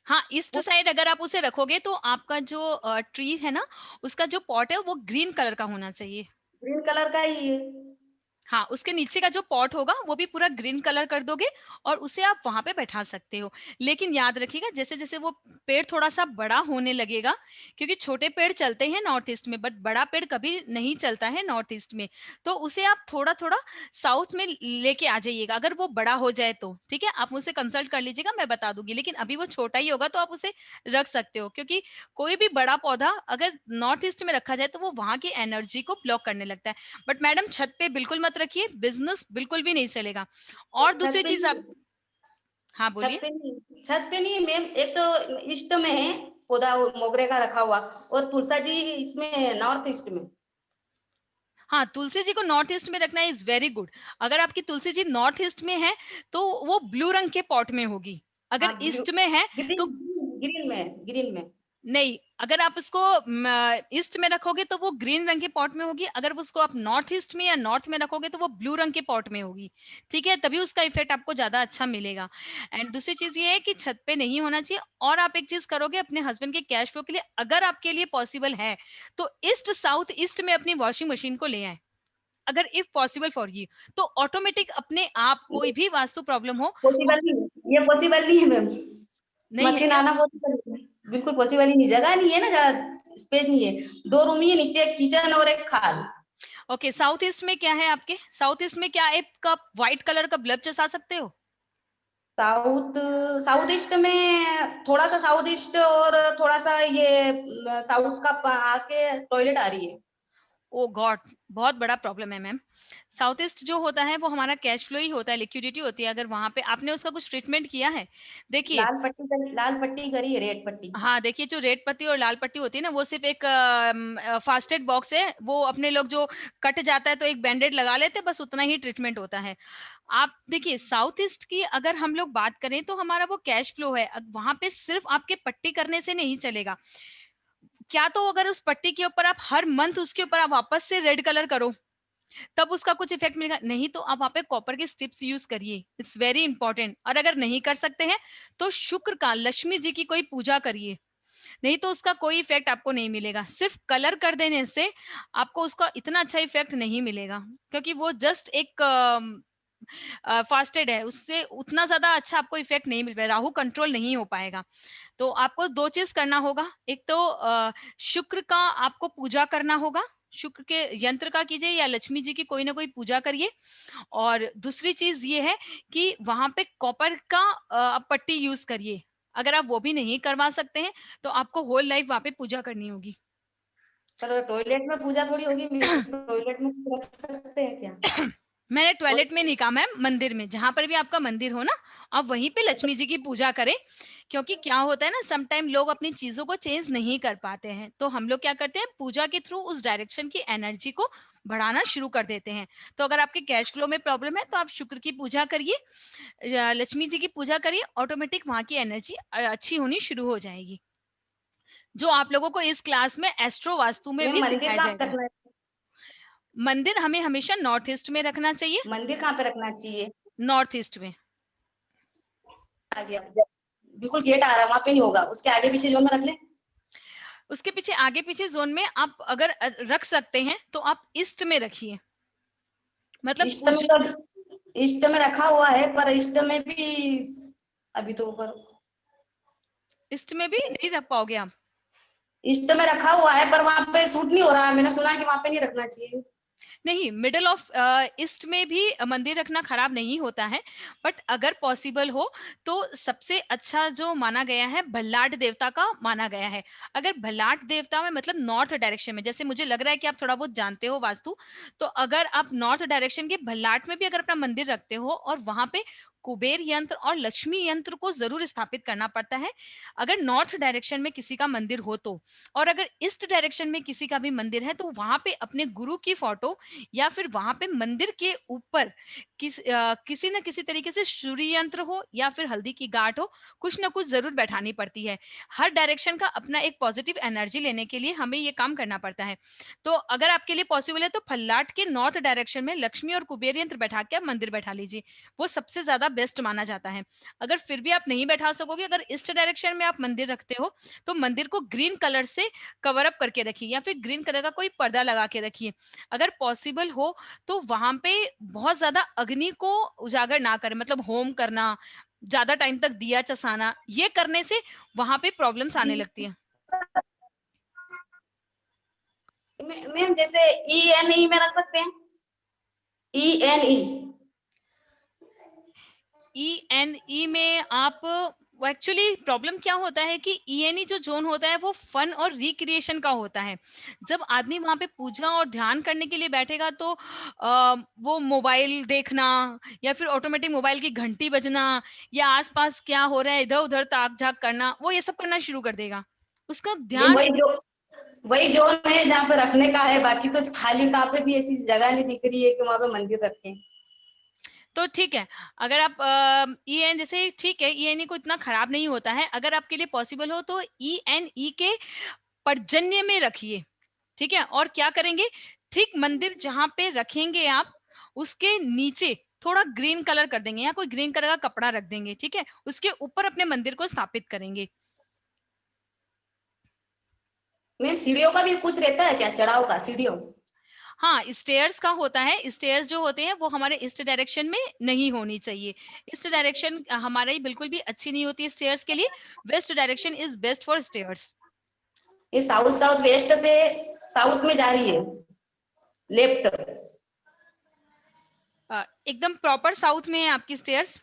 हाँ, ईस्ट साइड अगर आप उसे रखोगे तो आपका जो ट्री है ना, उसका जो पॉट है वो ग्रीन कलर का होना चाहिए। ग्रीन कलर का ही है। हाँ, उसके नीचे का जो पॉट होगा वो भी पूरा ग्रीन कलर कर दोगे और उसे आप वहां पे बैठा सकते हो। लेकिन याद रखिएगा जैसे जैसे वो पेड़ थोड़ा सा बड़ा होने लगेगा, क्योंकि छोटे पेड़ चलते हैं नॉर्थ ईस्ट में बट बड़ा पेड़ कभी नहीं चलता है नॉर्थ ईस्ट में, तो उसे आप थोड़ा थोड़ा साउथ में लेके आ जाइएगा अगर वो बड़ा हो जाए तो। ठीक है, आप मुझसे कंसल्ट कर लीजिएगा, मैं बता दूंगी, लेकिन अभी वो छोटा ही होगा तो आप उसे रख सकते हो, क्योंकि कोई भी बड़ा पौधा अगर नॉर्थ ईस्ट में रखा जाए तो वो वहां की एनर्जी को ब्लॉक करने लगता है। बट मैडम छत पे बिल्कुल मत रखिए, बिजनेस बिल्कुल भी नहीं चलेगा। और छत दूसरी पे चीज आप, नहीं, हाँ बोलिए। छत पे नहीं मैम, एक तो ईस्ट में है पौधा वो मोगरे का रखा हुआ, और तुलसा जी इसमें नॉर्थ ईस्ट में। हाँ, तुलसी जी को नॉर्थ ईस्ट में रखना इज वेरी गुड। अगर आपकी तुलसी जी नॉर्थ ईस्ट में है तो वो ब्लू रंग के पॉट में होगी, हाँ अगर ब्लू, ईस्ट में है ग्रीन, तो ग्रीन में। नहीं, अगर आप उसको ईस्ट में रखोगे तो वो ग्रीन रंग के पॉट में होगी, अगर उसको आप नॉर्थ ईस्ट में या नॉर्थ में रखोगे तो वो ब्लू रंग के पॉट में होगी। ठीक है, तभी उसका इफेक्ट आपको ज्यादा अच्छा मिलेगा। एंड दूसरी चीज ये है कि छत पे नहीं होना चाहिए। और आप एक चीज करोगे अपने हस्बैंड के कैश फ्लो के लिए, अगर आपके लिए पॉसिबल है तो ईस्ट साउथ ईस्ट में अपनी वॉशिंग मशीन को ले आए, अगर इफ पॉसिबल फॉर यू, तो ऑटोमेटिक अपने आप कोई भी वास्तु प्रॉब्लम हो वो पॉसिबल नहीं, ये पॉसिबल नहीं है मैम। नहीं है मशीन क्या? आना पॉसिबल नहीं, बिल्कुल पॉसिबल ही नहीं, जगह नहीं है ना, ज्यादा स्पेस नहीं है। 2 रूम ही है, नीचे एक किचन और एक खाल। ओके, साउथ ईस्ट में क्या है आपके? साउथ ईस्ट में क्या एक कप व्हाइट कलर का बल्ब चसा सकते हो? साउथ साउथ ईस्ट में थोड़ा सा साउथ ईस्ट, और थोड़ा सा ये साउथ का आके टॉयलेट आ रही है। ओ गॉड, बहुत बड़ा प्रॉब्लम है मैम। साउथ ईस्ट जो होता है वो हमारा कैश फ्लो ही होता है, लिक्विडिटी होती है। अगर वहां पे आपने उसका कुछ ट्रीटमेंट किया है? देखिए, लाल पट्टी करी है, रेड पट्टी। हाँ देखिए, जो रेड पत्ती और लाल पट्टी होती है ना वो सिर्फ एक फास्टेड बॉक्स है, वो अपने लोग जो कट जाता है तो एक बैंडेड लगा लेते हैं, बस उतना ही ट्रीटमेंट होता है। आप देखिए, साउथ ईस्ट की अगर हम लोग बात करें तो हमारा वो कैश फ्लो है, वहां पे सिर्फ आपके पट्टी करने से नहीं चलेगा। क्या तो अगर उस पट्टी के ऊपर आप हर मंथ उसके ऊपर आप वापस से रेड कलर करो तब उसका कुछ इफेक्ट मिलेगा, नहीं तो आप वहां पे कॉपर के स्ट्रिप्स यूज करिए, इट्स वेरी इंपॉर्टेंट। और अगर नहीं कर सकते हैं तो शुक्र का, लक्ष्मी जी की कोई पूजा करिए, नहीं तो उसका कोई इफेक्ट आपको नहीं मिलेगा। सिर्फ कलर कर देने से आपको उसका इतना अच्छा इफेक्ट नहीं मिलेगा, क्योंकि वो जस्ट एक फास्टेड है, उससे उतना ज्यादा अच्छा आपको इफेक्ट नहीं मिल पाएगा, राहु कंट्रोल नहीं हो पाएगा। तो आपको दो चीज करना होगा, एक तो शुक्र का आपको पूजा करना होगा, शुक्र के यंत्र का कीजिए या लक्ष्मी जी की कोई ना कोई पूजा करिए। और दूसरी चीज ये है कि वहां पे कॉपर का आप पट्टी यूज करिए। अगर आप वो भी नहीं करवा सकते हैं तो आपको होल लाइफ वहां पे पूजा करनी होगी। पर टॉयलेट में पूजा थोड़ी होगी, टॉयलेट में कुछ रख सकते हैं क्या? मैंने टॉयलेट में नहीं कहा मैम, मंदिर में, जहां पर भी आपका मंदिर हो ना, आप वहीं पे लक्ष्मी जी की पूजा करें। क्योंकि क्या होता है ना, सम टाइम लोग अपनी चीजों को चेंज नहीं कर पाते हैं, तो हम लोग क्या करते हैं, पूजा के थ्रू उस डायरेक्शन की एनर्जी को बढ़ाना शुरू कर देते हैं। तो अगर आपके कैश फ्लो में प्रॉब्लम है तो आप शुक्र की पूजा करिए, लक्ष्मी जी की पूजा करिए, ऑटोमेटिक वहां की एनर्जी अच्छी होनी शुरू हो जाएगी, जो आप लोगों को इस क्लास में एस्ट्रो वास्तु में मैम भी मंदिर सिखाया कहाँ पे जाएगा। रखना है? मंदिर हमें हमेशा नॉर्थ ईस्ट में रखना चाहिए। मंदिर कहाँ पे रखना चाहिए? नॉर्थ ईस्ट में, आगे बिल्कुल गेट आ रहा है, वहां पे नहीं होगा, उसके आगे पीछे जोन में रख ले। उसके पीछे आगे पीछे जोन में आप अगर रख सकते हैं तो आप ईस्ट में रखिए, मतलब इष्ट में पूजा। तो इष्ट में रखा हुआ है, पर इष्ट में भी अभी तो ऊपर ईस्ट में भी नहीं रख पाओगे आप? इष्ट में रखा हुआ है, पर वहां पे सूट नहीं हो रहा है, मैंने सुना है कि वहां पे नहीं रखना चाहिए। नहीं, मिडल ऑफ ईस्ट में भी मंदिर रखना खराब नहीं होता है, बट अगर पॉसिबल हो तो सबसे अच्छा जो माना गया है भल्लाट देवता का माना गया है। अगर भल्लाट देवता में मतलब नॉर्थ डायरेक्शन में, जैसे मुझे लग रहा है कि आप थोड़ा बहुत जानते हो वास्तु, तो अगर आप नॉर्थ डायरेक्शन के भल्लाट में भी अगर अपना मंदिर रखते हो और वहां पे कुबेर यंत्र और लक्ष्मी यंत्र को जरूर स्थापित करना पड़ता है अगर नॉर्थ डायरेक्शन में किसी का मंदिर हो तो। और अगर ईस्ट डायरेक्शन में किसी का भी मंदिर है तो वहां पे अपने गुरु की फोटो या फिर वहां पे मंदिर के ऊपर किसी न किसी तरीके से सूर्य यंत्र हो या फिर हल्दी की गांठ हो, कुछ ना कुछ जरूर बैठानी पड़ती है। हर डायरेक्शन का अपना एक पॉजिटिव एनर्जी लेने के लिए हमें ये काम करना पड़ता है। तो अगर आपके लिए पॉसिबल है तो फल्लाट के नॉर्थ डायरेक्शन में लक्ष्मी और कुबेर यंत्र बैठा के आप मंदिर बैठा लीजिए, वो सबसे ज्यादा बेस्ट माना जाता है। अगर फिर भी आप नहीं बैठा सकोगे, अगर ईस्ट डायरेक्शन में आप मंदिर रखते हो तो मंदिर को ग्रीन कलर से कवर अप करके रखिए या फिर ग्रीन कलर का कोई पर्दा लगा के रखिए। अगर पॉसिबल हो तो वहां पे बहुत ज्यादा अग्नि को उजागर ना करें, मतलब होम करना, ज्यादा टाइम तक दिया चसाना, ये करने से वहां पे प्रॉब्लम्स आने लगती है। मैम जैसे ENE में रख सकते हैं, ENE ENE में आप एक्चुअली प्रॉब्लम क्या होता है कि ENE जो जोन होता है वो फन और रिक्रिएशन का होता है। जब आदमी वहां पे पूजा और ध्यान करने के लिए बैठेगा तो वो मोबाइल देखना या फिर ऑटोमेटिक मोबाइल की घंटी बजना या आसपास क्या हो रहा है इधर उधर ताक झाक करना, वो ये सब करना शुरू कर देगा। उसका ध्यान वही जोन है जहाँ पे रखने का है, बाकी तो खाली कहाँ पे भी ऐसी जगह नहीं दिख रही है कि वहां पे मंदिर रखें। तो ठीक है, अगर आप EN जैसे ठीक है, ENE को इतना खराब नहीं होता है। अगर आपके लिए पॉसिबल हो तो ENE के पर्जन्य में रखिए, ठीक है। और क्या करेंगे, ठीक मंदिर जहां पे रखेंगे आप उसके नीचे थोड़ा ग्रीन कलर कर देंगे या कोई ग्रीन कलर का कपड़ा रख देंगे, ठीक है। उसके ऊपर अपने मंदिर को स्थापित करेंगे। मैम सीढ़ियों का भी कुछ रहता है क्या, चढ़ाव का सीढ़ियों? हाँ, स्टेयर्स का होता है। स्टेयर्स जो होते हैं वो हमारे ईस्ट डायरेक्शन में नहीं होनी चाहिए। ईस्ट डायरेक्शन हमारी बिल्कुल भी अच्छी नहीं होती है स्टेयर्स के लिए। Waste direction is best for stairs. ये साउथ साउथ वेस्ट से साउथ में जा रही है, लेफ्ट एकदम प्रॉपर साउथ में है आपकी स्टेयर्स।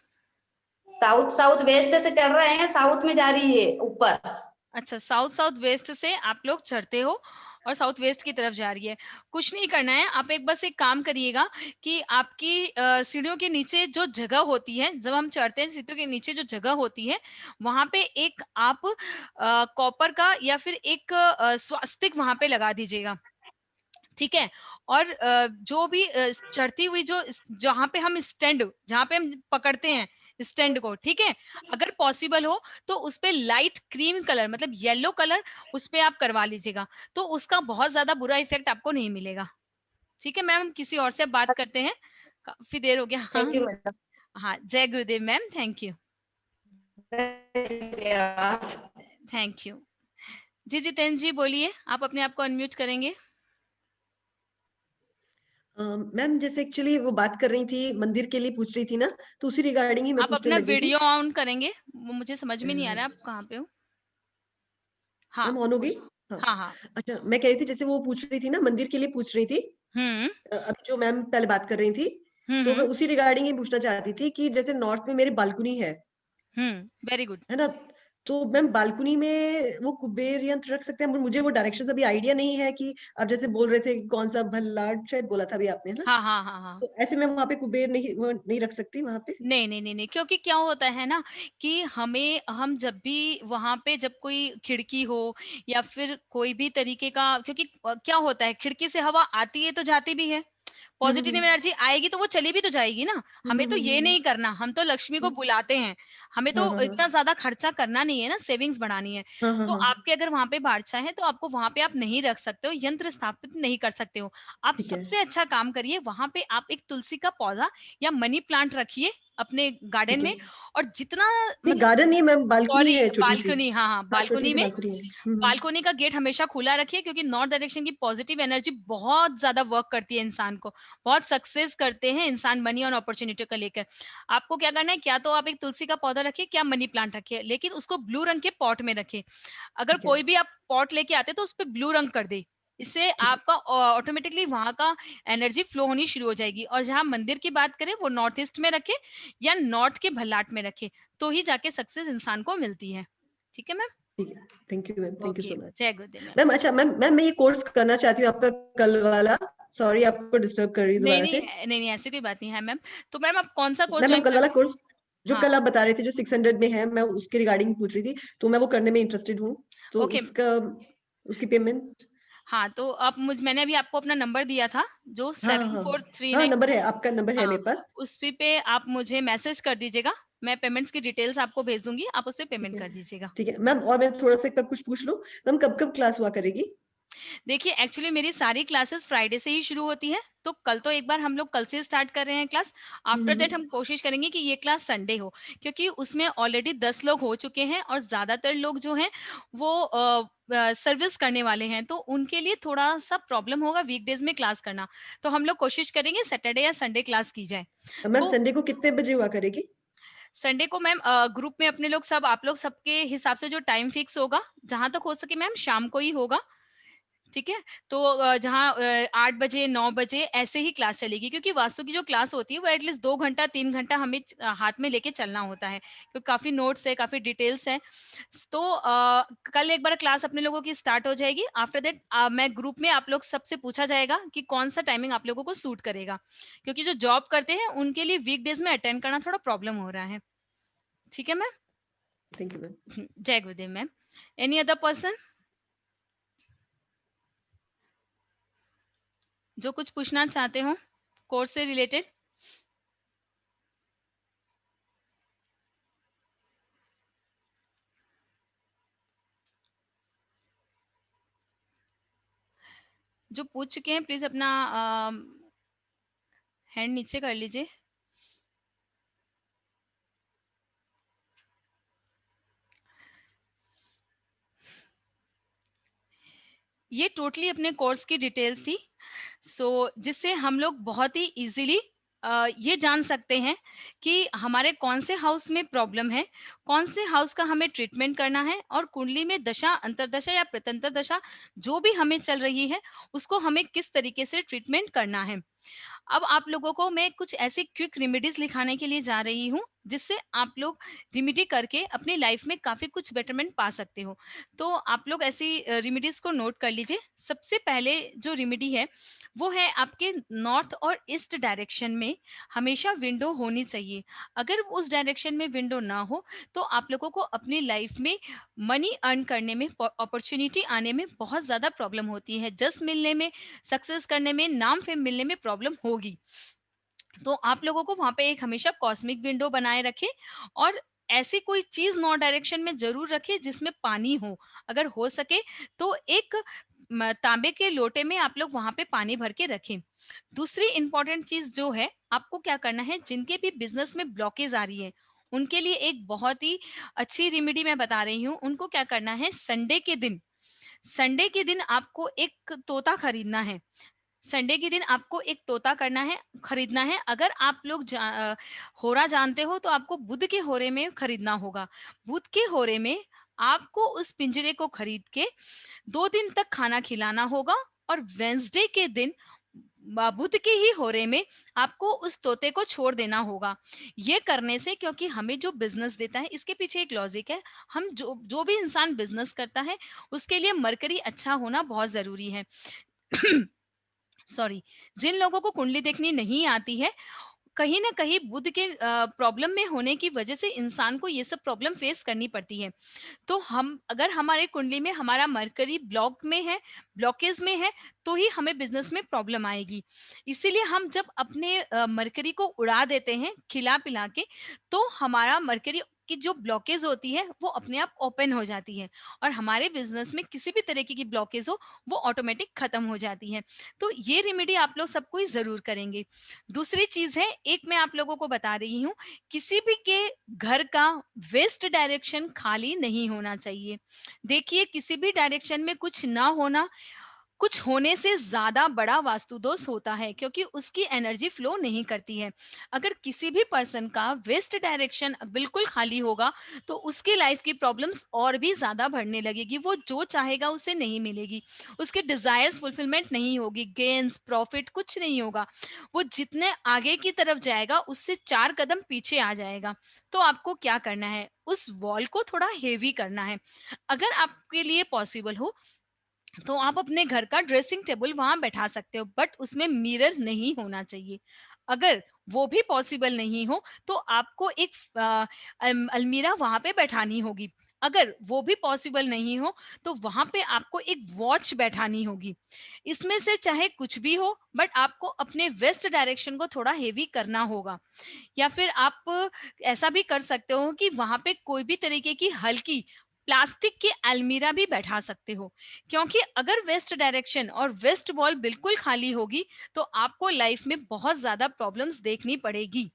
साउथ साउथ वेस्ट से चढ़ रहे हैं, साउथ में जा रही है ऊपर। अच्छा, साउथ साउथ वेस्ट से आप लोग चढ़ते हो और साउथ वेस्ट की तरफ जा रही है। कुछ नहीं करना है, आप बस एक काम करिएगा कि आपकी सीढ़ियों के नीचे जो जगह होती है, जब हम चढ़ते हैं सीढ़ियों के नीचे जो जगह होती है वहां पे एक आप कॉपर का या फिर एक स्वास्तिक वहां पे लगा दीजिएगा, ठीक है। और जो भी चढ़ती हुई जो जहां पे हम स्टैंड, जहां पे हम पकड़ते हैं स्टैंड को, ठीक है, अगर पॉसिबल हो तो उस पे लाइट क्रीम कलर मतलब येलो कलर उस पे आप करवा लीजिएगा, तो उसका बहुत ज्यादा बुरा इफेक्ट आपको नहीं मिलेगा। ठीक है मैम, हम किसी और से बात करते हैं, काफी देर हो गया। Thank you madam. हाँ, जय Gurudev ma'am, thank you. Thank you जी। जितेंद्र जी बोलिए, आप अपने आप को अनम्यूट करेंगे। मैम जैसे एक्चुअली वो बात कर रही थी, मंदिर के लिए पूछ रही थी ना, तो उसी रिगार्डिंग ही मैं आप पूछने अपना लगी थी। वीडियो ऑन करेंगे, वो मुझे समझ में नहीं आ रहा है आप कहाँ पे हो। हाँ मैम ऑन हो गई? हाँ हाँ हाँ। अच्छा, मैं कह रही थी जैसे वो पूछ रही थी ना, मंदिर के लिए पूछ रही थी, अभी जो मैम पहले बात कर रही थी, तो मैं उसी रिगार्डिंग ही पूछना चाहती थी कि जैसे नॉर्थ में मेरी बालकनी है, वेरी गुड, है ना, तो मैम बालकनी में वो कुबेर यंत्र रख सकते हैं? मुझे वो डायरेक्शन अभी आइडिया नहीं है कि आप जैसे बोल रहे थे कौन सा भल्लाट शायद बोला था अभी आपने, है ना? हाँ हाँ हाँ हाँ। तो ऐसे में वहां पे कुबेर नहीं, वो नहीं रख सकती वहां पे? नहीं नहीं नहीं नहीं, क्योंकि क्या होता है ना कि हम जब भी वहां पे जब कोई खिड़की हो या फिर कोई भी तरीके का, क्योंकि क्या होता है खिड़की से हवा आती है तो जाती भी है, पॉजिटिव एनर्जी आएगी तो वो चली भी तो जाएगी ना। हमें तो ये नहीं करना, हम तो लक्ष्मी को बुलाते हैं, हमें तो हाँ इतना ज्यादा खर्चा करना नहीं है ना, सेविंग्स बढ़ानी है। हाँ हाँ तो हाँ, आपके अगर वहां पे बादशाह है तो आपको वहां पे आप नहीं रख सकते हो, यंत्र स्थापित नहीं कर सकते हो। आप ठीक है, सबसे अच्छा काम करिए, वहां पे आप एक तुलसी का पौधा या मनी प्लांट रखिए अपने गार्डन ठीक है। में। और जितना नहीं मतलब गार्डन नहीं मैम, बालकनी सॉरी, है छोटी सी। बालकनी, हाँ हाँ, हाँ छोटी बालकनी सी में, बालकनी है। बालकनी का गेट हमेशा खुला रखिए, क्योंकि नॉर्थ डायरेक्शन की पॉजिटिव एनर्जी बहुत ज्यादा वर्क करती है इंसान को, बहुत सक्सेस करते हैं इंसान मनी और अपॉर्चुनिटी को लेकर। आपको क्या करना है, क्या तो आप एक तुलसी का पौधा रखिए, क्या मनी प्लांट रखिए, लेकिन उसको ब्लू रंग के पॉट में रखिए। अगर ठीक है, कोई भी आप पॉट लेके आते तो उस पर ब्लू रंग कर दे, इससे ठीक है, आपका ऑटोमेटिकली वहां का एनर्जी फ्लो होनी शुरू हो जाएगी। और जहां मंदिर की बात करें वो नॉर्थ ईस्ट में रखे या नॉर्थ के भल्लाट में रखे, तो ही जाके सक्सेस इंसान को मिलती है। ठीक है मैम, ठीक है। Thank you ma'am, thank you okay, so much. जय गुरुदेव मैम। मैम अच्छा मैम मैं ये कोर्स करना चाहती हूँ आपका कल वाला, सॉरी आपको डिस्टर्ब कर रही हूँ नहीं दोबारा नहीं से। नहीं नहीं, ऐसी कोई बात नहीं है मैम। तो मैम आप कौन सा कोर्स मैम ज्वाइन कल वाला करना, कोर्स जो हाँ। कल आप बता रहे थे जो 600 में है, मैं उसके रिगार्डिंग पूछ रही थी, तो मैं वो करने में इंटरेस्टेड हूँ, तो ओके। उसकी पेमेंट। हाँ, तो आप मैंने अभी आपको अपना नंबर दिया था जो हाँ हाँ हाँ, 7439। नंबर है, आपका नंबर है हाँ, मेरे पास। उस पे आप मुझे मैसेज कर दीजिएगा, मैं पेमेंट्स की डिटेल्स आपको भेज दूंगी, आप उस पे ठीक पेमेंट है, कर दीजिएगा। ठीक है मैम। और मैं थोड़ा सा एक बार कुछ पूछ लूँ मैम, कब कब क्लास हुआ करेगी? देखिए एक्चुअली मेरी सारी क्लासेस फ्राइडे से ही शुरू होती हैं, तो कल तो एक बार हम लोग कल से स्टार्ट कर रहे हैं क्लास। आफ्टर दैट हम कोशिश करेंगे कि ये क्लास संडे हो, क्योंकि उसमें ऑलरेडी 10 लोग हो चुके हैं और ज्यादातर लोग जो हैं वो सर्विस करने वाले हैं, तो उनके लिए थोड़ा सा प्रॉब्लम होगा वीकडेज में क्लास करना। तो हम लोग कोशिश करेंगे सैटरडे या संडे क्लास की जाए। मैम तो संडे को कितने बजे हुआ करेगी? संडे को मैम ग्रुप में अपने लोग सब, आप लोग सबके हिसाब से जो टाइम फिक्स होगा, जहां तक हो सके मैम शाम को ही होगा। ठीक है, तो जहाँ 8 बजे 9 बजे ऐसे ही क्लास चलेगी, क्योंकि वास्तु की जो क्लास होती है वो एटलीस्ट 2 घंटा 3 घंटा हमें हाथ में लेके चलना होता है, क्योंकि काफी नोट्स है, काफी डिटेल्स है। तो कल एक बार क्लास अपने लोगों की स्टार्ट हो जाएगी। आफ्टर दैट मैं ग्रुप में आप लोग सबसे पूछा जाएगा कि कौन सा टाइमिंग आप लोगों को सूट करेगा, क्योंकि जो जॉब करते हैं उनके लिए वीकडेज में अटेंड करना थोड़ा प्रॉब्लम हो रहा है। ठीक है मैम। Thank you ma'am. जय Gurudev ma'am. Any other person जो कुछ पूछना चाहते हो कोर्स से रिलेटेड? जो पूछ चुके हैं प्लीज अपना हैंड नीचे कर लीजिए। ये टोटली अपने कोर्स की डिटेल्स थी। जिससे हम लोग बहुत ही इजीली ये जान सकते हैं कि हमारे कौन से हाउस में प्रॉब्लम है, कौन से हाउस का हमें ट्रीटमेंट करना है, और कुंडली में दशा अंतरदशा या प्रत्यंतर दशा जो भी हमें चल रही है उसको हमें किस तरीके से ट्रीटमेंट करना है। अब आप लोगों को मैं कुछ ऐसी क्विक रेमेडीज लिखाने के लिए जा रही हूँ, जिससे आप लोग रेमेडी करके अपनी लाइफ में काफी कुछ बेटरमेंट पा सकते हो। तो आप लोग ऐसी रेमेडीज को नोट कर लीजिए। सबसे पहले जो रेमेडी है वो है आपके नॉर्थ और ईस्ट डायरेक्शन में हमेशा विंडो होनी चाहिए। अगर उस डायरेक्शन में विंडो ना हो तो आप लोगों को अपनी लाइफ में मनी अर्न करने में, अपॉर्चुनिटी आने में बहुत ज्यादा प्रॉब्लम होती है। जस्ट मिलने में, सक्सेस करने में, नाम फेम मिलने में प्रॉब्लम होगी। तो आप लोगों को वहां पे एक हमेशा कॉस्मिक विंडो बनाए रखें, और ऐसी कोई चीज नॉर्थ डायरेक्शन में जरूर रखें जिसमें पानी हो। अगर हो सके तो एक तांबे के लोटे में आप लोग वहां पे पानी भर के रखें। दूसरी इंपॉर्टेंट चीज जो है, आपको क्या करना है, जिनके भी बिजनेस में ब्लॉकेज आ रही है उनके लिए एक बहुत ही अच्छी रेमेडी मैं बता रही हूँ। उनको क्या करना है, संडे के दिन आपको एक तोता खरीदना है। संडे के दिन आपको एक तोता करना है, खरीदना है। अगर आप लोग होरा जानते हो तो आपको बुध के होरे में खरीदना होगा। बुध के होरे में आपको उस पिंजरे को खरीद के 2 दिन तक खाना खिलाना होगा, और वेंसडे के दिन बुध के ही होरे में आपको उस तोते को छोड़ देना होगा। ये करने से, क्योंकि हमें जो बिजनेस देता है, इसके पीछे एक लॉजिक है, हम जो जो भी इंसान बिजनेस करता है उसके लिए मरकरी अच्छा होना बहुत जरूरी है। सॉरी, जिन लोगों को कुंडली देखनी नहीं आती है, कहीं ना कहीं बुध के प्रॉब्लम में होने की वजह से इंसान को ये सब प्रॉब्लम फेस करनी पड़ती है। तो हम, अगर हमारे कुंडली में हमारा मरकरी ब्लॉक में है, ब्लॉकेज में है, तो ही हमें बिजनेस में प्रॉब्लम आएगी। इसीलिए हम जब अपने मरकरी को उड़ा देते हैं खिला पिला के, तो हमारा मरकरी की जो ब्लॉकेज होती है वो अपने आप ओपन हो जाती है, और हमारे बिजनेस में किसी भी तरीके की ब्लॉकेज हो वो ऑटोमेटिक खत्म हो जाती है। तो ये रेमेडी आप लोग सबको जरूर करेंगे। दूसरी चीज है, एक मैं आप लोगों को बता रही हूँ, किसी भी के घर का वेस्ट डायरेक्शन खाली नहीं होना चाहिए। देखिए, किसी भी डायरेक्शन में कुछ ना होना, कुछ होने से ज्यादा बड़ा वास्तु दोष होता है, क्योंकि उसकी एनर्जी फ्लो नहीं करती है। अगर किसी भी पर्सन का वेस्ट डायरेक्शन बिल्कुल खाली होगा तो उसकी लाइफ की प्रॉब्लम्स और भी ज्यादा बढ़ने लगेगी। वो जो चाहेगा उसे नहीं मिलेगी, उसके डिजायर्स फुलफिलमेंट नहीं होगी, गेन्स प्रॉफिट कुछ नहीं होगा। वो जितने आगे की तरफ जाएगा उससे 4 कदम पीछे आ जाएगा। तो आपको क्या करना है, उस वॉल को थोड़ा हेवी करना है। अगर आपके लिए पॉसिबल हो तो आप अपने घर का ड्रेसिंग टेबल वहां बैठा सकते हो, बट उसमें मिरर नहीं होना चाहिए। अगर वो भी पॉसिबल नहीं हो तो आपको एक अलमीरा वहां पे बैठानी होगी। अगर वो भी पॉसिबल नहीं हो तो वहां पे आपको एक वॉच बैठानी होगी। इसमें से चाहे कुछ भी हो, बट आपको अपने वेस्ट डायरेक्शन को थोड़ा हेवी करना होगा। या फिर आप ऐसा भी कर सकते हो कि वहां पे कोई भी तरीके की हल्की प्लास्टिक की अलमीरा भी बैठा सकते हो, क्योंकि अगर वेस्ट डायरेक्शन और वेस्ट वॉल बिल्कुल खाली होगी तो आपको लाइफ में बहुत ज्यादा प्रॉब्लम्स देखनी पड़ेगी।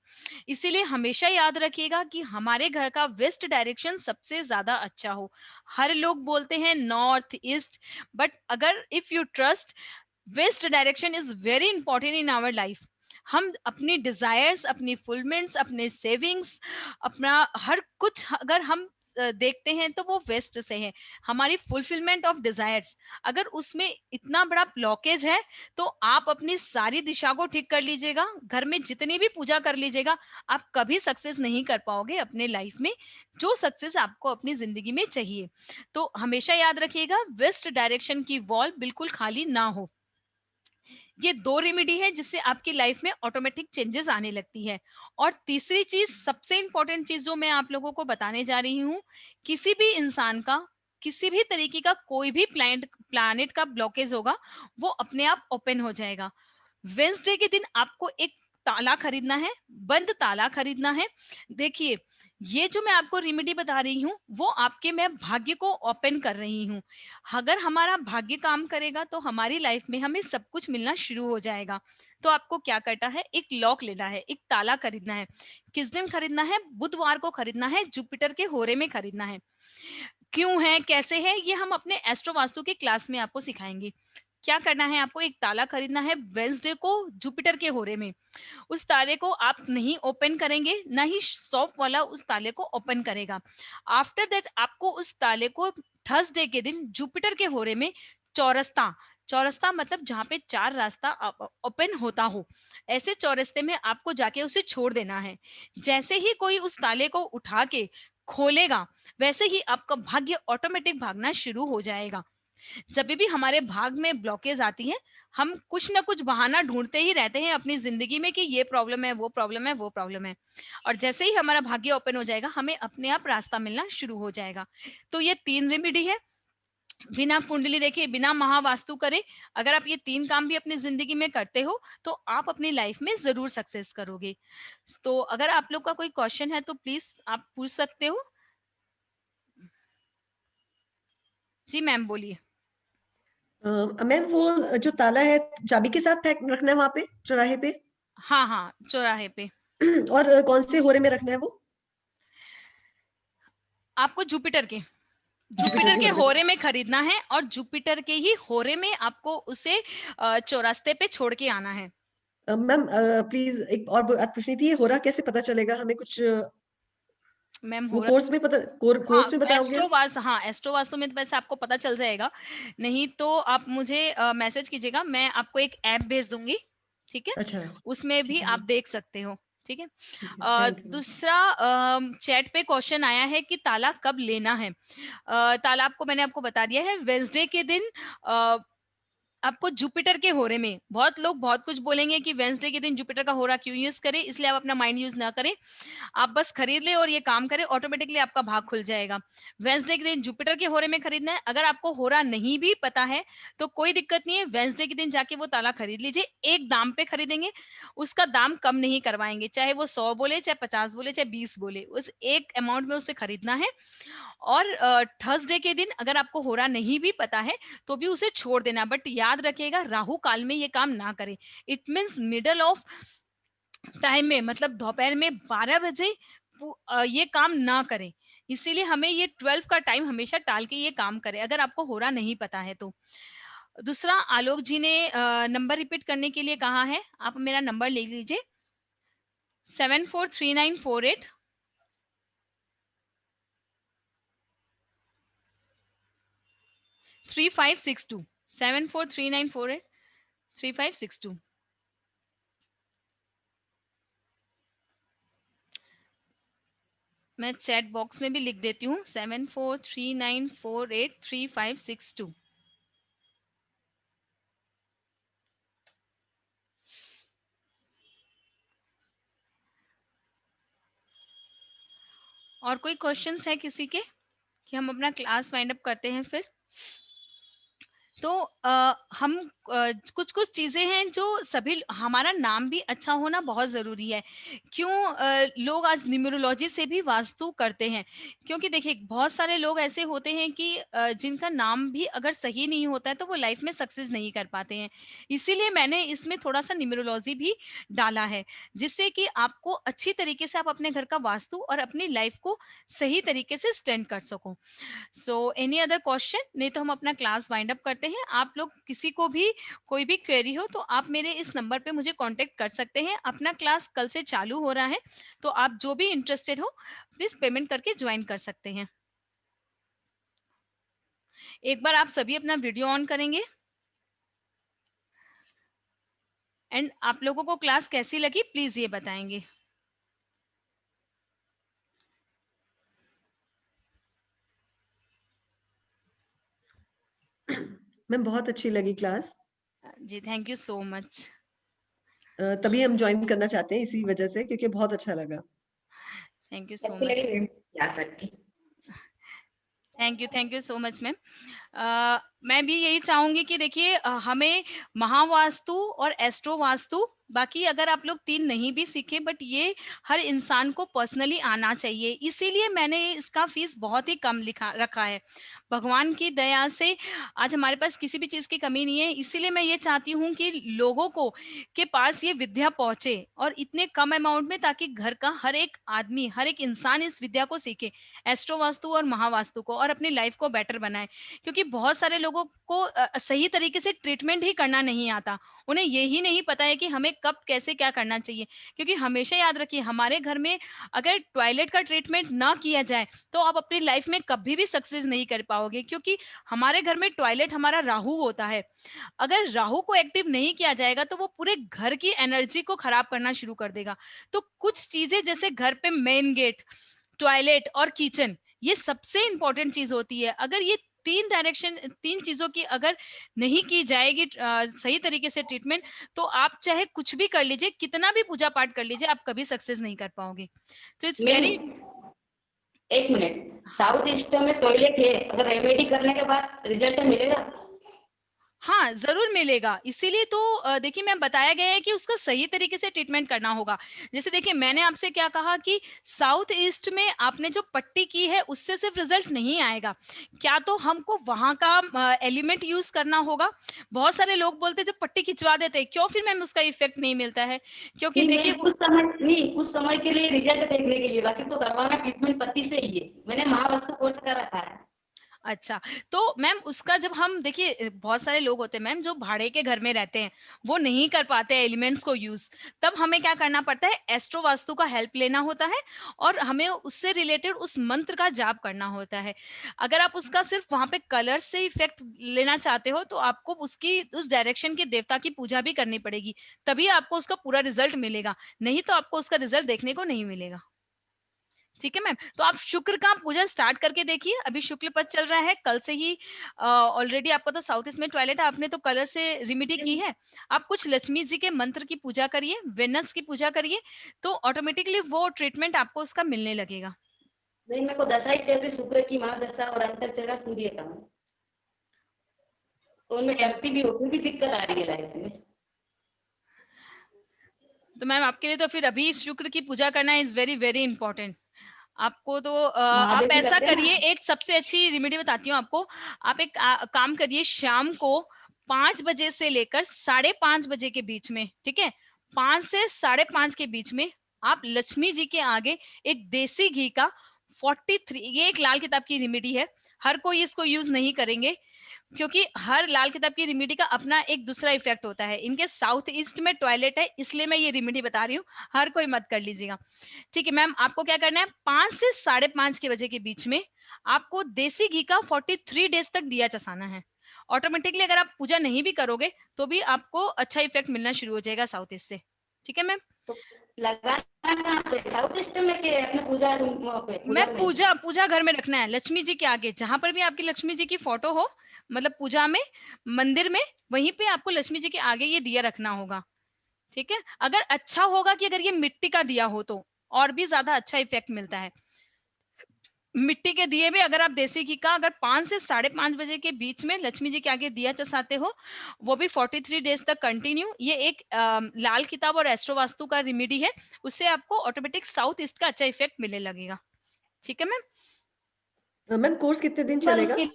इसीलिए हमेशा याद रखिएगा कि हमारे घर का वेस्ट डायरेक्शन सबसे ज्यादा अच्छा हो। हर लोग बोलते हैं नॉर्थ ईस्ट, बट अगर if you trust, west direction is very important in our life. हम अपनी डिजायर्स, अपनी फुलमेंट्स, अपने सेविंग्स, अपना हर कुछ अगर हम देखते हैं तो वो वेस्ट से है। हमारी फुलफिलमेंट ऑफ डिजायर्स, अगर उसमें इतना बड़ा ब्लॉकेज है तो आप अपनी सारी दिशा को ठीक कर लीजिएगा, घर में जितनी भी पूजा कर लीजिएगा, आप कभी सक्सेस नहीं कर पाओगे अपने लाइफ में, जो सक्सेस आपको अपनी जिंदगी में चाहिए। तो हमेशा याद रखिएगा, वेस्ट डायरेक्शन की वॉल बिल्कुल खाली ना हो। ये 2 रेमेडी है जिससे आपकी लाइफ में ऑटोमेटिक चेंजेस आने लगती है। और तीसरी चीज, सबसे इंपॉर्टेंट चीज जो मैं आप लोगों को बताने जा रही हूँ, किसी भी इंसान का, किसी भी तरीके का कोई भी प्लैनेट का ब्लॉकेज होगा, वो अपने आप ओपन हो जाएगा। वेंसडे के दिन आपको एक ताला खरीदना है, बंद ताला खरीदना है। देखिए, ये जो मैं आपको रेमेडी बता रही हूँ वो आपके मैं भाग्य को ओपन कर रही हूँ। अगर हमारा भाग्य काम करेगा तो हमारी लाइफ में हमें सब कुछ मिलना शुरू हो जाएगा। तो आपको क्या करना है, एक लॉक लेना है, एक ताला खरीदना है। किस दिन खरीदना है? बुधवार को खरीदना है, जुपिटर के होरे में खरीदना है। क्यों है, कैसे है, ये हम अपने एस्ट्रो वास्तु के क्लास में आपको सिखाएंगे। क्या करना है, आपको एक ताला खरीदना है वेंसडे को जुपिटर के होरे में। उस ताले को आप नहीं ओपन करेंगे, ना ही सॉफ्ट वाला उस ताले को ओपन करेगा। आफ्टर दैट आपको उस ताले को थर्सडे के दिन जुपिटर के होरे में चौरस्ता, चौरस्ता मतलब जहाँ पे 4 रास्ता ओपन होता हो, ऐसे चौरस्ते में आपको जाके उसे छोड़ देना है। जैसे ही कोई उस ताले को उठा के खोलेगा, वैसे ही आपका भाग्य ऑटोमेटिक भागना शुरू हो जाएगा। जब भी हमारे भाग में ब्लॉकेज आती है, हम कुछ ना कुछ बहाना ढूंढते ही रहते हैं अपनी जिंदगी में कि ये प्रॉब्लम है, वो प्रॉब्लम है, वो प्रॉब्लम है। और जैसे ही हमारा भाग्य ओपन हो जाएगा, हमें अपने आप रास्ता मिलना शुरू हो जाएगा। तो ये 3 रेमेडी है, बिना कुंडली देखे, बिना महावास्तु करे, अगर आप ये 3 काम भी अपनी जिंदगी में करते हो तो आप अपनी लाइफ में जरूर सक्सेस करोगे। तो अगर आप लोग का कोई क्वेश्चन है तो प्लीज आप पूछ सकते हो। जी मैम बोलिए। मैम वो जो ताला है चाबी के साथ फेंक रखना है वहां पे चौराहे पे? हाँ हाँ, चौराहे पे। और कौन से होरे में रखना है वो? आपको जुपिटर के, जुपिटर जुपिटर के के होरे होरे में खरीदना है और जुपिटर के ही होरे में आपको उसे चौरास्ते पे छोड़ के आना है। में? मैम प्लीज एक और बात पूछनी थी, ये हो रहा कैसे पता चलेगा हमें कुछ? मैम वो हो कोर्स में पता, हाँ, कोर्स में बताओगे? एस्ट्रोवास, हाँ एस्ट्रोवास तो में तो वैसे आपको पता चल जाएगा। नहीं तो आप मुझे मैसेज कीजिएगा, मैं आपको एक ऐप भेज दूंगी, ठीक है? अच्छा, उसमें भी ठीक है आप मैम, देख सकते हो, ठीक है? ठीक है, थैंक यू। दूसरा, चैट पे क्वेश्चन आया है कि ताला कब लेना है। ताला आपको मैंने आपको बता दिया है, वेंसडे के दिन आपको जुपिटर के होरे में। बहुत लोग बहुत कुछ बोलेंगे कि वेंसडे के दिन जुपिटर का होरा क्यों यूज करें, इसलिए आप अपना माइंड यूज ना करें, आप बस खरीद ले और ये काम करें, ऑटोमेटिकली आपका भाग खुल जाएगा। वेंसडे के दिन जुपिटर के होरे में खरीदना है। अगर आपको होरा नहीं भी पता है तो कोई दिक्कत नहीं है, वेंसडे के दिन जाके वो ताला खरीद लीजिए। एक दाम पे खरीदेंगे, उसका दाम कम नहीं करवाएंगे, चाहे वो 100 बोले, चाहे 50 बोले, चाहे 20 बोले, उस एक अमाउंट में उसे खरीदना है। और थर्सडे के दिन अगर आपको होरा नहीं भी पता है तो भी उसे छोड़ देना, बट याद रखिएगा राहु काल में ये काम ना करें। It means middle of time में, मतलब दोपहर में 12 बजे ये काम ना करें। इसीलिए हमें ये 12 का टाइम हमेशा टाल के ये काम करें, अगर आपको हो रहा नहीं पता है तो। दूसरा, आलोक जी ने नंबर रिपीट करने के लिए कहा है, आप मेरा नंबर ले लीजिए, 743948 3562, 743948 3562। मैं चैट बॉक्स में भी लिख देती हूँ, 7439483562। और कोई क्वेश्चंस है किसी के, कि हम अपना क्लास वाइंड अप करते हैं फिर? तो हम कुछ कुछ चीजें हैं जो सभी, हमारा नाम भी अच्छा होना बहुत जरूरी है। क्यों लोग आज न्यूमरोलॉजी से भी वास्तु करते हैं? क्योंकि देखिए बहुत सारे लोग ऐसे होते हैं कि जिनका नाम भी अगर सही नहीं होता है तो वो लाइफ में सक्सेस नहीं कर पाते हैं। इसीलिए मैंने इसमें थोड़ा सा न्यूमरोलॉजी भी डाला है, जिससे कि आपको अच्छी तरीके से आप अपने घर का वास्तु और अपनी लाइफ को सही तरीके से स्टैंड कर सको। So any other question? नहीं तो हम अपना क्लास वाइंड अप करते हैं। आप लोग किसी को भी कोई भी क्वेरी हो तो आप मेरे इस नंबर पे मुझे कांटेक्ट कर सकते हैं। अपना क्लास कल से चालू हो रहा है, तो आप जो भी इंटरेस्टेड हो प्लीज पेमेंट करके ज्वाइन कर सकते हैं। एक बार आप सभी अपना वीडियो ऑन करेंगे। एंड आप लोगों को क्लास कैसी लगी प्लीज ये बताएंगे। मैम बहुत अच्छी लगी क्लास। जी थैंक यू सो मच। तभी हम ज्वाइन करना चाहते हैं इसी वजह से, क्योंकि बहुत अच्छा लगा। थैंक यू सो अच्छी मच। लगी क्लास आपकी। Thank you so much ma'am. मैं भी यही चाहूंगी कि देखिए हमें महावास्तु और एस्ट्रो वास्तु, बाकी अगर आप लोग 3 नहीं भी सीखे, बट ये हर इंसान को पर्सनली आना चाहिए। इसीलिए मैंने इसका फीस बहुत ही कम लिखा रखा है। भगवान की दया से आज हमारे पास किसी भी चीज की कमी नहीं है। इसीलिए मैं ये चाहती हूँ कि लोगों को के पास ये विद्या पहुंचे और इतने कम अमाउंट में, ताकि घर का हर एक आदमी, हर एक इंसान इस विद्या को सीखे, एस्ट्रो वास्तु और महावास्तु को, और अपनी लाइफ को बेटर बनाए। क्योंकि बहुत सारे लोगों को सही तरीके से ट्रीटमेंट ही करना नहीं आता। उन्हें यही नहीं पता है कि हमें कब कैसे क्या करना चाहिए। क्योंकि हमेशा याद रखिए, हमारे घर में अगर टॉयलेट का ट्रीटमेंट ना किया जाए तो आप अपनी लाइफ में कभी भी सक्सेस नहीं कर पाओगे। क्योंकि हमारे घर में टॉयलेट हमारा राहु होता है। अगर राहु को एक्टिव नहीं किया जाएगा तो वो पूरे घर की एनर्जी को खराब करना शुरू कर देगा। तो कुछ चीजें जैसे घर पे मेन गेट, टॉयलेट और किचन, ये सबसे इंपॉर्टेंट चीज होती है। अगर ये 3 चीजों की अगर नहीं की जाएगी सही तरीके से ट्रीटमेंट, तो आप चाहे कुछ भी कर लीजिए, कितना भी पूजा पाठ कर लीजिए, आप कभी सक्सेस नहीं कर पाओगे। तो इट्स मैम वेरी। एक मिनट, साउथ ईस्ट में टॉयलेट है, अगर रेमेडी करने के बाद रिजल्ट मिलेगा? हाँ जरूर मिलेगा। इसीलिए तो देखिए मैं बताया गया है कि उसका सही तरीके से ट्रीटमेंट करना होगा। जैसे देखिए मैंने आपसे क्या कहा कि साउथ ईस्ट में आपने जो पट्टी की है उससे सिर्फ रिजल्ट नहीं आएगा, क्या तो हमको वहां का एलिमेंट यूज करना होगा। बहुत सारे लोग बोलते हैं जब पट्टी खिंचवा देते हैं, क्यों फिर मैम उसका इफेक्ट नहीं मिलता है? क्योंकि नहीं, देखिए मैं कुछ समय नहीं, कुछ समय के लिए रिजल्ट देखने के लिए, बाकी तो करवाना ट्रीटमेंट पति से ही है। मैंने महावास्तु कोर्स कर रखा है। अच्छा, तो मैम उसका जब हम देखिए बहुत सारे लोग होते हैं मैम जो भाड़े के घर में रहते हैं, वो नहीं कर पाते हैं एलिमेंट्स को यूज। तब हमें क्या करना पड़ता है, एस्ट्रो वास्तु का हेल्प लेना होता है और हमें उससे रिलेटेड उस मंत्र का जाप करना होता है। अगर आप उसका सिर्फ वहां पे कलर से इफेक्ट लेना चाहते हो तो आपको उसकी उस डायरेक्शन के देवता की पूजा भी करनी पड़ेगी, तभी आपको उसका पूरा रिजल्ट मिलेगा। नहीं तो आपको उसका रिजल्ट देखने को नहीं मिलेगा। ठीक है मैम, तो आप शुक्र का पूजा स्टार्ट करके देखिए। अभी शुक्ल पक्ष चल रहा है, कल से ही ऑलरेडी आपका तो साउथ ईस्ट में टॉयलेट है, आपने तो कलर से रेमेडी की है। आप कुछ लक्ष्मी जी के मंत्र की पूजा करिए, वेनस की पूजा करिए, तो ऑटोमेटिकली वो ट्रीटमेंट आपको उसका मिलने लगेगा। नहीं, मेरे को दशा ही चल रही शुक्र की, महादशा, और अंतर चल रहा सूर्य का, तो उनमें करती भी हो फिर भी दिक्कत आ रही है लाइफ में। तो मैम आपके लिए तो फिर अभी शुक्र की पूजा करना इज वेरी वेरी इंपॉर्टेंट। आपको तो महादेव आप भी ऐसा करते हैं करिए, ना। एक सबसे अच्छी रेमेडी बताती हूँ आपको। आप एक काम करिए, शाम को 5 बजे से लेकर 5:30 बजे के बीच में, ठीक है, 5 से 5:30 के बीच में आप लक्ष्मी जी के आगे एक देसी घी का 43, ये एक लाल किताब की रेमेडी है, हर कोई इसको यूज नहीं करेंगे क्योंकि हर लाल किताब की रेमेडी का अपना एक दूसरा इफेक्ट होता है। इनके साउथ ईस्ट में टॉयलेट है इसलिए मैं ये रेमेडी बता रही हूँ, हर कोई मत कर लीजिएगा। ठीक है मैम, आपको क्या करना है, 5 से 5:30 के बजे के बीच में आपको देसी घी का 43 डेज तक दिया चसाना है। ऑटोमेटिकली अगर आप पूजा नहीं भी करोगे तो भी आपको अच्छा इफेक्ट मिलना शुरू हो जाएगा साउथ ईस्ट से। ठीक है मैम, तो लगाना कहाँ पे, साउथ ईस्ट में के अपने पूजा रूम पे, मैं पूजा में? पूजा पूजा घर में रखना है, लक्ष्मी जी के आगे जहां पर भी आपकी लक्ष्मी जी की फोटो हो, मतलब पूजा में, मंदिर में, वहीं पे आपको लक्ष्मी जी के आगे ये दिया रखना होगा। ठीक है, अगर अच्छा होगा कि अगर ये मिट्टी का दिया हो तो और भी ज्यादा अच्छा इफेक्ट मिलता है। मिट्टी के दिए भी अगर आप देसी घी का अगर 5 से 5:30 बजे के बीच में लक्ष्मी जी के आगे दिया चसाते हो, वो भी 43 डेज तक कंटिन्यू, ये एक लाल किताब और एस्ट्रो वास्तु का रेमेडी है, उससे आपको ऑटोमेटिक साउथ ईस्ट का अच्छा इफेक्ट मिलने लगेगा। ठीक है मैम? मैम कोर्स कितने दिन पर चलेगा? उसके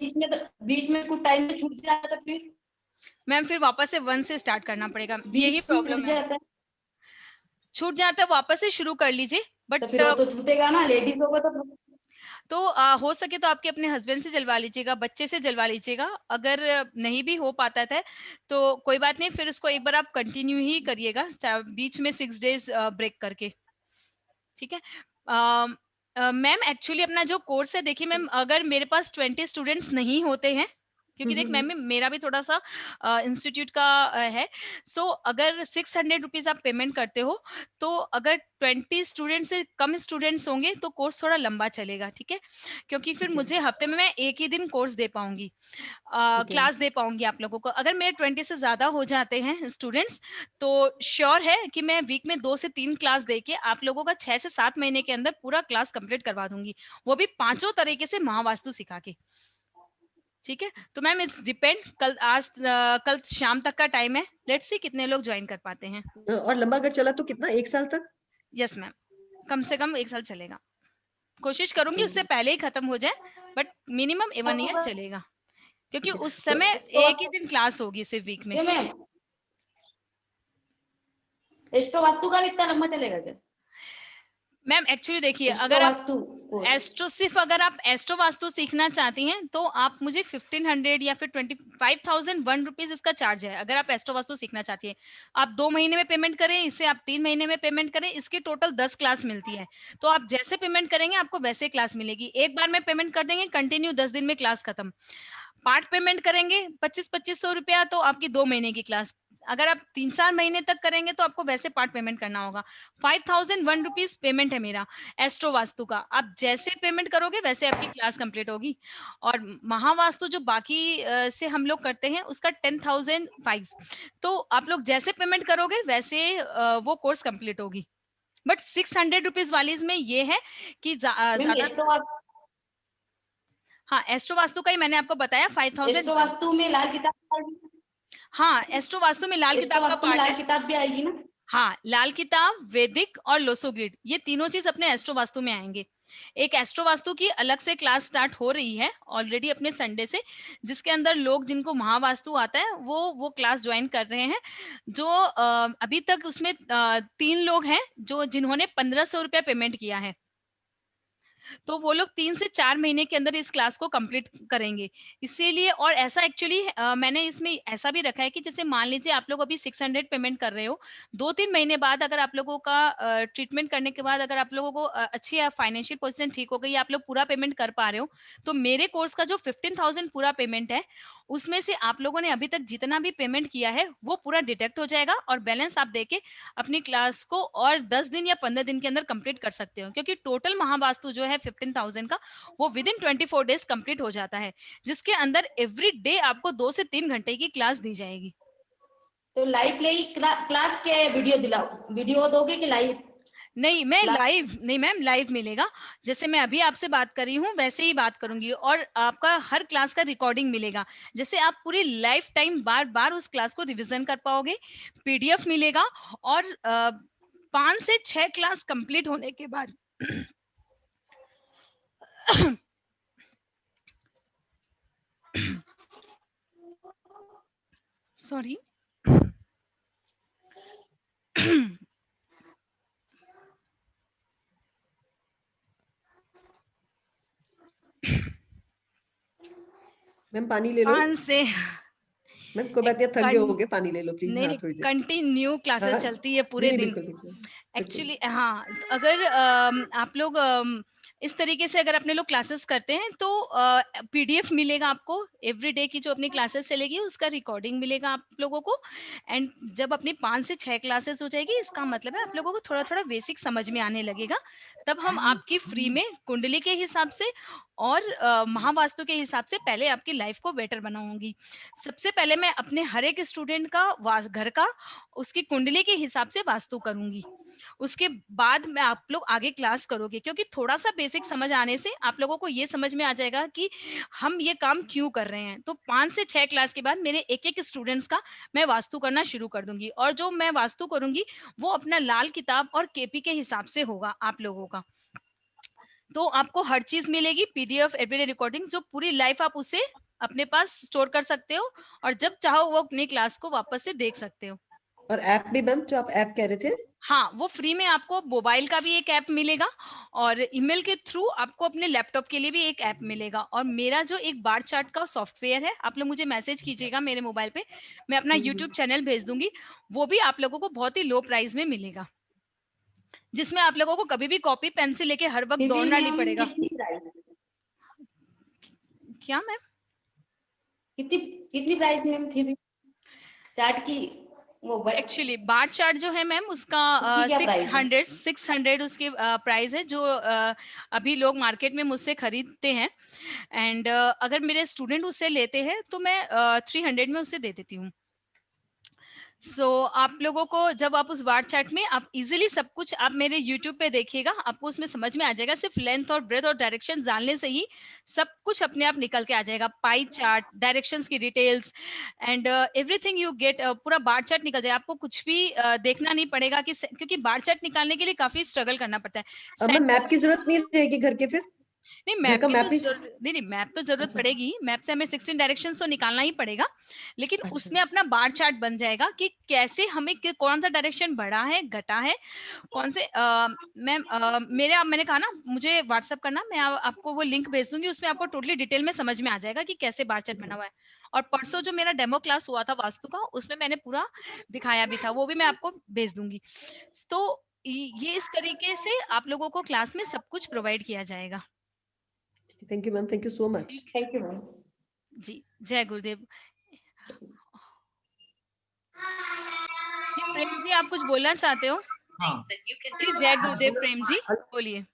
बीच में कुछ टाइम छूट जाता तो फिर मैम फिर वापस से 1 से स्टार्ट करना पड़ेगा, यही बीच में प्रॉब्लम छूट है। जाता है छूट जाता है वापस से शुरू कर लीजिए, तो बट फिर वो तो छूटेगा ना, लेडीज को तो हो सके तो आपके अपने हस्बैंड से जलवा लीजिएगा, बच्चे से जलवा लीजिएगा। अगर नहीं भी हो पाता था तो कोई बात नहीं, फिर उसको एक बार आप कंटिन्यू ही करिएगा बीच में 6 डेज ब्रेक करके। ठीक है मैम, एक्चुअली अपना जो कोर्स है, देखिए मैम, अगर मेरे पास 20 स्टूडेंट्स नहीं होते हैं, क्योंकि देख मैम मेरा भी थोड़ा सा इंस्टीट्यूट का है, सो अगर 600 रुपीज आप पेमेंट करते हो, तो अगर 20 स्टूडेंट से कम स्टूडेंट्स होंगे तो कोर्स थोड़ा लंबा चलेगा। ठीक है, क्योंकि फिर मुझे हफ्ते में मैं एक ही दिन कोर्स दे पाऊंगी, क्लास दे पाऊंगी आप लोगों को। अगर मेरे 20 से ज्यादा हो जाते हैं स्टूडेंट्स, तो श्योर है कि मैं वीक में 2 से 3 क्लास देके आप लोगों का 6 से 7 महीने के अंदर पूरा क्लास कंप्लीट करवा दूंगी, वो भी 5 तरीके से महावास्तु सिखा के। ठीक है, तो मैम इट्स डिपेंड, कल शाम तक का टाइम है, लेट्स सी कितने लोग ज्वाइन कर पाते हैं। और लंबा अगर चला तो कितना, 1 साल तक? यस मैम, कम से कम 1 साल चलेगा, कोशिश करूंगी उससे पहले ही खत्म हो जाए, बट मिनिमम 1 ईयर चलेगा, क्योंकि उस तो समय एक ही दिन क्लास होगी सिर्फ वीक में। मैम एस्ट्रो वास्तु का भी इतना लंबा चलेगा क्या? मैम एक्चुअली देखिए, एस्ट्रो अगर आप वास्तु सिर्फ अगर आप एस्ट्रो वास्तु सीखना चाहती हैं तो आप मुझे 1500 या फिर 25,001 रुपीज इसका चार्ज है। अगर आप एस्ट्रो वास्तु सीखना चाहती हैं, आप 2 महीने में पेमेंट करें, इससे आप 3 महीने में पेमेंट करें, इसकी टोटल 10 क्लास मिलती है। तो आप जैसे पेमेंट करेंगे आपको वैसे क्लास मिलेगी। एक बार में पेमेंट कर देंगे कंटिन्यू, 10 दिन में क्लास खत्म। पार्ट पेमेंट करेंगे 25-2500 रुपया, तो आपकी 2 महीने की क्लास। अगर आप 3-4 महीने तक करेंगे तो आपको वैसे पार्ट पेमेंट करना होगा। 5,001 रुपीज पेमेंट है मेरा एस्ट्रो वास्तु का। आप जैसे पेमेंट करोगे वैसे आपकी क्लास कंप्लीट होगी। और महावास्तु जो बाकी से हम लोग करते हैं उसका 10,005। तो आप लोग जैसे पेमेंट करोगे वैसे वो कोर्स कंप्लीट होगी। बट 600 रुपीज वाली में ये है कि ज्यादा, हाँ एस्ट्रो वास्तु का ही मैंने आपको बताया 5,000। एस्ट्रो वास्तु में लाल किताब, हाँ एस्ट्रो वास्तु में लाल एस्ट्रो किताब का वास्तु में पार्ट लाल है। किताब भी आएगी ना? हाँ, लाल किताब, वैदिक और लोसो ग्रिड, ये तीनों चीज अपने एस्ट्रो वास्तु में आएंगे। एक एस्ट्रो वास्तु की अलग से क्लास स्टार्ट हो रही है ऑलरेडी अपने संडे से, जिसके अंदर लोग जिनको महावास्तु आता है वो क्लास ज्वाइन कर रहे हैं। जो अभी तक उसमें 3 लोग हैं जो जिन्होंने 1,500 रुपया पेमेंट किया है, तो वो लोग 3 से 4 महीने के अंदर इस क्लास को कंप्लीट करेंगे। इसीलिए, और ऐसा एक्चुअली मैंने इसमें ऐसा भी रखा है कि जैसे मान लीजिए आप लोग अभी 600 पेमेंट कर रहे हो, 2-3 महीने बाद अगर आप लोगों का ट्रीटमेंट करने के बाद अगर आप लोगों को अच्छी फाइनेंशियल पोजीशन ठीक हो गई, आप लोग पूरा पेमेंट कर पा रहे हो, तो मेरे कोर्स का जो 15,000 पूरा पेमेंट है, उसमें से आप लोगों ने अभी तक जितना भी पेमेंट किया है वो पूरा डिडक्ट हो जाएगा, और बैलेंस आप देके अपनी क्लास को और 10 दिन या 15 दिन के अंदर कंप्लीट कर सकते हो। क्योंकि टोटल महावास्तु जो है 15,000 का, वो विद इन 24 डेज कंप्लीट हो जाता है, जिसके अंदर एवरी डे आपको 2 से 3 घंटे की क्लास दी जाएगी। तो लाइव ले क्लास क्या है? वीडियो दिलाओ, वीडियो दोगे कि लाइव? नहीं, मैं लाइव नहीं मैम, लाइव मिलेगा। जैसे मैं अभी आपसे बात कर रही हूँ वैसे ही बात करूंगी, और आपका हर क्लास का रिकॉर्डिंग मिलेगा, जैसे आप पूरी लाइफ टाइम बार बार उस क्लास को रिवीजन कर पाओगे। पीडीएफ मिलेगा, और 5 से 6 क्लास कंप्लीट होने के बाद सॉरी मैम पानी ले लो। 5 से मैम कोई बात नहीं, थक गए होगे, पानी ले लो प्लीज। नहीं, हाँ थोड़ी देर। कंटिन्यू क्लासेस हाँ, चलती है पूरे नहीं दिन बिल्कुल बिल्कुल एक्चुअली। हाँ, अगर आप लोग इस तरीके से अगर अपने लोग क्लासेस करते हैं तो पीडीएफ मिलेगा आपको, एवरी डे की जो अपनी क्लासेस चलेगी उसका रिकॉर्डिंग मिलेगा आप लोगों को। एंड जब अपनी 5 से 6 क्लासेस हो जाएगी, इसका मतलब है आप लोगों को थोड़ा थोड़ा बेसिक समझ में आने लगेगा, तब हम आपकी फ्री में कुंडली के हिसाब से और महावास्तु के हिसाब से पहले आपकी लाइफ को बेटर बनाऊंगी। सबसे पहले मैं अपने हर एक स्टूडेंट का घर का उसकी कुंडली के हिसाब से वास्तु करूंगी, उसके बाद में आप लोग आगे क्लास करोगे, क्योंकि थोड़ा सा बेसिक बेसिक समझ आने से आप लोगों को ये समझ में आ जाएगा कि हम ये काम क्यों कर रहे हैं। तो 5 से 6 क्लास के बाद मेरे एक-एक स्टूडेंट्स का मैं वास्तु करना शुरू कर दूँगी, और जो मैं वास्तु करूँगी वो अपना लाल किताब और केपी के हिसाब से होगा आप लोगों का। तो आपको हर चीज़ मिलेगी, पीडीएफ, एवरीडे रिकॉर्डिंग्स, जो पूरी लाइफ आप उसे अपने पास स्टोर कर सकते हो और जब चाहो वो अपनी क्लास को वापस से देख सकते हो। और ऐप भी मैम, जो आप ऐप कह रहे थे? हाँ, वो फ्री में आपको मोबाइल का भी एक ऐप मिलेगा और ईमेल के थ्रू आपको अपने लैपटॉप के लिए भी एक ऐप मिलेगा, और मेरा जो एक बार चार्ट का सॉफ्टवेयर है, आप लोग मुझे मैसेज कीजिएगा मेरे मोबाइल पे, मैं अपना यूट्यूब चैनल भेज दूँगी, वो भी आप लोगों को बहुत ही लो प्राइस में मिलेगा। जिसमें आप लोगों को कभी भी कॉपी पेन से लेके हर वक़्त फिर भी दौड़ना नहीं मैम पड़ेगा। कितनी प्राइस क्या मैम? कितनी कितनी प्राइस मैम फिर भी चार्ट की, वो एक्चुअली बार चार्ट जो है मैम उसका उसकी क्या प्राइस है? 600 उसकी प्राइस है, जो अभी लोग मार्केट में मुझसे खरीदते हैं, एंड अगर मेरे स्टूडेंट उससे लेते हैं तो मैं 300 में उसे दे देती हूँ। सो आप लोगों को जब आप उस बार चार्ट में आप इजीली सब कुछ आप मेरे यूट्यूब पे देखिएगा, आपको उसमें समझ में आ जाएगा। सिर्फ लेंथ और ब्रेथ और डायरेक्शन जानने से ही सब कुछ अपने आप निकल के आ जाएगा। पाई चार्ट, डायरेक्शंस की details and everything you get, पूरा बार चार्ट निकल जाएगा। आपको कुछ भी देखना नहीं पड़ेगा कि क्योंकि बार चार्ट निकालने के लिए काफी स्ट्रगल करना पड़ता है। अब मैम मैप की जरूरत नहीं रहेगी घर के फिर? नहीं, घर मैप का की मैप तो ही? नहीं, मैप तो ज़रूरत अच्छा, पड़ेगी। मैप से हमें 16 डायरेक्शंस तो निकालना ही पड़ेगा। लेकिन अच्छा। उसमें अपना बार चार्ट बन जाएगा कि कैसे हमें कौन-सा डायरेक्शन बढ़ा है, घटा है, कौन से मैम मैंने कहा ना मुझे व्हाट्सएप करना, मैं आपको वो लिंक भेज दूँगी, उसमें आपको टोटली डिटेल में समझ में आ जाएगा कि कैसे बार चार्ट बना हुआ है। और परसों जो मेरा डेमो क्लास हुआ था वास्तु का, उसमें मैंने पूरा दिखाया भी था, वो भी मैं आपको भेज दूँगी। तो ये इस तरीके से आप लोगों को क्लास में सब कुछ प्रोवाइड किया जाएगा। Thank you ma'am, thank you so much. Thank you ma'am. जी, जय गुरुदेव। जी, प्रेम जी आप कुछ बोलना चाहते हो? हाँ जी, जय गुरुदेव प्रेम जी, बोलिए।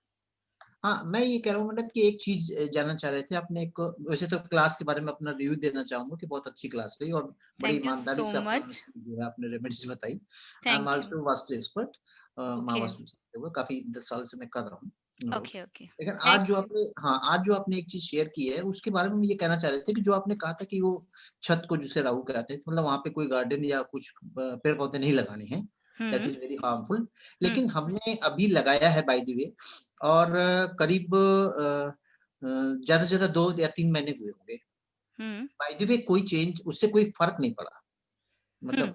हाँ, मैं ये कह रहा हूँ मैडम कि एक चीज जानना चाह रहे थे। आपने एक, वैसे तो क्लास के बारे में अपना रिव्यू देना चाहूंगा कि बहुत अच्छी क्लास रही और बड़ी थैंक यू ईमानदारी सो से अपना मच। जो है आपने रेमेडीज बताई। I am thank you. Also vastu expert, माँ ओके, वास्तु सीखते हुए काफी 10 साल से मैं कर रहा हूँ। Okay, okay. लेकिन आज जो थैंक आपने, हाँ, आज जो आपने एक चीज शेयर की है उसके बारे में ये कहना चाह रहे थे कि जो आपने कहा था कि वो छत को जिसे राहु कहते हैं, मतलब वहां पे कोई गार्डन या कुछ पेड़ पौधे नहीं लगाने हैं, that hmm, is very harmful. Hmm, लेकिन हमने अभी लगाया है बाय द वे, और करीब ज्यादा से ज्यादा 2 या 3 महीने हुए होंगे। हुँ, बाय द वे कोई चेंज, उससे कोई फर्क नहीं पड़ा। हुँ, मतलब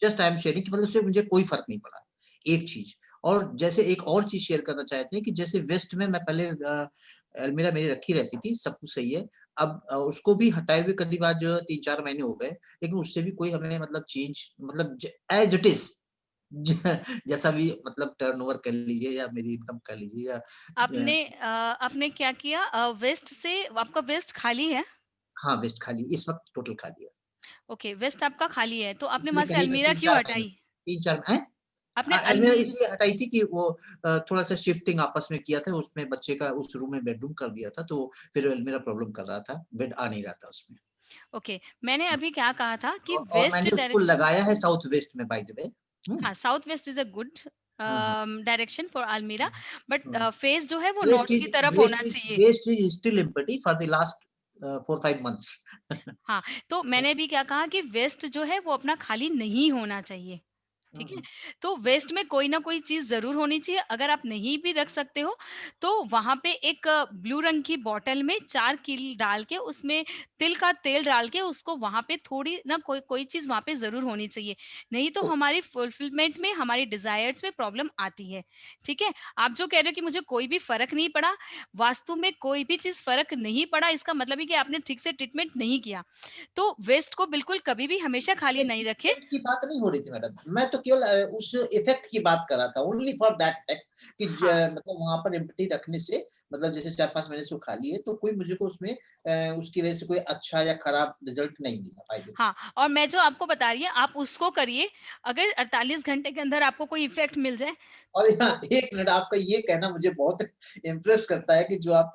जस्ट आई एम शेयरिंग कि मतलब उससे मुझे कोई फर्क नहीं पड़ा, एक चीज। और जैसे एक और चीज शेयर करना चाहते हैं कि जैसे वेस्ट में मैं पहले अलमीरा मेरी रखी रहती थी, सब कुछ सही है। अब उसको भी हटाए हुए करीब आज 3-4 महीने हो गए, लेकिन उससे भी कोई हमें मतलब चेंज, मतलब एज इट इज जैसा भी मतलब टर्नओवर कर लीजिए या मेरी इनकम कर लीजिए या आपने क्या किया, वेस्ट से आपका वेस्ट खाली है? हाँ, वेस्ट खाली इस वक्त टोटल खाली है। ओके, वेस्ट आपका खाली है, तो आपने पिछले वहाँ से करीब अलमीरा क्यों 3-4 महीने, हटाई? 3-4 हैं? आपने अलमीरा अलमी इसलिए हटाई थी कि वो थोड़ा-सा शिफ्टिंग आपस में किया था, उसमें बच्चे का उस रूम में बेडरूम कर दिया था, तो फिर अलमीरा प्रॉब्लम कर रहा था, बेड आ नहीं रहा था उसमें। ओके, मैंने हाँ, अभी क्या कहा था कि और वेस्ट मैंने उसको डायरेक्शन, लगाया है साउथ वेस्ट में बाय द वे। हुँ, हाँ, south west is a good हाँ, हाँ, डायरेक्शन फॉर अलमीरा, बट हाँ। फेस जो है वो वेस्ट नॉर्थ की इज़ तरफ वेस्ट होना इज़ चाहिए। West is still empty for the last 4-5 months. हाँ, तो मैंने भी क्या कहा कि वेस्ट जो है वो अपना खाली नहीं होना चाहिए, ठीक है? हुँ, तो वेस्ट में कोई ना कोई चीज़ ज़रूर होनी चाहिए, अगर आप नहीं भी रख सकते हो, तो वहाँ पे एक ब्लू रंग की बॉटल में 4 किल डाल के उसमें तिल का तेल डाल के उसको वहाँ पे थोड़ी ना कोई कोई चीज़ वहाँ पे ज़रूर होनी चाहिए, नहीं तो तो हमारी फुलफिलमेंट में, हमारी डिज़ायर्स में प्रॉब्लम आती है, ठीक है? आप जो कह रहे हो कि मुझे कोई भी फ़र्क नहीं पड़ा, वास्तु में कोई भी चीज़ फ़र्क नहीं पड़ा, इसका मतलब है कि आपने ठीक से ट्रीटमेंट नहीं किया। तो वेस्ट को बिल्कुल कभी भी हमेशा खाली नहीं रखें। इफ़ेक्ट की बात नहीं हो रही थी मैडम। मैं तो केवल उस इफ़ेक्ट की बात कर रहा था, ओनली फॉर दैट इफ़ेक्ट कि हाँ, मतलब वहाँ पर एम्प्टी रखने से, मतलब जैसे 4-5 महीने से वो खाली है, तो कोई मुझे को उसमें उसकी वज़ह से कोई अच्छा या खराब रिज़ल्ट नहीं मिला बाय द वे। हाँ, और मैं जो आपको बता रही हूँ आप उसको करिए, अगर 48 घंटे के अंदर आपको कोई इफ़ेक्ट मिल जाए। और यहाँ 1 मिनट, आपका ये कहना मुझे बहुत इम्प्रेस करता है कि जो आप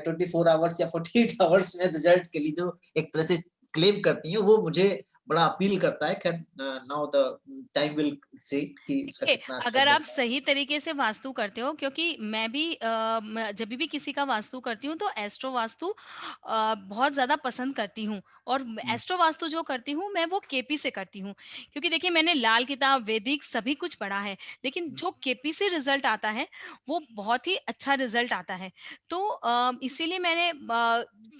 24 आवर्स या 48 आवर्स में रिज़ल्ट के लिए जो एक तरह से क्लेम करती हैं, वो मुझे बड़ा अपील करता है। खैर now the time will say कि इसका देखिए, कितना अच्छा अगर आप बनता है। सही तरीके से वास्तु करते हो, क्योंकि मैं भी जब भी किसी का वास्तु करती हूँ तो एस्ट्रो वास्तु बहुत ज़्यादा पसंद करती हूँ, और एस्ट्रो वास्तु जो करती हूँ मैं वो केपी से करती हूँ, क्योंकि देखिए मैंने लाल किताब, वैदिक सभी कुछ पढ़ा है, लेकिन जो केपी से रिजल्ट आता है वो बहुत ही अच्छा रिजल्ट आता है। तो इसीलिए मैंने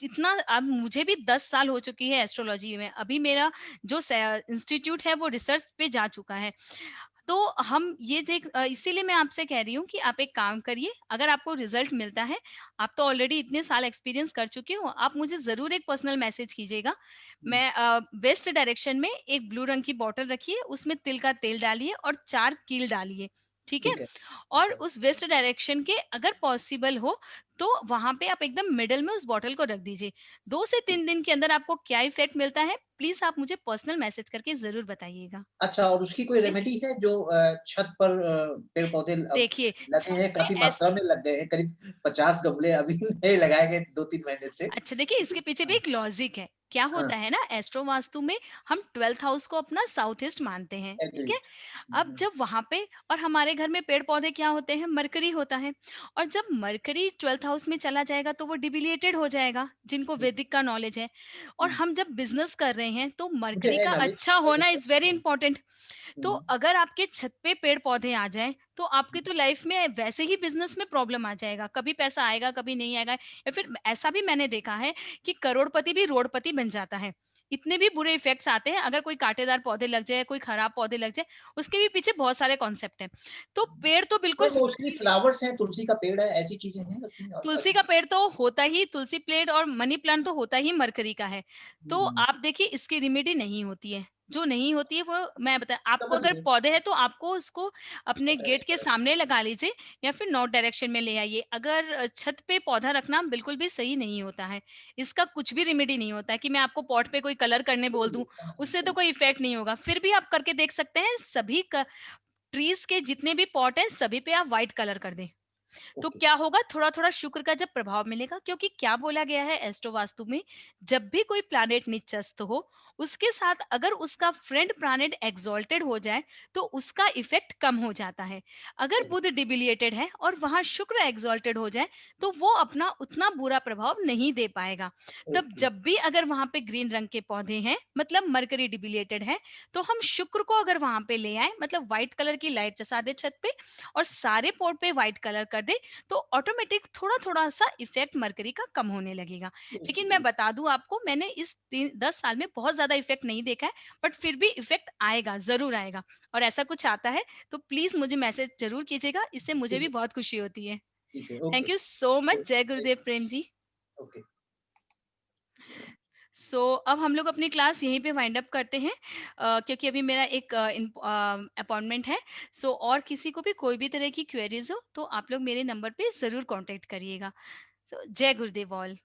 इतना, अब मुझे भी 10 साल हो चुकी है एस्ट्रोलॉजी में, अभी मेरा जो इंस्टीट्यूट है वो रिसर्च पे जा चुका है। तो हम ये इसीलिए मैं आपसे कह रही हूँ कि आप एक काम करिए, अगर आपको रिजल्ट मिलता है, आप तो ऑलरेडी इतने साल एक्सपीरियंस कर चुके हो, आप मुझे ज़रूर एक पर्सनल मैसेज कीजिएगा। मैं वेस्ट डायरेक्शन में एक ब्लू रंग की बॉटल रखिए, उसमें तिल का तेल डालिए और 4 कील डालिए, ठीक है? ठीक है, और ठीक है। उस वेस्ट डायरेक्शन के अगर पॉसिबल हो, तो वहाँ पे आप एकदम मिडल में उस बॉटल को रख दीजिए। 2 से 3 दिन के अंदर आपको क्या इफ़ेक्ट मिलता है, प्लीज़ आप मुझे पर्सनल मैसेज करके ज़रूर बताइएगा। अच्छा, और उसकी कोई ठीक है? रेमेडी है जो छत पर पेड़-पौधे अब देखिए, लगे छत हैं, पे काफ़ी ऐस मात्रा में लग गए हैं, करीब 50 गमले अभी नए लगाए गए 2-3 महीने से। अच्छा, देखिए इसके पीछे भी हाँ, एक लॉजिक है। क्या हाँ, होता है ना, एस्ट्रो वास्तु में हम 12th हाउस को अपना साउथ ईस्ट मानते हैं, ठीक है? एग्रीड। अब जब वहाँ पे, और हमारे घर में पेड़-पौधे क्या होते हैं, मरकरी होता है, और जब मरकरी 12th हाउस में चला जाएगा तो वो डिबिलिएटेड हो जाएगा, जिनको हुँ, वैदिक का नॉलेज है। और हुँ। हम जब बिज़नेस कर रहे हैं तो मुझे मरकरी है का नॉलेज, अच्छा कोई होना दिक्कत इज़ वेरी नहीं। इम्पोर्टेंट। तो हुँ, अगर आपके छत पे पेड़-पौधे आ जाएँ, तो आपकी हुँ, तो लाइफ में वैसे ही बिज़नेस में प्रॉब्लम आ जाएगा, कभी पैसा आएगा, कभी नहीं आएगा, या फिर ऐसा भी मैंने देखा है कि करोड़पति भी रोडपति बन जाता है। इतने भी बुरे इफ़ेक्ट्स आते हैं, अगर कोई कांटेदार पौधे लग जाए, कोई खराब पौधे लग जाए, उसके भी पीछे बहुत सारे कॉन्सेप्ट हैं। तो पेड़ तो नहीं बिल्कुल, मोस्टली फ्लावर्स हैं, तुलसी का पेड़ है, ऐसी चीज़ें हैं उसमें और तुलसी बाकी का पेड़ तो होता ही, तुलसी प्लेट और मनी प्लांट तो होता ही मरकरी का है। हुँ, तो हुँ, आप देखिए इसकी रेमेडी नहीं होती है। जो नहीं होती है वो मैं बता, आपको समझ अगर गए, पौधे हैं तो आपको उसको अपने पता है गेट के तरफ। सामने लगा लीजिए, या फिर नॉर्थ डायरेक्शन में ले आइए। अगर छत पे पौधा रखना बिल्कुल भी सही नहीं होता है। इसका कुछ भी रेमेडी नहीं होता है कि मैं आपको पॉट पे कोई कलर करने बोल समझ दूँ, गए, समझ गए, उससे तो समझ कोई इफ़ेक्ट नहीं होगा। फिर भी आप करके देख सकते हैं, सभी क ट्रीज़ के जितने भी पॉट हैं सभी पे आप व्हाइट कलर कर दें। तो ओके, क्या होगा, थोड़ा-थोड़ा शुक्र का जब प्रभाव मिलेगा, क्योंकि क्या बोला गया है एस्ट्रो वास्तु में, जब भी कोई प्लैनेट नीचस्थ हो, उसके साथ अगर उसका फ्रेंड प्लैनेट एक्सॉल्टेड हो जाए, तो उसका इफ़ेक्ट कम हो जाता है। अगर एग्री, बुध डिबिलिएटेड है और वहाँ शुक्र एक्सॉल्टेड हो जाए, तो वो अपना उतना बुरा प्रभाव नहीं दे पाएगा। तब ओके, जब भी अगर वहाँ पे ग्रीन रंग के पौधे हैं, मतलब मरकरी डिबिलिएटेड है, तो हम शुक्र को अगर वहाँ पे ले आएँ, मतलब व्हाइट कलर की लाइट जचा दें छत पे और सारे पॉट पे व्हाइट कलर कर दें, तो ऑटोमेटिक थोड़ा-थोड़ा सा इफ़ेक्ट मरकरी का कम होने लगेगा। लेकिन मैं ओके, बता दूँ आपको, मैंने इस 10 साल में बहुत ज़्यादा इफ़ेक्ट नहीं देखा है, बट फिर भी इफ़ेक्ट आएगा, ज़रूर आएगा, और ऐसा कुछ आता है तो प्लीज़ मुझे मैसेज ज़रूर कीजिएगा, इससे मुझे ठीक भी है, बहुत खुशी होती है। ठीक है, ओके, थैंक यू सो तो मच। जय गुरुदेव प्रेम जी। ओके, सो अब हम लोग अपनी क्लास यहीं पे वाइंड अप करते हैं, क्योंकि अभी मेरा एक अपॉइंटमेंट है। सो और किसी को भी कोई भी तरह की क्वेरीज हो तो आप लोग मेरे नंबर पे ज़रूर कॉन्टैक्ट करिएगा। सो जय गुरुदेव ऑल।